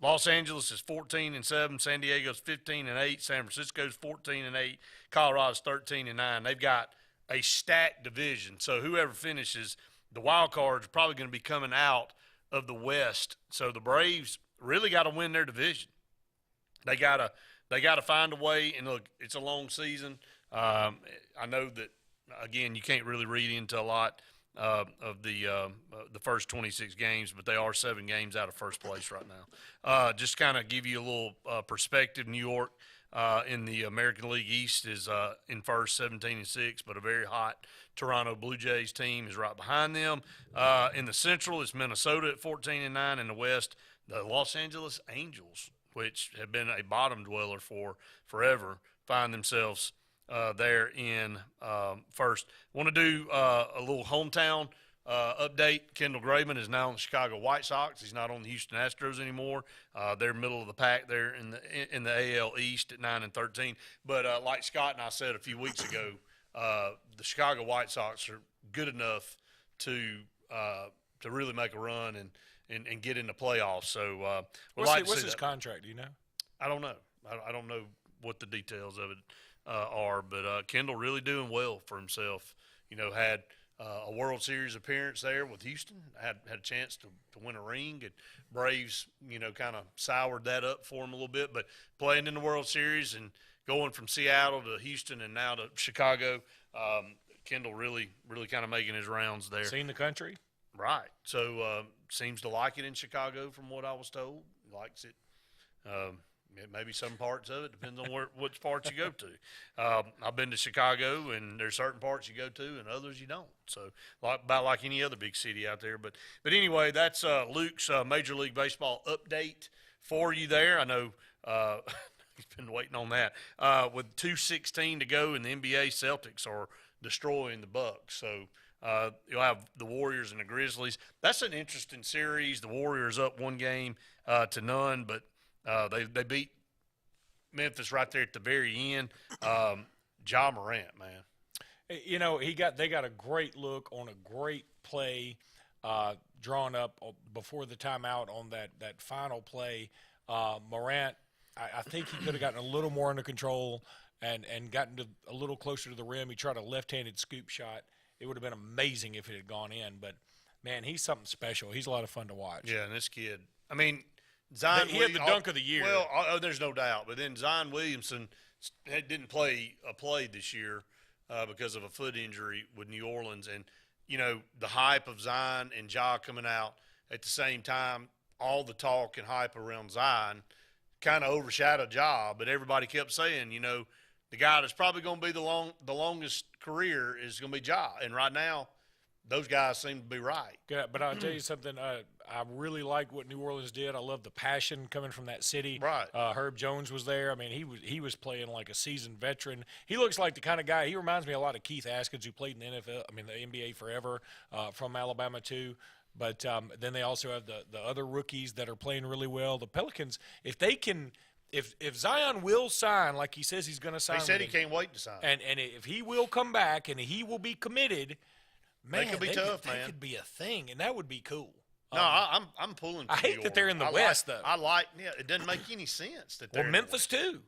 Los Angeles is 14-7, San Diego's 15-8, San Francisco's 14-8, Colorado's 13-9. They've got a stacked division. So whoever finishes, the wild card is probably going to be coming out of the West. So the Braves really got to win their division. They got to find a way. And look, it's a long season. I know that, again, you can't really read into a lot of the first 26 games, but they are 7 games out of first place right now. Just kind of give you a little perspective. New York in the American League East is in first, 17-6, but a very hot Toronto Blue Jays team is right behind them. In the Central, it's Minnesota at 14-9. In the West, the Los Angeles Angels, which have been a bottom dweller for forever, find themselves there in first. Want to do a little hometown update, Kendall Graveman is now on the Chicago White Sox. He's not on the Houston Astros anymore. They're middle of the pack there in the AL East at 9-13. But like Scott and I said a few weeks ago, the Chicago White Sox are good enough to really make a run and get in the playoffs. So what's his contract? Do you know? I don't know. I don't know what the details of it are, but Kendall really doing well for himself. Had a World Series appearance there with Houston, had a chance to win a ring, and Braves, kind of soured that up for him a little bit. But playing in the World Series and going from Seattle to Houston and now to Chicago, Kendall really kind of making his rounds there. Seen the country? Right. So seems to like it in Chicago from what I was told. Likes it. Maybe some parts of it, depends on which parts you go to. I've been to Chicago, and there's certain parts you go to and others you don't. So about like any other big city out there. But anyway, that's Luke's Major League Baseball update for you there. I know he's been waiting on that. With 2:16 to go in the NBA, Celtics are destroying the Bucks. So you'll have the Warriors and the Grizzlies. That's an interesting series. The Warriors up 1 game to none, but they beat Memphis right there at the very end. Ja Morant, man. They got a great look on a great play drawn up before the timeout on that final play. Morant, I think he could have gotten a little more under control and gotten a little closer to the rim. He tried a left-handed scoop shot. It would have been amazing if it had gone in. But, man, he's something special. He's a lot of fun to watch. Yeah, and this kid, I mean – Zion he had the dunk of the year. Well, there's no doubt. But then Zion Williamson didn't play this year because of a foot injury with New Orleans. And, the hype of Zion and Ja coming out at the same time, all the talk and hype around Zion kind of overshadowed Ja. But everybody kept saying, the guy that's probably going to be the longest career is going to be Ja. And right now, those guys seem to be right. Yeah, but I'll tell you something. I really like what New Orleans did. I love the passion coming from that city. Right. Herb Jones was there. I mean, he was playing like a seasoned veteran. He looks like the kind of guy. He reminds me a lot of Keith Askins, who played in the NFL. I mean, the NBA forever, from Alabama too. But then they also have the other rookies that are playing really well. The Pelicans, if Zion will sign like he says he's going to sign, he said he can't wait to sign, and if he will come back and he will be committed. Man, they could be tough, man. That could be a thing, and that would be cool. No, I'm pulling for I hate that they're in the West, though. It doesn't make any sense that they're well, Memphis too.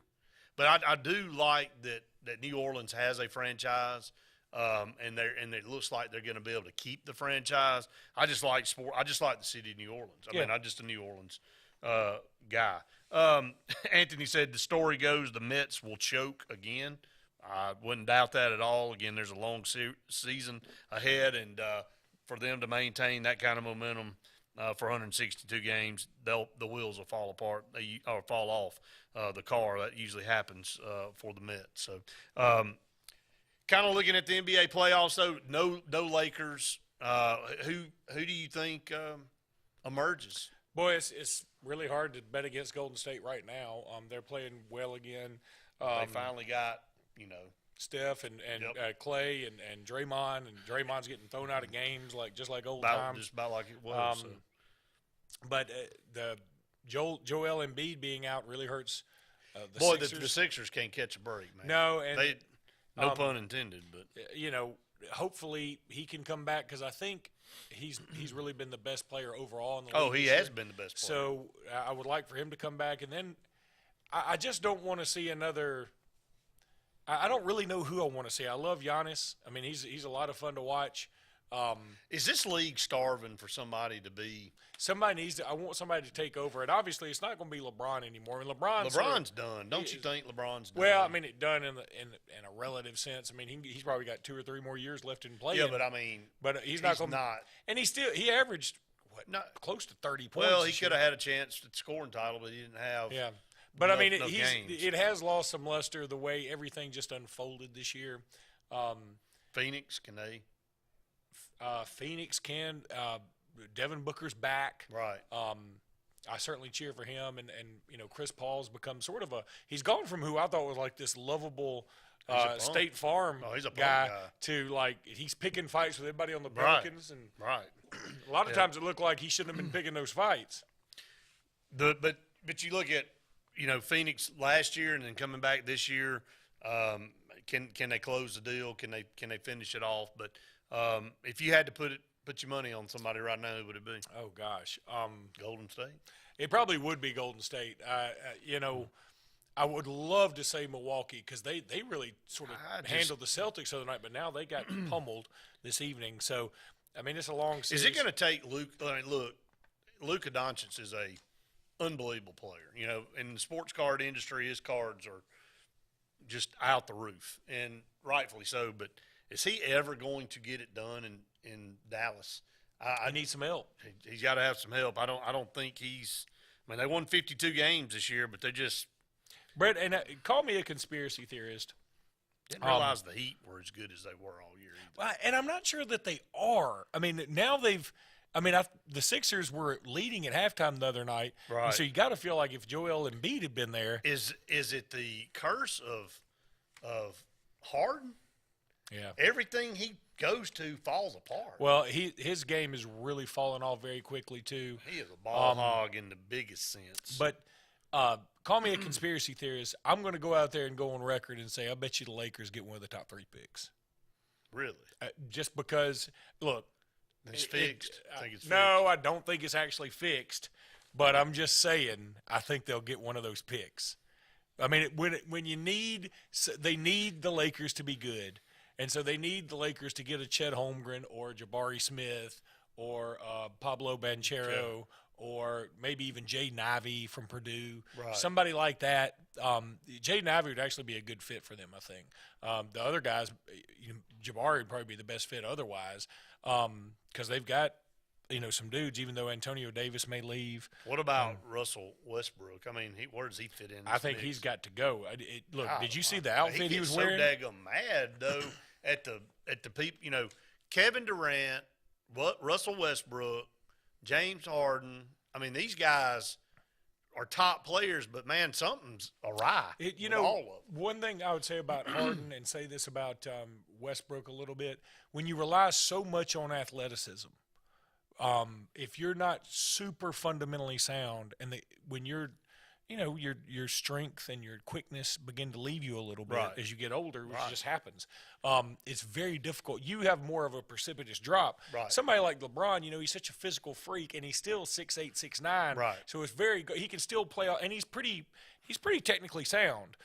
But I do like that New Orleans has a franchise, and it looks like they're going to be able to keep the franchise. I just like sport. I just like the city of New Orleans. I mean, I'm just a New Orleans guy. Anthony said the story goes the Mets will choke again. I wouldn't doubt that at all. Again, there's a long season ahead, and for them to maintain that kind of momentum for 162 games, the wheels will fall apart or fall off the car. That usually happens for the Mets. So, kind of looking at the NBA playoffs, though, no Lakers. Who do you think emerges? Boy, it's really hard to bet against Golden State right now. They're playing well again. They finally got. Steph and Clay and Draymond, and Draymond's getting thrown out of games just like old times. Just about like it was. But the Joel Embiid being out really hurts the Sixers. The Sixers can't catch a break, man. No, and no pun intended. But hopefully he can come back because I think he's really been the best player overall in the league. Oh, he has been the best player. So I would like for him to come back, and then I just don't want to see another. I don't really know who I want to see. I love Giannis. I mean, he's a lot of fun to watch. Is this league starving for somebody to be? Somebody needs to. I want somebody to take over. And obviously, it's not going to be LeBron anymore. I mean, LeBron's done. Don't you think LeBron's done? Well, I mean, it done in a relative sense. I mean, he's probably got 2 or 3 more years left in play. Yeah, but I mean, he's not going. And he averaged close to 30 points. Well, he could have had a chance at scoring title, but he didn't have. Yeah. But, I mean, it has lost some luster the way everything just unfolded this year. Phoenix, can they? Phoenix can. Devin Booker's back. Right. I certainly cheer for him. And Chris Paul's become sort of he's gone from who I thought was like this lovable State Farm he's a punk guy to, like, he's picking fights with everybody on the Right. Pelicans. And Right. a lot of times it looked like he shouldn't have been picking those fights. But you look at, Phoenix last year and then coming back this year, can they close the deal? Can they finish it off? But if you had to put your money on somebody right now, who would it be? Oh gosh, Golden State. It probably would be Golden State. I would love to say Milwaukee because they really sort of handled the Celtics the other night, but now they got pummeled this evening. So, I mean, it's a long series. Is it going to take Luke? Look, Luka Doncic is a unbelievable player. In the sports card industry, his cards are just out the roof, and rightfully so. But is he ever going to get it done in Dallas? I need some help. He's got to have some help. I don't think he's. I mean, they won 52 games this year, but they just. Brett, and call me a conspiracy theorist. Didn't realize the Heat were as good as they were all year. And I'm not sure that they are. I mean, now they've. I mean, the Sixers were leading at halftime the other night, Right. and so you got to feel like if Joel Embiid had been there, Is it the curse of Harden? Yeah. Everything he goes to falls apart. Well, his game is really falling off very quickly too. He is a ball hog in the biggest sense. But call me a conspiracy theorist. I'm going to go out there and go on record and say I bet you the Lakers get one of the top 3 picks. Really? Just because, look. It's fixed. I think it's fixed. No, I don't think it's actually fixed. But I'm just saying, I think they'll get one of those picks. I mean, when you need, they need the Lakers to be good. And so they need the Lakers to get a Chet Holmgren or Jabari Smith or Pablo Banchero or maybe even Jay Nivey from Purdue. Right. Somebody like that. Jay Nivey would actually be a good fit for them, I think. The other guys, Jabari would probably be the best fit otherwise because they've got, some dudes, even though Antonio Davis may leave. What about Russell Westbrook? I mean, where does he fit in? I think he's got to go. Look, did you see the outfit he was wearing? So daggum mad though at the people. Kevin Durant, Russell Westbrook, James Harden. I mean, these guys are top players, but man, something's awry. All of them. One thing I would say about Harden and say this about Westbrook a little bit: when you rely so much on athleticism. If you're not super fundamentally sound, and when your strength and your quickness begin to leave you a little bit Right. as you get older, which Right. just happens, it's very difficult. You have more of a precipitous drop. Right. Somebody like LeBron, he's such a physical freak, and he's still 6'8", 6'9". Right. So it's very good. He can still play, and he's pretty technically sound.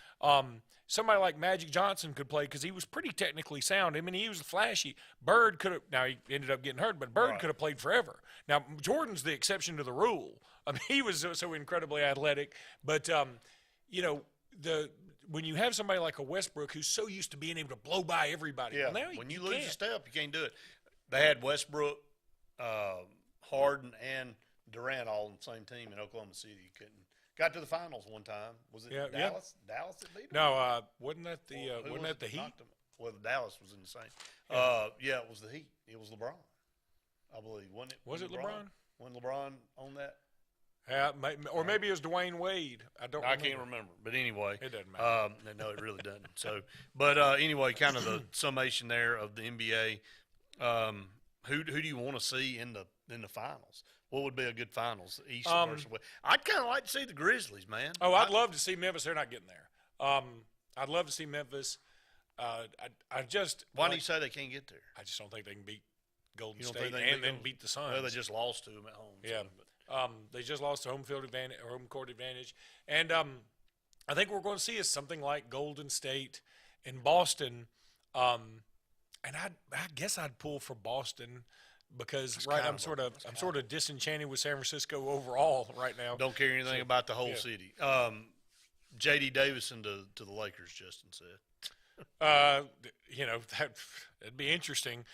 Somebody like Magic Johnson could play because he was pretty technically sound. I mean, he was flashy. Bird could have – now, he ended up getting hurt, but Bird Right. could have played forever. Now, Jordan's the exception to the rule. I mean, he was so incredibly athletic. But, when you have somebody like a Westbrook who's so used to being able to blow by everybody, Yeah, well, now when you can't. lose a step, you can't do it. They had Westbrook, Harden, and Durant all on the same team in Oklahoma City. You couldn't. Got to the finals one time. Was it Yeah, yeah. Dallas? Dallas that beat them? No, wasn't that the Who wasn't was that the it Heat? knocked them? Well, Dallas was in the same. It was the Heat. It was LeBron, I believe. Wasn't it? Was it LeBron? When LeBron on that? Yeah, or maybe it was Dwayne Wade. I can't remember. But anyway. It doesn't matter. No, it really doesn't. So, but anyway, kind of the summation there of the NBA. Who do you want to see in the finals? What would be a good finals? East versus West. I'd kind of like to see the Grizzlies, man. Oh, I'd love to see Memphis. They're not getting there. I'd love to see Memphis. I just Why do you say they can't get there? I just don't think they can beat Golden You don't State think they can and then beat beat the Suns. Well, they just lost to them at home. Yeah. So, They just lost to home field advantage or home court advantage, and I think what we're going to see is something like Golden State and Boston. And I guess I'd pull for Boston. Because I'm sort of disenchanted with San Francisco overall right now. Don't care anything about the whole city. J.D. Davison to the Lakers, Justin said. That'd be interesting.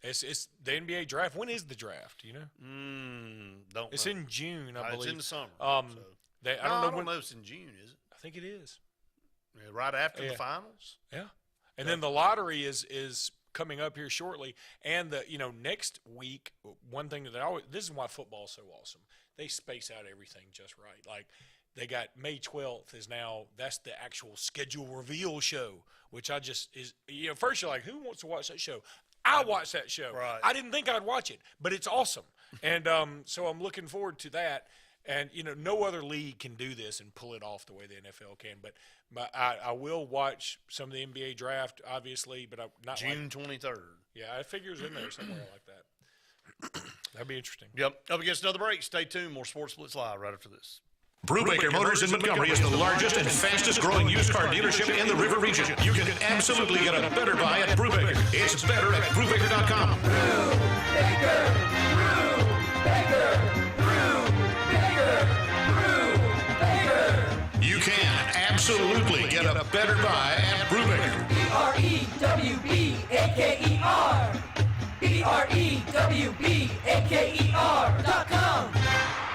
It's the NBA draft. When is the draft? Do you know? Don't. It's in June, I believe. It's in the summer. I don't know if it's in June. Is it? I think it is. Yeah, right after the finals. Yeah, and then the lottery is coming up here shortly, and the next week. One thing that this is why football is so awesome. They space out everything just right. Like they got May 12th is now, that's the actual schedule reveal show, which I just is, first you're like, who wants to watch that show? I watch that show. Right. I didn't think I'd watch it, but it's awesome. And so I'm looking forward to that. And, no other league can do this and pull it off the way the NFL can. But I will watch some of the NBA draft, obviously, but not June 23rd. Yeah, I figure it's in there somewhere like that. That'd be interesting. Yep. Up against another break. Stay tuned. More Sports Blitz Live right after this. Brubaker Motors in Montgomery is the largest and fastest growing used car dealership in the River region. You can absolutely get a better buy at Brubaker. It's better at Brubaker.com. Brubaker, You can absolutely get a better buy at Brubaker. BREWBAKER.com.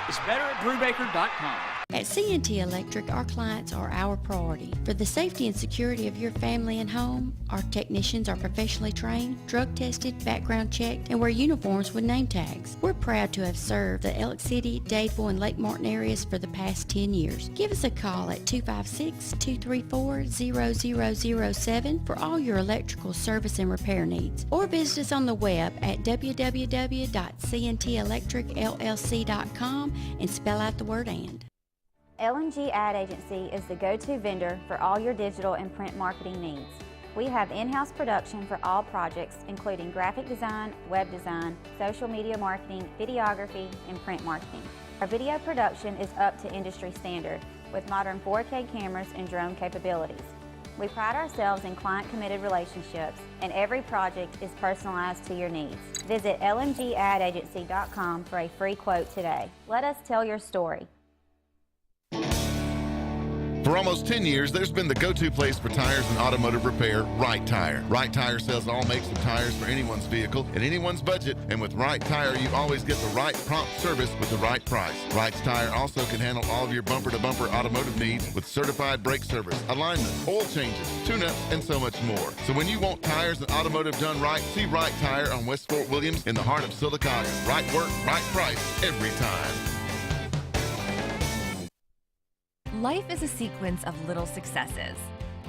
It's better at Brubaker.com. At CNT Electric, our clients are our priority. For the safety and security of your family and home, our technicians are professionally trained, drug tested, background checked, and wear uniforms with name tags. We're proud to have served the Elk City, Dadeville, and Lake Martin areas for the past 10 years. Give us a call at 256-234-0007 for all your electrical service and repair needs, or visit us on the web at www.cntelectricllc.com and spell out the word "and." LMG Ad Agency is the go-to vendor for all your digital and print marketing needs. We have in-house production for all projects, including graphic design, web design, social media marketing, videography, and print marketing. Our video production is up to industry standard with modern 4K cameras and drone capabilities. We pride ourselves in client-committed relationships, and every project is personalized to your needs. Visit lmgadagency.com for a free quote today. Let us tell your story. For almost 10 years, there's been the go-to place for tires and automotive repair, Right Tire. Right Tire sells all makes of tires for anyone's vehicle and anyone's budget, and with Right Tire, you always get the right prompt service with the right price. Right Tire also can handle all of your bumper-to-bumper automotive needs with certified brake service, alignment, oil changes, tune-ups, and so much more. So when you want tires and automotive done right, see Right Tire on West Fort Williams in the heart of Sylacauga. Right work, right price, every time. Life is a sequence of little successes.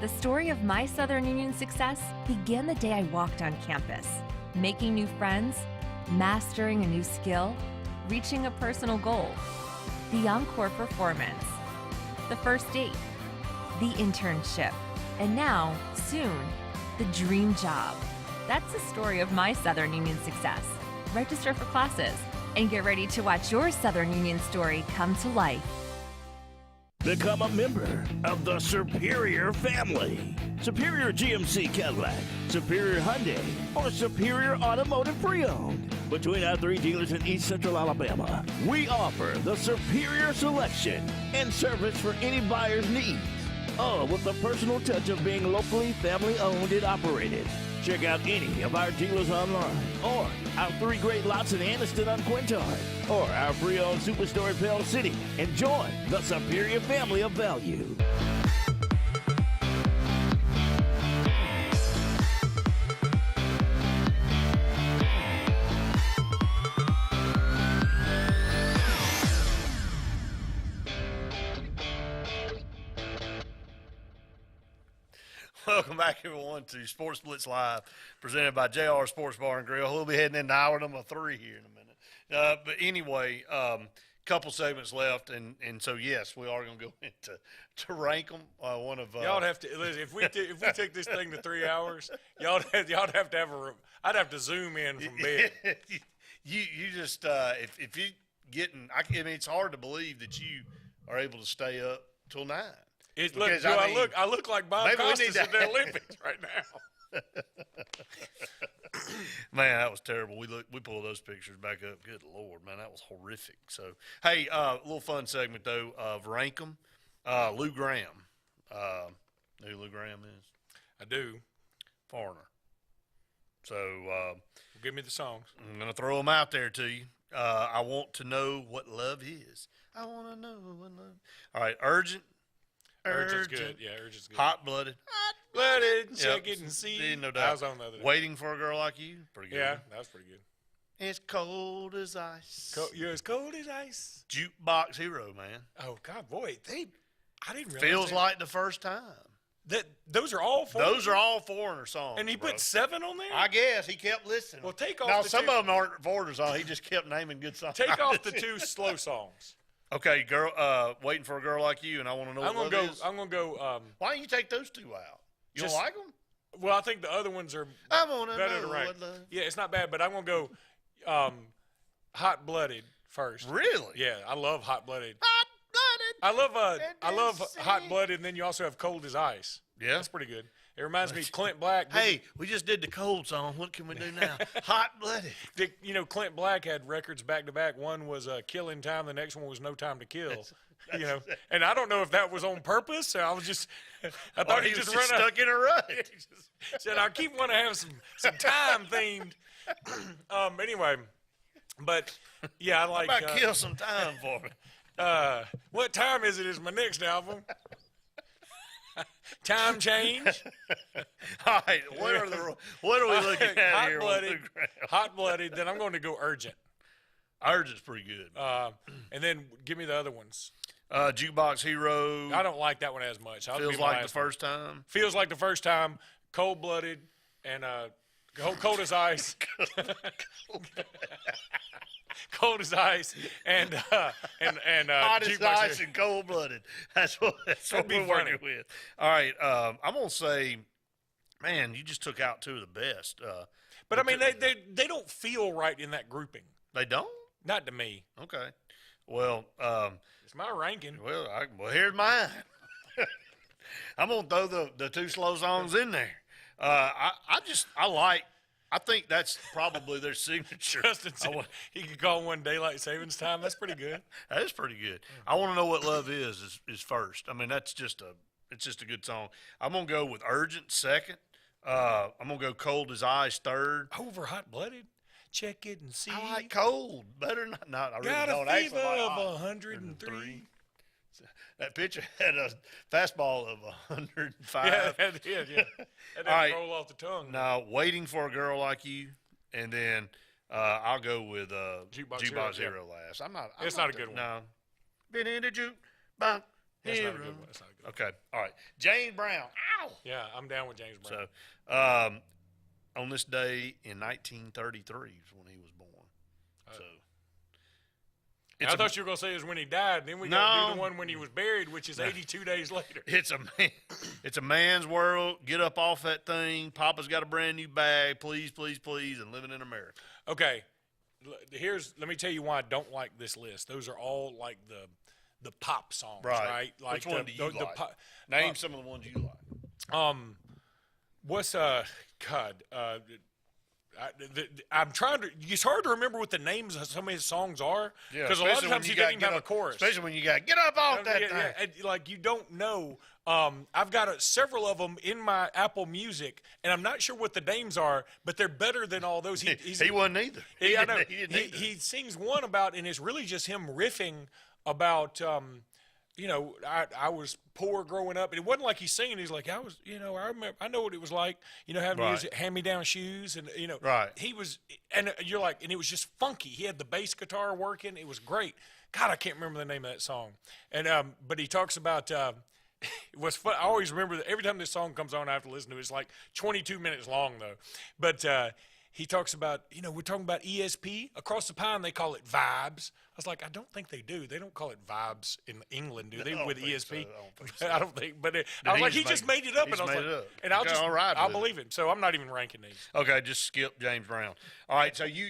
The story of my Southern Union success began the day I walked on campus, making new friends, mastering a new skill, reaching a personal goal, the encore performance, the first date, the internship, and now, soon, the dream job. That's the story of my Southern Union success. Register for classes and get ready to watch your Southern Union story come to life. Become a member of the Superior family. Superior GMC Cadillac, Superior Hyundai, or Superior Automotive Pre-Owned. Between our 3 dealers in East Central Alabama, we offer the superior selection and service for any buyer's needs. All with the personal touch of being locally family-owned and operated. Check out any of our dealers online, or our 3 great lots in Anniston on Quintard, or our pre-owned superstore in Pell City, and join the Superior family of value. Welcome back, everyone, to Sports Blitz Live, presented by JR Sports Bar and Grill. We'll be heading into hour number 3 here in a minute. But anyway, couple segments left, and so yes, we are going to go into rank them. One of y'all have to listen. If we take this thing to 3 hours, y'all have to have a. I'd have to zoom in from bed. you just if you getting, I mean, it's hard to believe that you are able to stay up till 9. I look like Bob Costas in the Olympics right now. Man, that was terrible. We pulled those pictures back up. Good Lord, man, that was horrific. So, hey, a little fun segment though of rank 'em. Lou Graham. Know who Lou Graham is? I do. Foreigner. So, give me the songs. I'm gonna throw them out there to you. I want to know what love is. I want to know what love. All right, Urgent. Urgent's good. Yeah, Urgent's good. Hot-blooded. Blooded, check it and see. No doubt. That was on the other day. Waiting for a Girl Like You. Pretty good. Yeah, that was pretty good. It's cold as ice. You're as cold as ice. Jukebox Hero, man. Oh God, boy, I didn't realize Feels that. like the first time. Those are all foreigner. Those are all foreigner songs. And he bro. put 7 on there. I guess he kept listening. Well, take off. Now the some two, of them aren't foreigner songs. He just kept naming good songs. Take off the 2 slow songs. Okay, girl. Waiting for a girl like you, and I want to know what love is. I'm gonna go. Why don't you take those 2 out? You don't like them? Well, I think the other ones are I want to better know to rank. what love. Yeah, it's not bad, but I'm gonna go Hot Blooded first. Really? Yeah, I love Hot Blooded. Hot blooded. I love Hot Blooded, and then you also have Cold as Ice. Yeah, that's pretty good. It reminds me of Clint Black. Hey, we just did the cold song. What can we do now? Hot blooded. You know, Clint Black had records back to back. One was Killing Time. The next one was No Time to Kill. You know, and I don't know if that was on purpose. Or I was just, I thought he just stuck in a rut. Said I keep wanting to have some time themed. Anyway, but yeah, I like. How about kill some time for me? What time is it? Is my next album. Time change. All right, what are we looking at here? Hot blooded. Then I'm going to go Urgent. Urgent's pretty good. And then give me the other ones. Jukebox Hero. I don't like that one as much. Feels like the first time. Feels like the first time. Cold blooded and cold as ice. Cold as ice and hot as ice and cold blooded. That's what we're working with. All right, I'm gonna say, man, you just took out 2 of the best. But I mean, they don't feel right in that grouping. They don't. Not to me. Okay. Well, it's my ranking. Well, here's mine. I'm gonna throw the 2 slow songs in there. I think that's probably their signature. Justin said he could call one daylight savings time. That's pretty good. That is pretty good. I want to know what love is first. I mean, it's just a good song. I'm gonna go with Urgent second. I'm gonna go Cold as Ice third. Over Hot Blooded. Check it and see. I like Cold better. Not I really Got don't. a fever Actually, of 103. That pitcher had a fastball of 105. Yeah, that did. Yeah, that didn't roll off the tongue. Now, Waiting for a Girl Like You, and then I'll go with Jukebox Hero last. It's not a good one. No. Been in the jukebox. That's not a good one. That's not a good one. Okay. All right. James Brown. Ow. Yeah, I'm down with James Brown. So, on this day in 1933 is when he was born. So. I thought you were going to say it was when he died. Then we got to do the one when he was buried, which is 82 days later. It's a man's world. Get up off that thing. Papa's got a brand new bag. Please, please, please, and living in America. Okay. Let me tell you why I don't like this list. Those are all like the pop songs, right? Like which one do you like? Name some of the ones you like. What's I'm trying to. It's hard to remember what the names of some of his songs are because a lot of times he doesn't even have a chorus. Especially when you got get up off that thing. Yeah, like you don't know. I've got several of them in my Apple Music, and I'm not sure what the names are, but they're better than all those. He wasn't either. I know. He sings one about, and it's really just him riffing about. You know, I was poor growing up, and it wasn't like he's singing. He's like, I remember, I know what it was like, having to use hand-me-down shoes, and he was, and you're like, and it was just funky. He had the bass guitar working. It was great. God, I can't remember the name of that song. And but he talks about. It was fun. I always remember that every time this song comes on, I have to listen to it. It's like 22 minutes long though, but. He talks about, we're talking about ESP. Across the pond, they call it vibes. I was like, I don't think they do. They don't call it vibes in England, do they, with ESP? I don't think. But I was like, he just made it up. And I was like, and I'll believe him. So I'm not even ranking these. Okay, just skip James Brown. All right, so you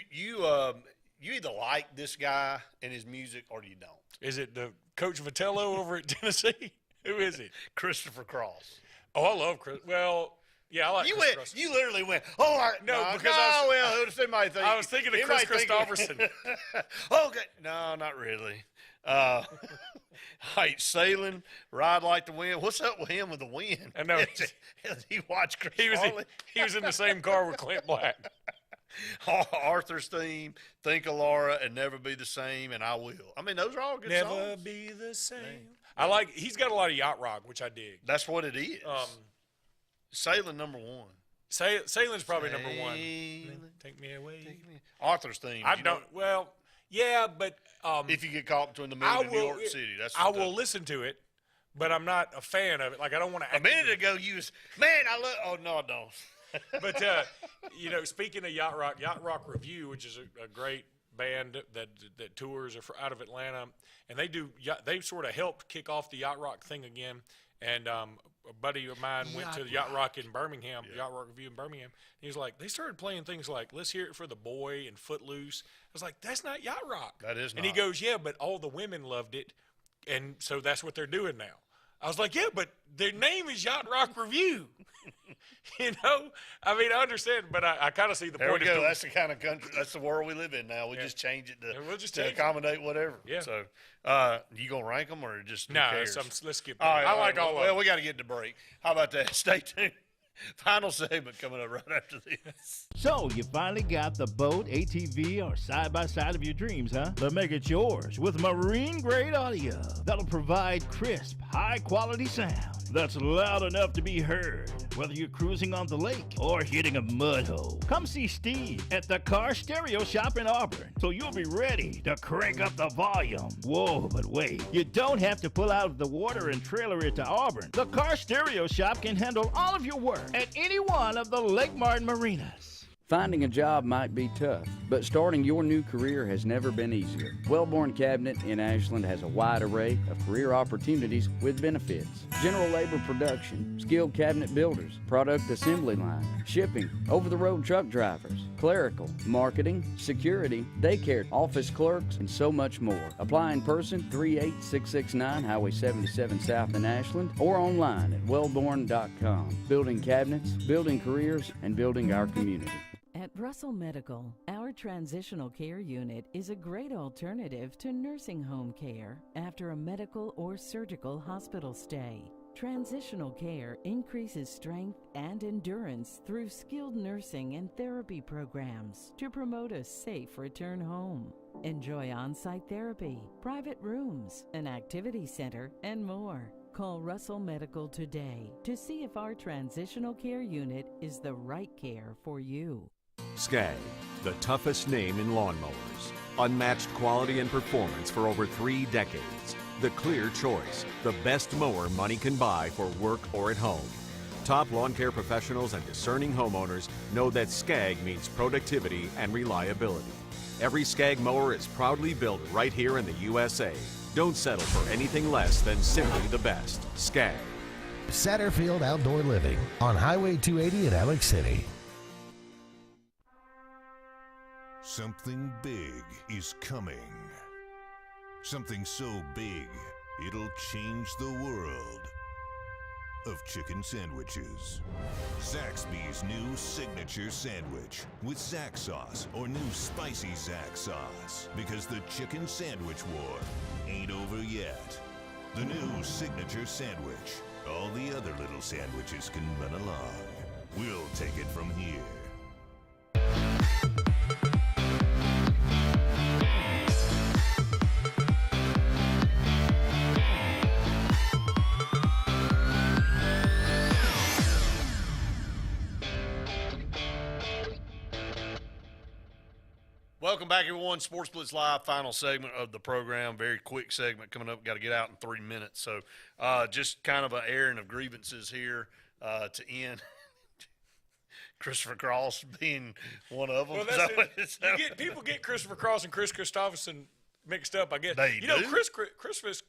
either like this guy and his music or you don't. Is it the Coach Vitello over at Tennessee? Who is it? Christopher Cross. Oh, I love Chris. Well... Yeah, I like you Chris went. Cross. You literally went. Because I was thinking of Chris Christopherson. Okay, no, not really. Right, Sailing, Ride Like the Wind. What's up with him with the wind? I know. He watched Chris. He was in the same car with Clint Black. Arthur's Theme, Think of Laura, and Never Be the Same, and I Will. I mean, those are all good songs. Never be the same. He's got a lot of yacht rock, which I dig. That's what it is. Sailing #1. Sailing's probably number one. Take me away. Arthur's theme. I don't. Well, yeah, but if you get caught between the moon and New York City, that's. I will listen to it, but I'm not a fan of it. Like I don't want to. A minute ago, you was I love. Oh no, I don't. But speaking of Yacht Rock Review, which is a great band that tours out of Atlanta, and they sort of helped kick off the Yacht Rock thing again. And a buddy of mine went to the Yacht Rock in Birmingham, Yacht Rock Review in Birmingham. He was like, they started playing things like "Let's Hear It for the Boy" and "Footloose." I was like, that's not Yacht Rock. That is not. And he goes, yeah, but all the women loved it, and so that's what they're doing now. I was like, yeah, but their name is Yacht Rock Review. I mean, I understand, but I kind of see the there point. There we go. That's the kind of country, that's the world we live in now. We just change it to accommodate whatever. Yeah. So, you going to rank them or just no? Let's skip that. I like all of them. Well, we got to get to break. How about that? Stay tuned. Final segment coming up right after this. So, you finally got the boat, ATV, or side-by-side of your dreams, huh? Then make it yours with marine-grade audio that'll provide crisp, high-quality sound that's loud enough to be heard, whether you're cruising on the lake or hitting a mud hole. Come see Steve at the Car Stereo Shop in Auburn, so you'll be ready to crank up the volume. Whoa, but wait, you don't have to pull out of the water and trailer it to Auburn. The Car Stereo Shop can handle all of your work at any one of the Lake Martin marinas. Finding a job might be tough, but starting your new career has never been easier. Wellborn Cabinet in Ashland has a wide array of career opportunities with benefits. General labor production, skilled cabinet builders, product assembly line, shipping, over-the-road truck drivers, clerical, marketing, security, daycare, office clerks, and so much more. Apply in person, 38669 Highway 77 South in Ashland, or online at wellborn.com. Building cabinets, building careers, and building our community. At Russell Medical, our transitional care unit is a great alternative to nursing home care after a medical or surgical hospital stay. Transitional care increases strength and endurance through skilled nursing and therapy programs to promote a safe return home. Enjoy on-site therapy, private rooms, an activity center, and more. Call Russell Medical today to see if our transitional care unit is the right care for you. Skag, the toughest name in lawnmowers. Unmatched quality and performance for over 3 decades. The clear choice, the best mower money can buy for work or at home. Top lawn care professionals and discerning homeowners know that Skag means productivity and reliability. Every Skag mower is proudly built right here in the USA. Don't settle for anything less than simply the best. Skag. Satterfield Outdoor Living on Highway 280 in Alex City. Something big is coming. Something so big, it'll change the world of chicken sandwiches. Zaxby's new signature sandwich with Zax sauce or new spicy Zax sauce. Because the chicken sandwich war ain't over yet. The new signature sandwich. All the other little sandwiches can run along. We'll take it from here. Welcome back, everyone. SportzBlitz Live, final segment of the program. Very quick segment coming up. Got to get out in 3 minutes. So just kind of an airing of grievances here to end. Christopher Cross being one of them. Well, people get Christopher Cross and Chris Christopherson mixed up, I guess. They do? Chris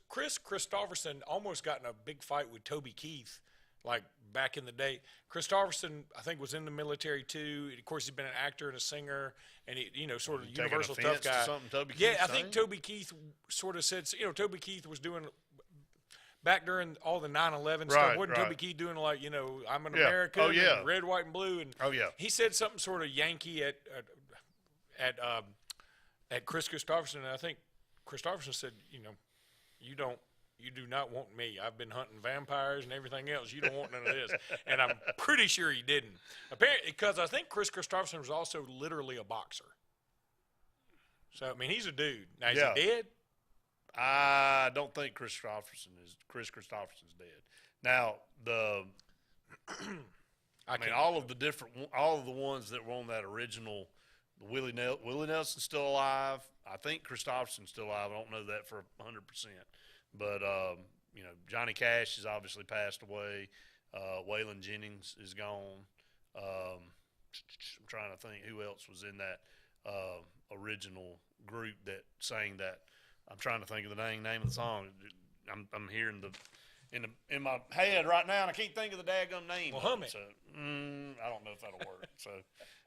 Christopherson almost got in a big fight with Toby Keith, like back in the day. Christopherson, I think, was in the military too. Of course, he's been an actor and a singer, and he, sort of universal tough guy. I think Toby Keith sort of said, Toby Keith was doing back during all the 9/11 stuff. Wasn't Toby Keith doing like, I'm an American, and red, white, and blue, and he said something sort of Yankee at Chris Christopherson, and I think Christopherson said, you do not want me. I've been hunting vampires and everything else. You don't want none of this. And I'm pretty sure he didn't. Apparently, because I think Chris Christopherson was also literally a boxer. So, I mean, he's a dude. Now, is he dead? I don't think Chris Christopherson's dead. Now, I mean, all of the ones that were on that original. Willie Nelson's still alive. I think Christopherson's still alive. I don't know that for 100%. But, you know, Johnny Cash has obviously passed away. Waylon Jennings is gone. I'm trying to think who else was in that original group that sang that. I'm trying to think of the name of the song. I'm hearing in my head right now, and I can't think of the daggum name. Well, hum it. So, I don't know if that'll work. So,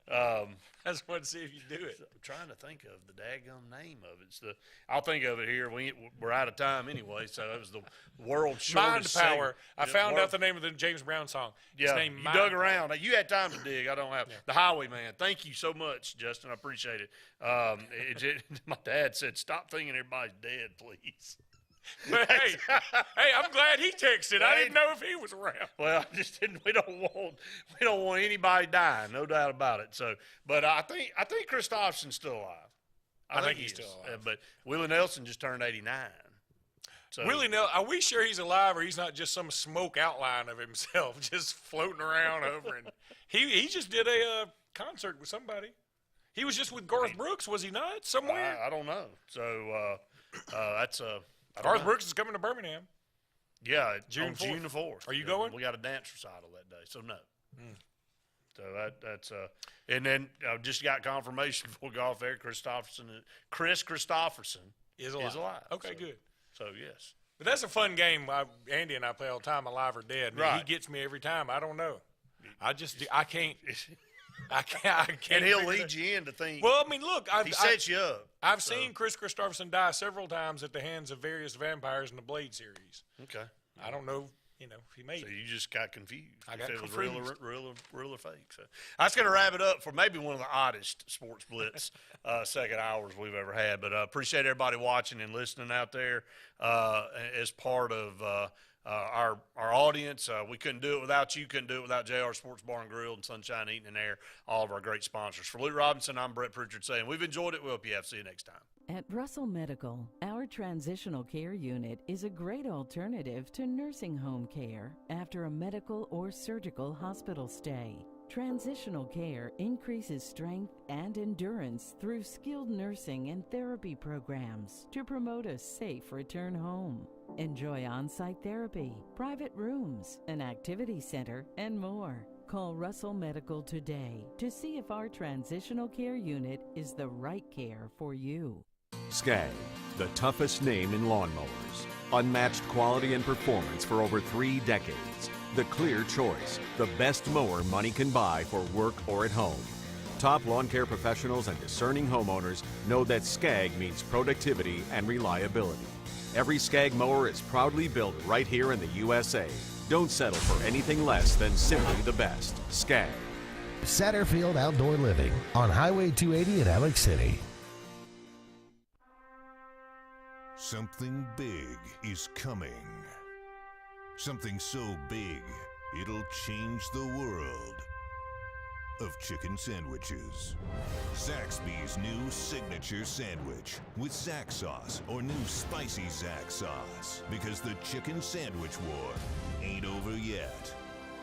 I just want to see if you do it. I'm trying to think of the daggum name of it. I'll think of it here. We're out of time anyway, so it was the world's shortest Mind Power. I found out the name of the James Brown song. Yeah, name you Mind dug Power. around. You had time to dig. I don't have. The Highwayman. Thank you so much, Justin. I appreciate it. My dad said, "Stop thinking everybody's dead, please." But hey, I'm glad he texted. I didn't know if he was around. Well, I just didn't. We don't want anybody dying, no doubt about it. So, but I think Christopherson's still alive. I think he's still alive. But Willie Nelson just turned 89. So Willie Nelson, are we sure he's alive, or he's not just some smoke outline of himself just floating around over? And he just did a concert with somebody. He was just with Garth Brooks, was he not? Somewhere? I don't know. So that's Garth Brooks is coming to Birmingham. Yeah, June June the 4th. Are you going? We got a dance recital that day, so no. So that's and then I just got confirmation before we got off there. Chris Christopherson is alive. Okay, so, good. So yes, but that's a fun game. Andy and I play all the time, Alive or Dead. Right. He gets me every time. I don't know. I can't. And he'll lead you in to think. Well, I mean, look, he sets you up. I've seen Chris Christopherson die several times at the hands of various vampires in the Blade series. Okay. I don't know, if he made So it. you just got confused. I got if it was confused. real or fake. So that's going to wrap it up for maybe one of the oddest Sports Blitz second hours we've ever had. But appreciate everybody watching and listening out there as part of our audience. We couldn't do it without you. Couldn't do it without JR Sports Bar and Grill and Sunshine Eating and Air, all of our great sponsors. For Luke Robinson, I'm Brett Pritchard saying we've enjoyed it. We hope you have. See you next time. At Russell Medical, our transitional care unit is a great alternative to nursing home care after a medical or surgical hospital stay. Transitional care increases strength and endurance through skilled nursing and therapy programs to promote a safe return home. Enjoy on-site therapy, private rooms, an activity center, and more. Call Russell Medical today to see if our transitional care unit is the right care for you. Skag, the toughest name in lawnmowers. Unmatched quality and performance for over 3 decades. The clear choice, the best mower money can buy for work or at home. Top lawn care professionals and discerning homeowners know that Skag means productivity and reliability. Every Skag mower is proudly built right here in the USA. Don't settle for anything less than simply the best. Skag. Satterfield Outdoor Living on Highway 280 in Alex City. Something big is coming. Something so big, it'll change the world of chicken sandwiches. Zaxby's new signature sandwich with Zax sauce or new spicy Zax sauce. Because the chicken sandwich war ain't over yet.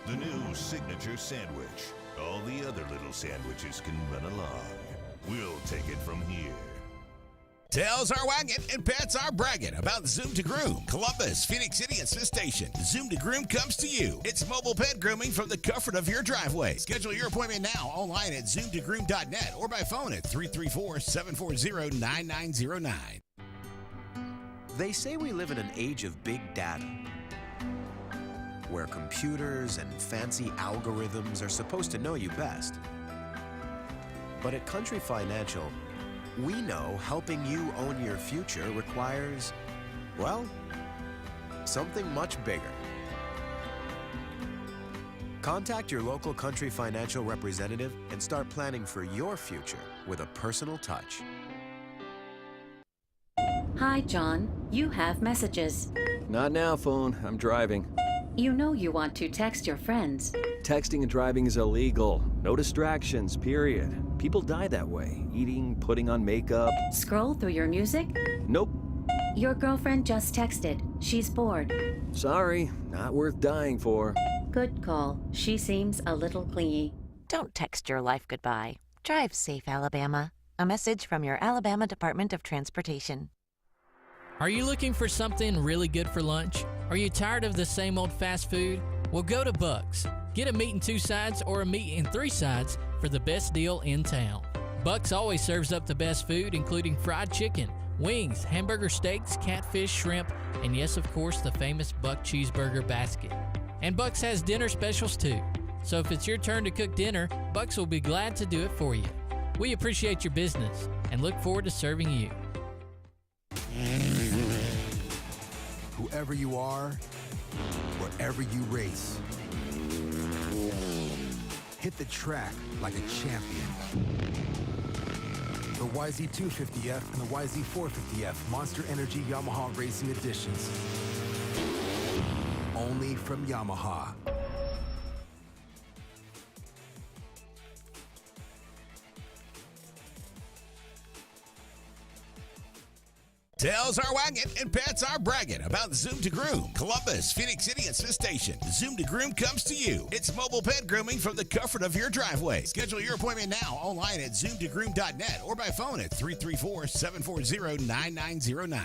The new signature sandwich. All the other little sandwiches can run along. We'll take it from here. Tails are wagging and pets are bragging about Zoom to Groom. Columbus, Phoenix City, and Smith Station. Zoom to Groom comes to you. It's mobile pet grooming from the comfort of your driveway. Schedule your appointment now online at zoomtogroom.net or by phone at 334-740-9909. They say we live in an age of big data, where computers and fancy algorithms are supposed to know you best. But at Country Financial, we know helping you own your future requires, well, something much bigger. Contact your local Country Financial representative and start planning for your future with a personal touch. Hi, John. You have messages. Not now, phone. I'm driving. You know you want to text your friends. Texting and driving is illegal. No distractions, period. People die that way. Eating, putting on makeup. Scroll through your music? Nope. Your girlfriend just texted. She's bored. Sorry, not worth dying for. Good call. She seems a little clingy. Don't text your life goodbye. Drive safe, Alabama. A message from your Alabama Department of Transportation. Are you looking for something really good for lunch? Are you tired of the same old fast food? Well, go to Buck's. Get a meat and 2 sides or a meat and 3 sides for the best deal in town. Buck's always serves up the best food, including fried chicken, wings, hamburger steaks, catfish, shrimp, and yes, of course, the famous Buck Cheeseburger Basket. And Buck's has dinner specials too. So if it's your turn to cook dinner, Buck's will be glad to do it for you. We appreciate your business and look forward to serving you. Whoever you are, wherever you race, hit the track like a champion. The YZ250F and the YZ450F Monster Energy Yamaha Racing Editions. Only from Yamaha. Tails are wagging and pets are bragging about Zoom to Groom. Columbus, Phoenix City, and Smith Station. Zoom to Groom comes to you. It's mobile pet grooming from the comfort of your driveway. Schedule your appointment now online at zoomtogroom.net or by phone at 334-740-9909.